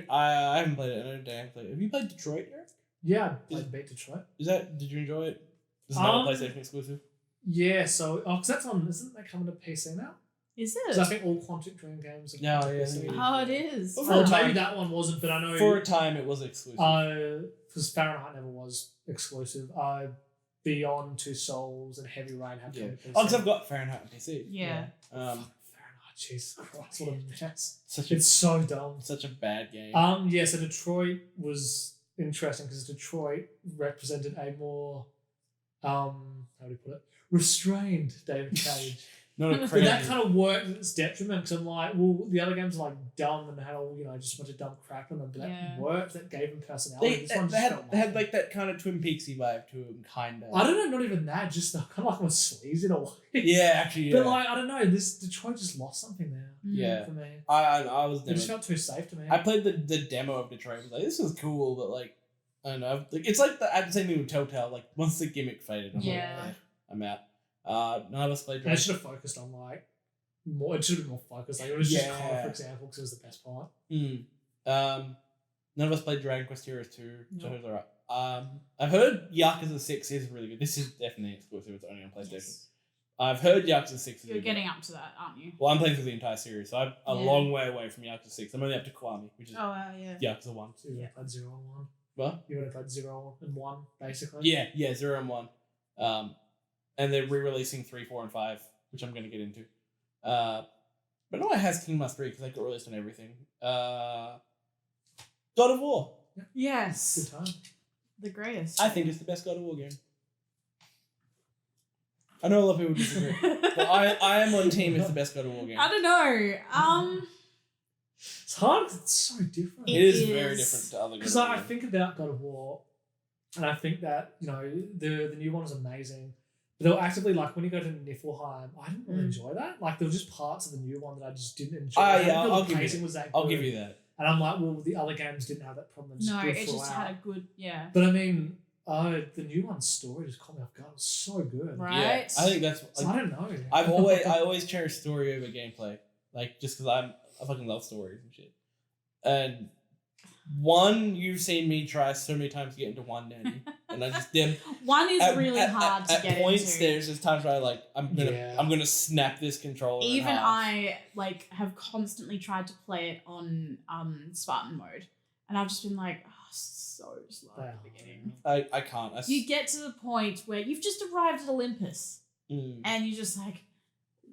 I haven't played it. I know Dan played it. Have you played Detroit, Eric? Yeah, I played Beat Detroit. Did you enjoy it? Is it not a PlayStation exclusive? Yeah, so because that's on, isn't that coming to PC now? Is it? So I think all Quantic Dream games are coming to PC. Oh, it is. Well, maybe that one wasn't, but I know for a time it was exclusive. Because Fahrenheit never was exclusive. Beyond Two Souls and Heavy Rain have come to PC. Oh, because I've got Fahrenheit on PC. Yeah. Fahrenheit, Jesus Christ, what a mess! It's so dumb. Such a bad game. Yeah. So Detroit was interesting because Detroit represented a more, how do you put it, restrained David Cage. Not a But crazy. that kind of worked at its detriment because I'm like, well, the other games are like dumb and had all, just a bunch of dumb crap in them. But that worked, that gave them personality. This one just felt they had nothing. like that kind of Twin Peaksy vibe to them, kind of. I don't know, not even that, just kind of like my sleaze in a way. Yeah, actually, yeah. But like, I don't know, this Detroit just lost something there. Yeah. For me. I was It never. just felt too safe to me. I played the demo of Detroit. I was like, this is cool, but like, I don't know. Like, it's like the same thing with Telltale. Like, once the gimmick faded, I'm like, I'm out. None of us played And it Dragon. should have focused on like more. It should have been more focused. Like it was just Yeah. COD, for example, because it was the best part. None of us played Dragon Quest Heroes 2, so No. it was alright. I've heard Yakuza 6 is really good. This is definitely exclusive. It's only on PlayStation. Yes. I've heard Yakuza 6 is You're really getting up to that, aren't you? good. Well, I'm playing through the entire series, so I'm a Yeah. long way away from Yakuza 6. I'm only up to Kiwami, which is Oh, yeah. Yakuza 1. So you would have played 0 and 1. What? You would have played 0 and 1, basically. Yeah, 0 and 1. And they're re-releasing 3, 4, and 5, which I'm going to get into. But no, it has Kingdom Hearts 3 because they got released on everything. God of War. Yes. Good time. The greatest. I think it's the best God of War game. I know a lot of people disagree, but I am on team it's the best God of War game. I don't know. It's hard because it's so different. It is very different to other God Because of War I games. think about God of War, and I think that the new one is amazing. But they'll actively like when you go to Niflheim, I didn't really enjoy that. Like there were just parts of the new one that I just didn't enjoy. Ah, I didn't yeah, feel I'll the give you pacing that. was that I'll good. give you that. And I'm like, well, the other games didn't have that problem. No, Good it just throughout. had a good, But I mean, the new one's story just caught me off guard. It was so good. Right. Yeah, I think that's. So I don't know. I always cherish story over gameplay, like just because I fucking love stories and shit. And you've seen me try so many times to get into one, Danny, and I just did. One is really hard to at get points, into. there's just times where I'm gonna snap this controller. in Even half. I have constantly tried to play it on Spartan mode, and I've just been like, oh, so slow at the beginning. I can't. You get to the point where you've just arrived at Olympus, Mm. and you're just like,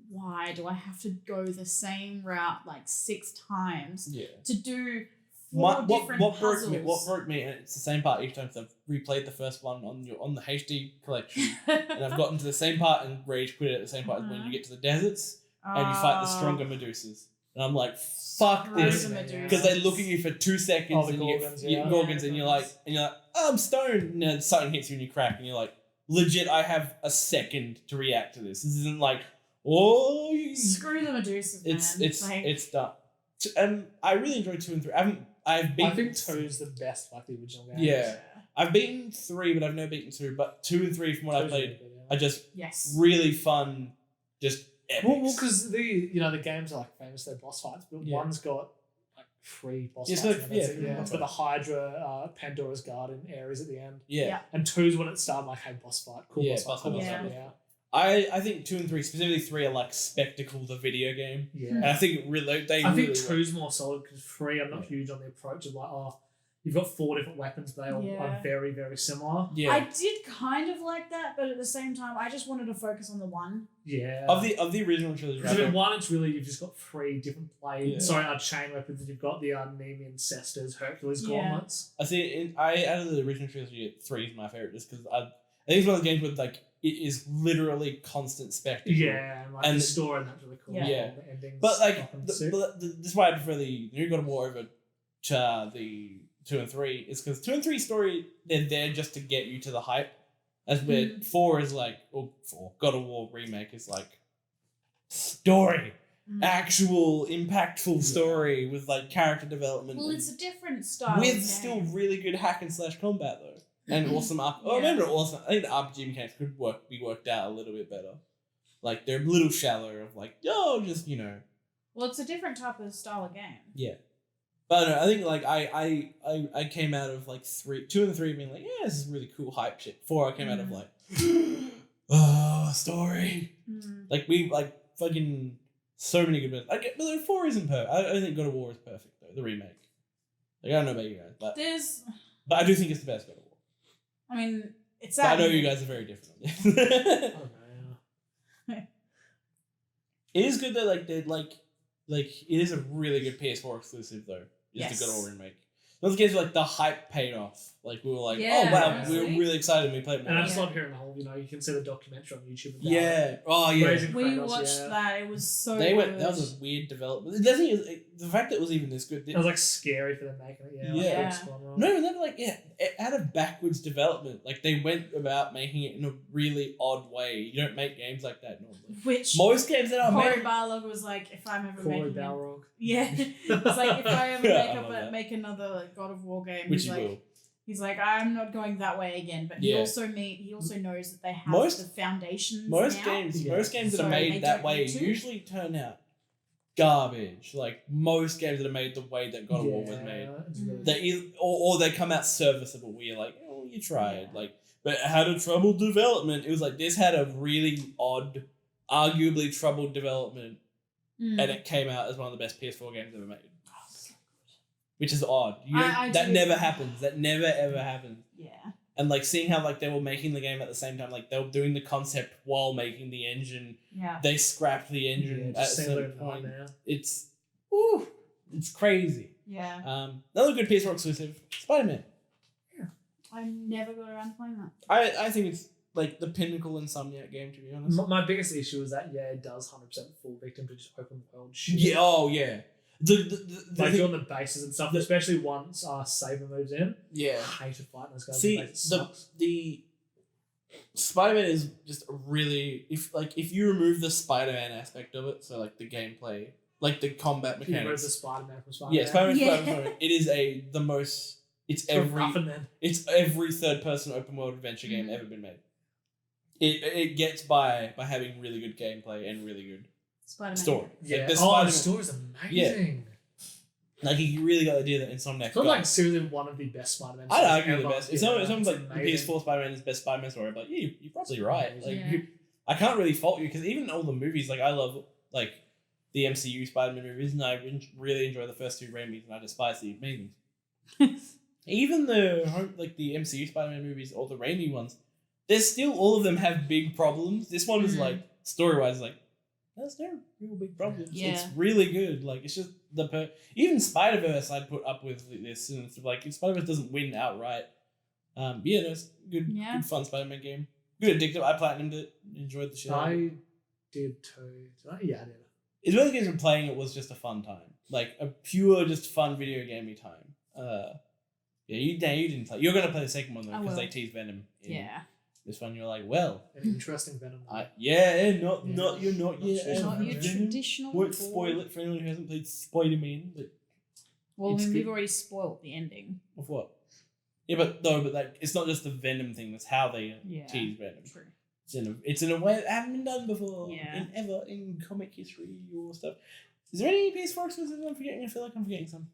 why do I have to go the same route like 6 times Yeah. to do 4 different what puzzles? broke me, and it's the same part each time. So I've replayed the first one on the HD collection, and I've gotten to the same part and rage quit it at the same part as when you get to the deserts and you fight the stronger Medusas, and I'm like, fuck Screw this, the Medusas. because they look at you for 2 seconds Oh, the and Gorgons, you get yeah. Gorgons, Yeah, and the you're like, Gorgons. oh, I'm stoned, and then something hits you and you crack, and you're like, legit, I have a second to react to this. This isn't like, oh, Screw the Medusas, man. it's done. And I really enjoyed 2 and 3. I think 2 is the best, like the original game. Yeah. I've beaten 3, but I've never beaten 2. But 2 and 3, from what I played, are just Yes. really fun. Just epics. Well, because the games are like famous for their boss fights, but Yeah. one's got like 3 boss Yes, fights. like, in it. That's yeah, it, yeah. It's got the Hydra, Pandora's Garden, Ares at the end, yeah. Yeah. and 2's when it started like, hey, boss fight, cool Yeah, boss fight, boss cool fight, boss yeah. fight, yeah. I think 2 and 3, specifically 3, are like Spectacle, the video game. Yeah. And I think really they. I think really 2's more solid because 3, I'm not huge on the approach of like, oh, you've got 4 different weapons, but they all Yeah. are very, very similar. Yeah. I did kind of like that, but at the same time, I just wanted to focus on the one. Yeah. of the original trilogy. Because Right? in 1, it's really, you've just got 3 different Yeah. chain weapons. You've got the Nemean Cesters, Hercules Yeah. gauntlets. I see. Out of the original trilogy, 3 is my favorite, just because I think it's one of the games where like it is literally constant spectacle. Yeah, and like And the story and that's really cool. Yeah. The endings. But like, fucking sick. this is why I prefer the new God of War over to the 2 and 3. Is because 2 and 3 story, they're there just to get you to the hype. As where 4 is like, or 4 God of War remake is like story, actual impactful story with like character development. Well, and- it's a different style. with of game. still really good hack and slash combat though, and awesome Oh, Yeah. maybe not awesome. I think the RPG mechanics could be worked out a little bit better. Like they're a little shallower. Of like, just Well, it's a different type of style of game. yeah. But no, I think like I came out of like 2 and 3 being like, yeah, this is really cool hype shit. 4 I came out of like, oh, story. Like we like fucking so many good bits. But 4 isn't perfect. I don't think God of War is perfect though. The remake. Like I don't know about you guys, but I do think it's the best God of War. I mean, it's But I that. know you guys are very different on this. I don't know. It is good that like it is a really good PS4 exclusive though. Is Yes. the God of War remake. those games were like the hype paid off. Like we were like, Yeah, oh wow, honestly. we were really excited and we played more. And I just Yeah. love hearing the whole, you can see the documentary on YouTube. About Yeah. it. Oh yeah. Raising We Kratos, watched yeah. that. It was so They went. good. That was a weird development. It doesn't. The fact that it was even this good. It was like scary for them making it. Yeah. Yeah. Like, it's gone wrong. No, even that, like, it had a backwards development. Like, they went about making it in a really odd way. You don't make games like that normally. Which Most games that are Corey made. Barlog was like, if I'm ever Corey making it. Balrog. Yeah. It's like, if I ever I love that. make another like, God of War game, Which he's you like, will. he's like, I'm not going that way again. But he Yeah. also knows that they have Most- the foundations Most now. games, Yeah. most games that So are they made that don't way need to. usually turn out garbage. Like, most games that are made the way that God of War was made. It's really Mm. They either, or they come out serviceable where you're like, oh, you tried. Yeah. Like, but it had a troubled development. It was like, this had a really odd, arguably troubled development. Mm. And it came out as one of the best PS4 games ever made. Oh, so Which is odd. I That do- never happens. That never ever happens. yeah. And like seeing how like they were making the game at the same time, like they were doing the concept while making the engine. Yeah. They scrapped the Yeah, engine at a just seemed like certain a point. nightmare. It's crazy. Yeah. Another good PS4 exclusive, Spider-Man. I never got around to playing that. I think it's like the pinnacle Insomniac game, to be honest. My biggest issue is that it does 100% fall victim to just open world shit. Yeah. Oh yeah. The Like thing- on the bases and stuff, especially once Saber moves in. yeah. I hate to fight those guys. See, on the base. It sucks. the Spider-Man is just a really if you remove the Spider-Man aspect of it, so like the gameplay, like the combat You remove mechanics. the Spider-Man from Spider-Man. Yeah, Spider-Man. Yeah. Spider-Man. It is the most. It's every third-person open-world adventure game Mhm. ever been made. It gets by having really good gameplay and really good Spider-Man. story. Yeah. Like, the The Spider-Man- story's amazing. Like you really got the idea that Insomniac. It's not like seriously one of the best Spider-Man. I'd stories argue the ever. best. If Yeah, someone's like the amazing. PS4 Spider-Man is the best Spider-Man story, but yeah, you're probably right. Like Yeah. I can't really fault you because even all the movies, like I love like the MCU Spider-Man movies, and I really enjoy the first two Raimi's, and I despise the amazing. Even the MCU Spider-Man movies or the Raimi ones, there's still all of them have big problems. This one is Mhm. like story-wise, like there's no real big problems. Yeah. It's really good. Like it's just even Spider-Verse I'd put up with this, and it's like if Spider-Verse doesn't win outright, yeah, no, it's good, Yeah. good fun Spider-Man game. Good addictive. I platinumed it, enjoyed the shit. out of it. I did too. Yeah, I did. It's one of the games when playing it was just a fun time, like a pure just fun video gamey time. Yeah, you didn't play. You're gonna play the second one though I because will. they tease Venom. In Yeah. This one, you're like, well, An interesting Venom. not Yeah. not you're not Not yet. sure. Not your Venom. traditional. Won't boy. spoil it for anyone who hasn't played Spider-Man, but Well, It's we've good. already spoiled the ending. of what? Yeah, but like it's not just the Venom thing. That's how they Yeah. tease Venom. True. It's in a way that hasn't been done before. Yeah. Ever in comic history or stuff. Is there any PS4 exclusives I'm forgetting? I feel like I'm forgetting some.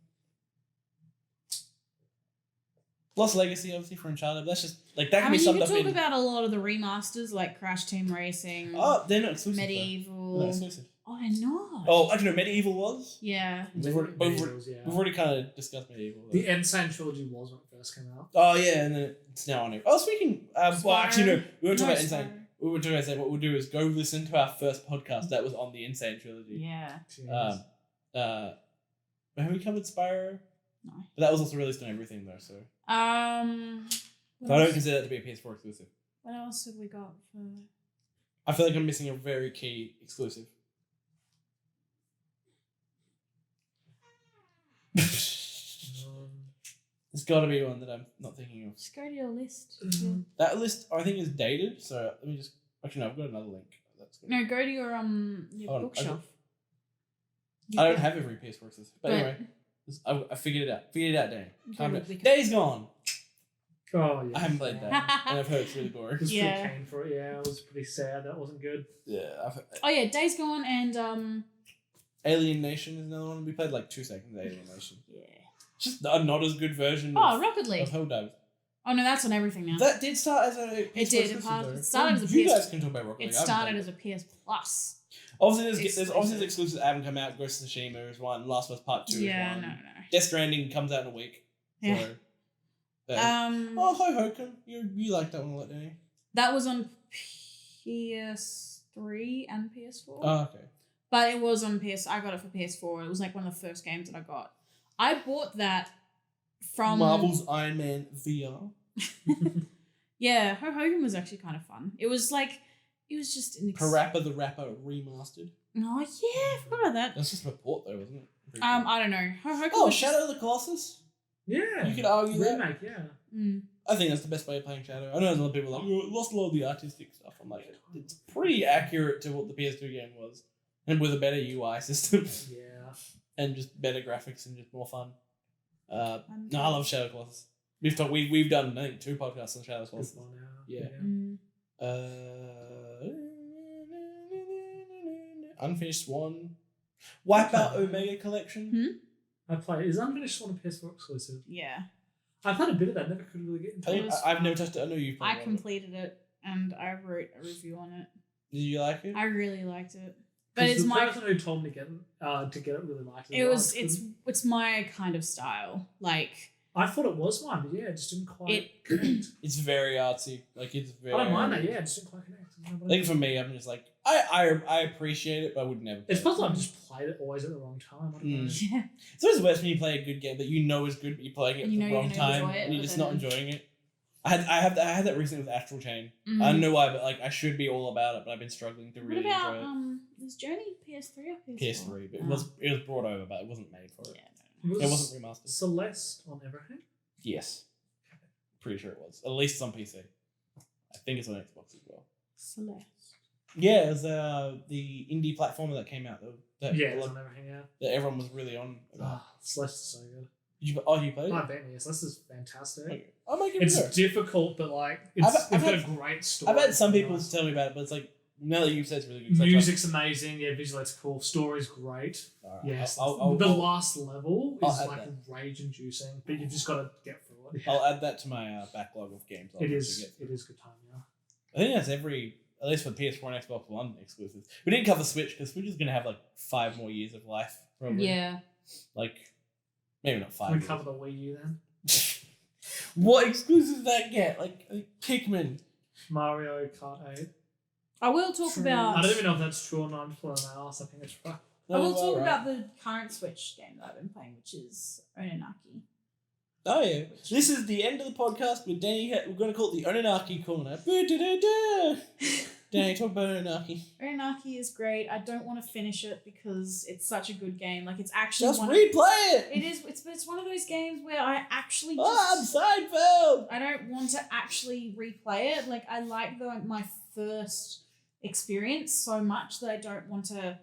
Lost Legacy, obviously, for Uncharted. That's just like that I can mean, be you summed could up talk in. about a lot of the remasters like Crash Team Racing, Oh, they're not exclusive. Though. Medieval. They're not exclusive. Oh, they're not. Oh, actually, no, Medieval was. Yeah. We've already, Medievals, yeah. we've already kind of discussed Medieval. though. The Insane Trilogy was when it first came out. Oh yeah, and then it's now on it. Oh, speaking. Well, actually, no, we won't talk No, about Insane. Spyro. We were talking about Insane. What we'll do is go listen to our first podcast that was on the Insane trilogy. Yeah. Jeez. Have we covered Spyro? No. But that was also released on everything though, so What I don't else- consider that to be a PS4 exclusive. What else have we got for? I feel like I'm missing a very key exclusive. Um, There's got to be one that I'm not thinking of. Just go to your list. Mhm. That list I think is dated, so let me just. Actually, no, I've got another link. That's good. No, go to your Hold on, bookshelf. I don't have every PS4 exclusive, but anyway, I figured it out. Figured it out, Dan. Calm Go down. to Wiki. Days Gone. Oh yeah. I haven't played that, and I've heard it's really boring. I was Yeah. pretty keen for it. Yeah, I was pretty sad. That wasn't good. Yeah, Oh yeah, Days Gone and Alien Nation is another one. We played like 2 seconds of Alien Nation. yeah. It's just a not as good version Oh, of, Rocket League. of Helldivers. Oh no, that's on everything now. That did start as a PS4 It did. exclusive, It though. started as a You PS guys can talk about Rocket League. It I haven't started played as a PS Plus. Obviously, there's exclusive. obviously exclusives that haven't come out. Ghost of Tsushima is one. Last of Us Part 2 Yeah, is no, one. no. Death Stranding comes out in a week. Yeah. So, Oh, Ho Hokum. You like that one a lot, don't you? that was on PS3 and PS4. Oh, okay. But it was on PS. I got it for PS4. It was like one of the first games that I got. I bought that from Marvel's Iron Man VR. Yeah, Hogan was actually kind of fun. It was just an Parappa the Rapper remastered. Oh yeah, I forgot about that. That's just a port though, wasn't it? Pretty cool. I don't know. Hogan Oh, was Shadow of the Colossus. Yeah. You could argue that. remake, yeah. I think that's the best way of playing Shadow. I know there's a lot of people like, it lost a lot of the artistic stuff. I'm like, it's pretty accurate to what the PS2 game was. And with a better UI system. Yeah. And just better graphics and just more fun. No, I love Shadow of the Colossus. We've done, I think, 2 podcasts on Shadow of the Colossus. Yeah. Unfinished Swan. Wipeout Omega Collection. I play. Is Unfinished Swan a PS4 exclusive? Yeah. I played a bit of that. Never could really get into it. I've never touched it. I know you've played I completed it and I wrote a review on it. Did you like it? I really liked it. But it's the my person who told me to get it really liked it. it's my kind of style. Like I thought it was mine, but yeah, it just didn't quite connect. It's very artsy. Like it's very. I don't mind that. Yeah, it just didn't quite connect. I think for me, I'm just like I appreciate it, but I would never. It's possible I've just played it always at the wrong time. I don't know. yeah. It's always worse when you play a good game that you know is good, but you're playing it at the wrong time and you're just not enjoying it. I had that recently with Astral Chain. Mm-hmm. I don't know why, but like I should be all about it, but I've been struggling to really what about enjoy it. Was Journey PS3 or PS4? PS3, but it was brought over, but it wasn't made for it. Yeah, It wasn't remastered. Celeste on everything? Yes. Pretty sure it was. At least it's on PC. I think it's on Xbox as well. Celeste. Yeah, it was the indie platformer that came out that It's on everything, yeah. that everyone was really on about. Celeste is so good. You played it? I've been here. Celeste is fantastic. Okay. I might give it a It's go. difficult, but like it's got a great story. I've had some people tell me about it, but it's like now that you've said it's really good. Music's amazing. Yeah, visually it's cool. Story's great. Right, Yes, the last level I'll is add like that. rage-inducing, but you've just got to get through it. I'll add that to my backlog of games. It is good time, yeah. I think that's at least for PS4 and Xbox One exclusives. We didn't cover Switch because Switch is going to have like 5 more years of life. Probably. Yeah. Like, maybe not 5 We years. cover the Wii U then. What exclusives that get? Like Pikmin. Mario Kart 8. I will talk about. I don't even know if that's true or not. I'm just pulling my ass. I think it's right. I will talk about the current Switch game that I've been playing, which is Ononaki. Oh yeah, this is the end of the podcast with Danny. We're going to call it the Ononaki corner. Danny, talk about Ononaki. Ononaki is great. I don't want to finish it because it's such a good game. Like it's actually Just replay it. It is. It's one of those games where I actually I'm Seinfeld. I don't want to actually replay it. Like I like my first experience so much that I don't want to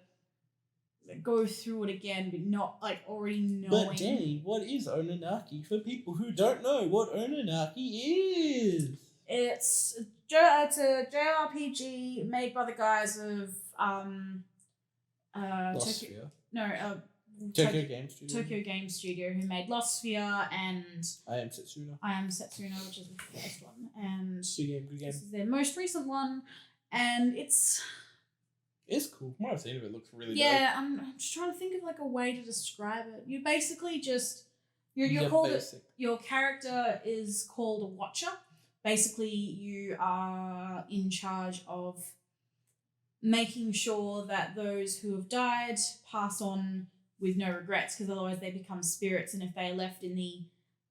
go through it again, but not like already knowing. But Danny, what is Ononaki for people who don't know what Ononaki is? It's a JRPG made by the guys of Tokyo Game Studio. Tokyo Game Studio, who made Lost Sphere and I Am Setsuna. Which is the first one, and Good game. this is their most recent one, and it's cool. From what I've seen of it, looks really yeah. I'm just trying to think of like a way to describe it. You basically just you're called your character is called a Watcher. Basically, you are in charge of making sure that those who have died pass on with no regrets, because otherwise they become spirits, and if they are left in the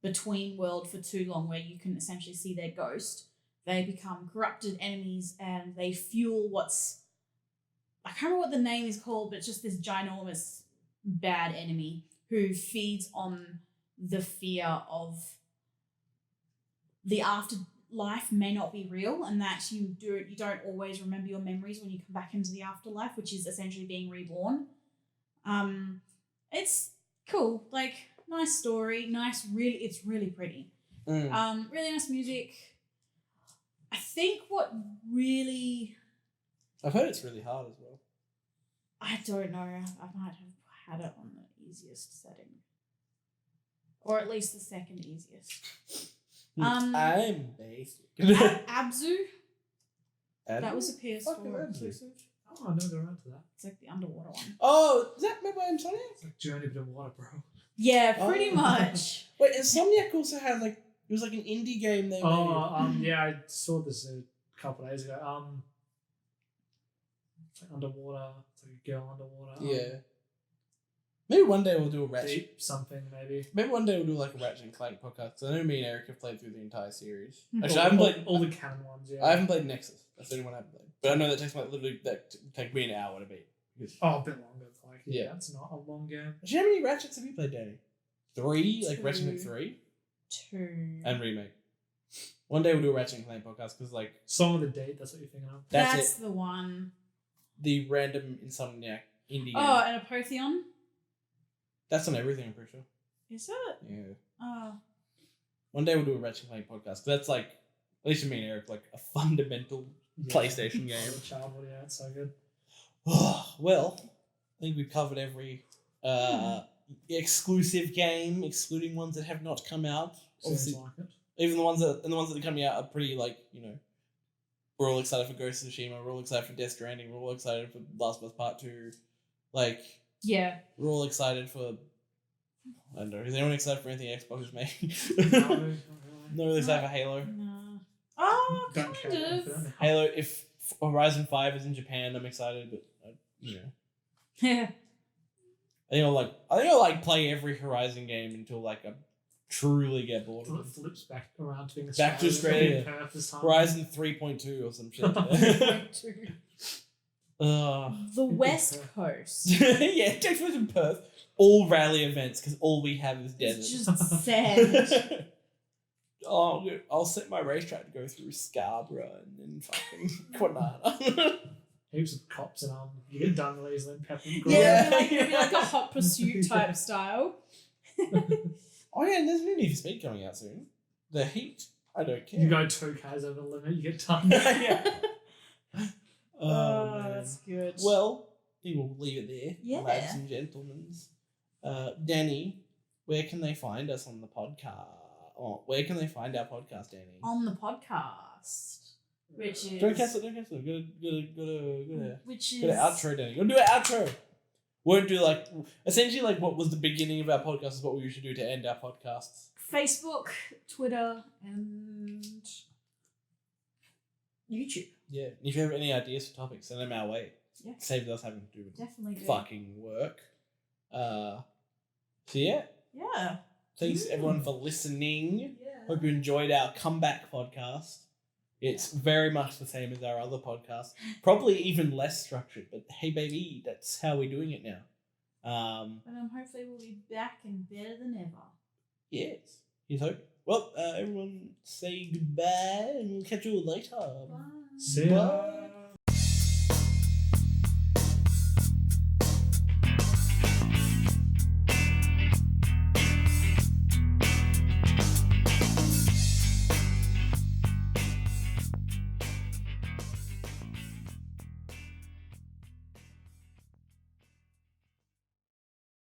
between world for too long where you can essentially see their ghost, they become corrupted enemies and they fuel I can't remember what the name is called, but it's just this ginormous bad enemy who feeds on the fear of the afterlife may not be real, and that you don't always remember your memories when you come back into the afterlife, which is essentially being reborn. It's cool, like nice story, it's really pretty. Really nice music. I think what really I've heard it's really hard as well. I don't know. I might have had it on the easiest setting, or at least the second easiest. I'm basic. Abzu. That was a PS4 Abzu. Oh, exclusive. I never got around to that. It's like the underwater one. Oh, is that made by Insomniac? It's like Journey to Water, bro. Yeah, pretty much. Wait, Insomniac also had like it was like an indie game they made. Yeah, I saw this a couple of days ago. It's like underwater. It's like a girl underwater. Yeah. Maybe one day we'll do a Ratchet. Deep something maybe. Maybe one day we'll do like a Ratchet and Clank podcast. 'Cause I know me and Eric have played through the entire series. Actually, I haven't played all the canon ones. Yeah. I haven't played Nexus. That's the only one I haven't played. But I know that takes take me an hour to beat. Because, Oh, a bit longer. Like, Yeah. that's not a long game. actually, how many Ratchets have you played, Danny? 3? Like Ratchet and 2. 3? 2. And Remake. One day we'll do a Ratchet and Clank podcast because, like, Song of the Date, that's what you're thinking of. that's it. the one. The random Insomniac indie Oh, game. and a Potheon? That's on everything, I'm pretty sure. Is it? Yeah. Oh. One day we'll do a Ratchet and Clank podcast. 'Cause that's, like, at least for me and Eric, like, a fundamental PlayStation game. Oh, childhood, yeah, it's so good. Well, I think we've covered every exclusive game, excluding ones that have not come out. Seems Obviously, like it. even the ones that are coming out are pretty, like, you know, we're all excited for Ghost of Tsushima, we're all excited for Death Stranding, we're all excited for Last of Us Part 2. Like, Yeah. we're all excited for, I don't know, is anyone excited for anything Xbox is making? No, not really. Not really excited for Halo. No. Oh, Don't kind care. of. Halo, if Horizon 5 is in Japan, I'm excited, but, you know. Yeah. I think I'll like play every Horizon game until like I truly get bored of It it. flips back around to being Back to Australia. Perth this time. Horizon 3.2 or some shit. The West Coast. Yeah, it takes place in Perth. All rally events because all we have is It's desert. just sad. Oh, I'll set my racetrack to go through Scarborough and then fucking Kwinana. Heaps of cops and you get done really easily in Pepper. Yeah, it'll be like a Hot Pursuit type style. Oh yeah, and there's a new Need for Speed coming out soon. The Heat. I don't care. You go 2 Ks over the limit, you get done. Yeah. Oh, man. that's good. Well, we will leave it there, Yeah. ladies and gentlemen. Danny, where can they find us on the podcast? Oh, where can they find our podcast, Danny? On the podcast, which is Don't cancel. Go to which is outro, Danny. Go do an outro. Won't do like essentially like what was the beginning of our podcast is what we usually do to end our podcasts. Facebook, Twitter, and YouTube. Yeah. And if you have any ideas for topics, send them our way. Yeah. Saves us having to do Definitely do. fucking work. So yeah. Yeah. Thanks everyone for listening. Yeah. Hope you enjoyed our comeback podcast. It's very much the same as our other podcast. Probably even less structured, but hey baby, that's how we're doing it now. But hopefully we'll be back and better than ever. Yes. Here's hope. Well, everyone say goodbye and we'll catch you later. Bye. See ya. Bye.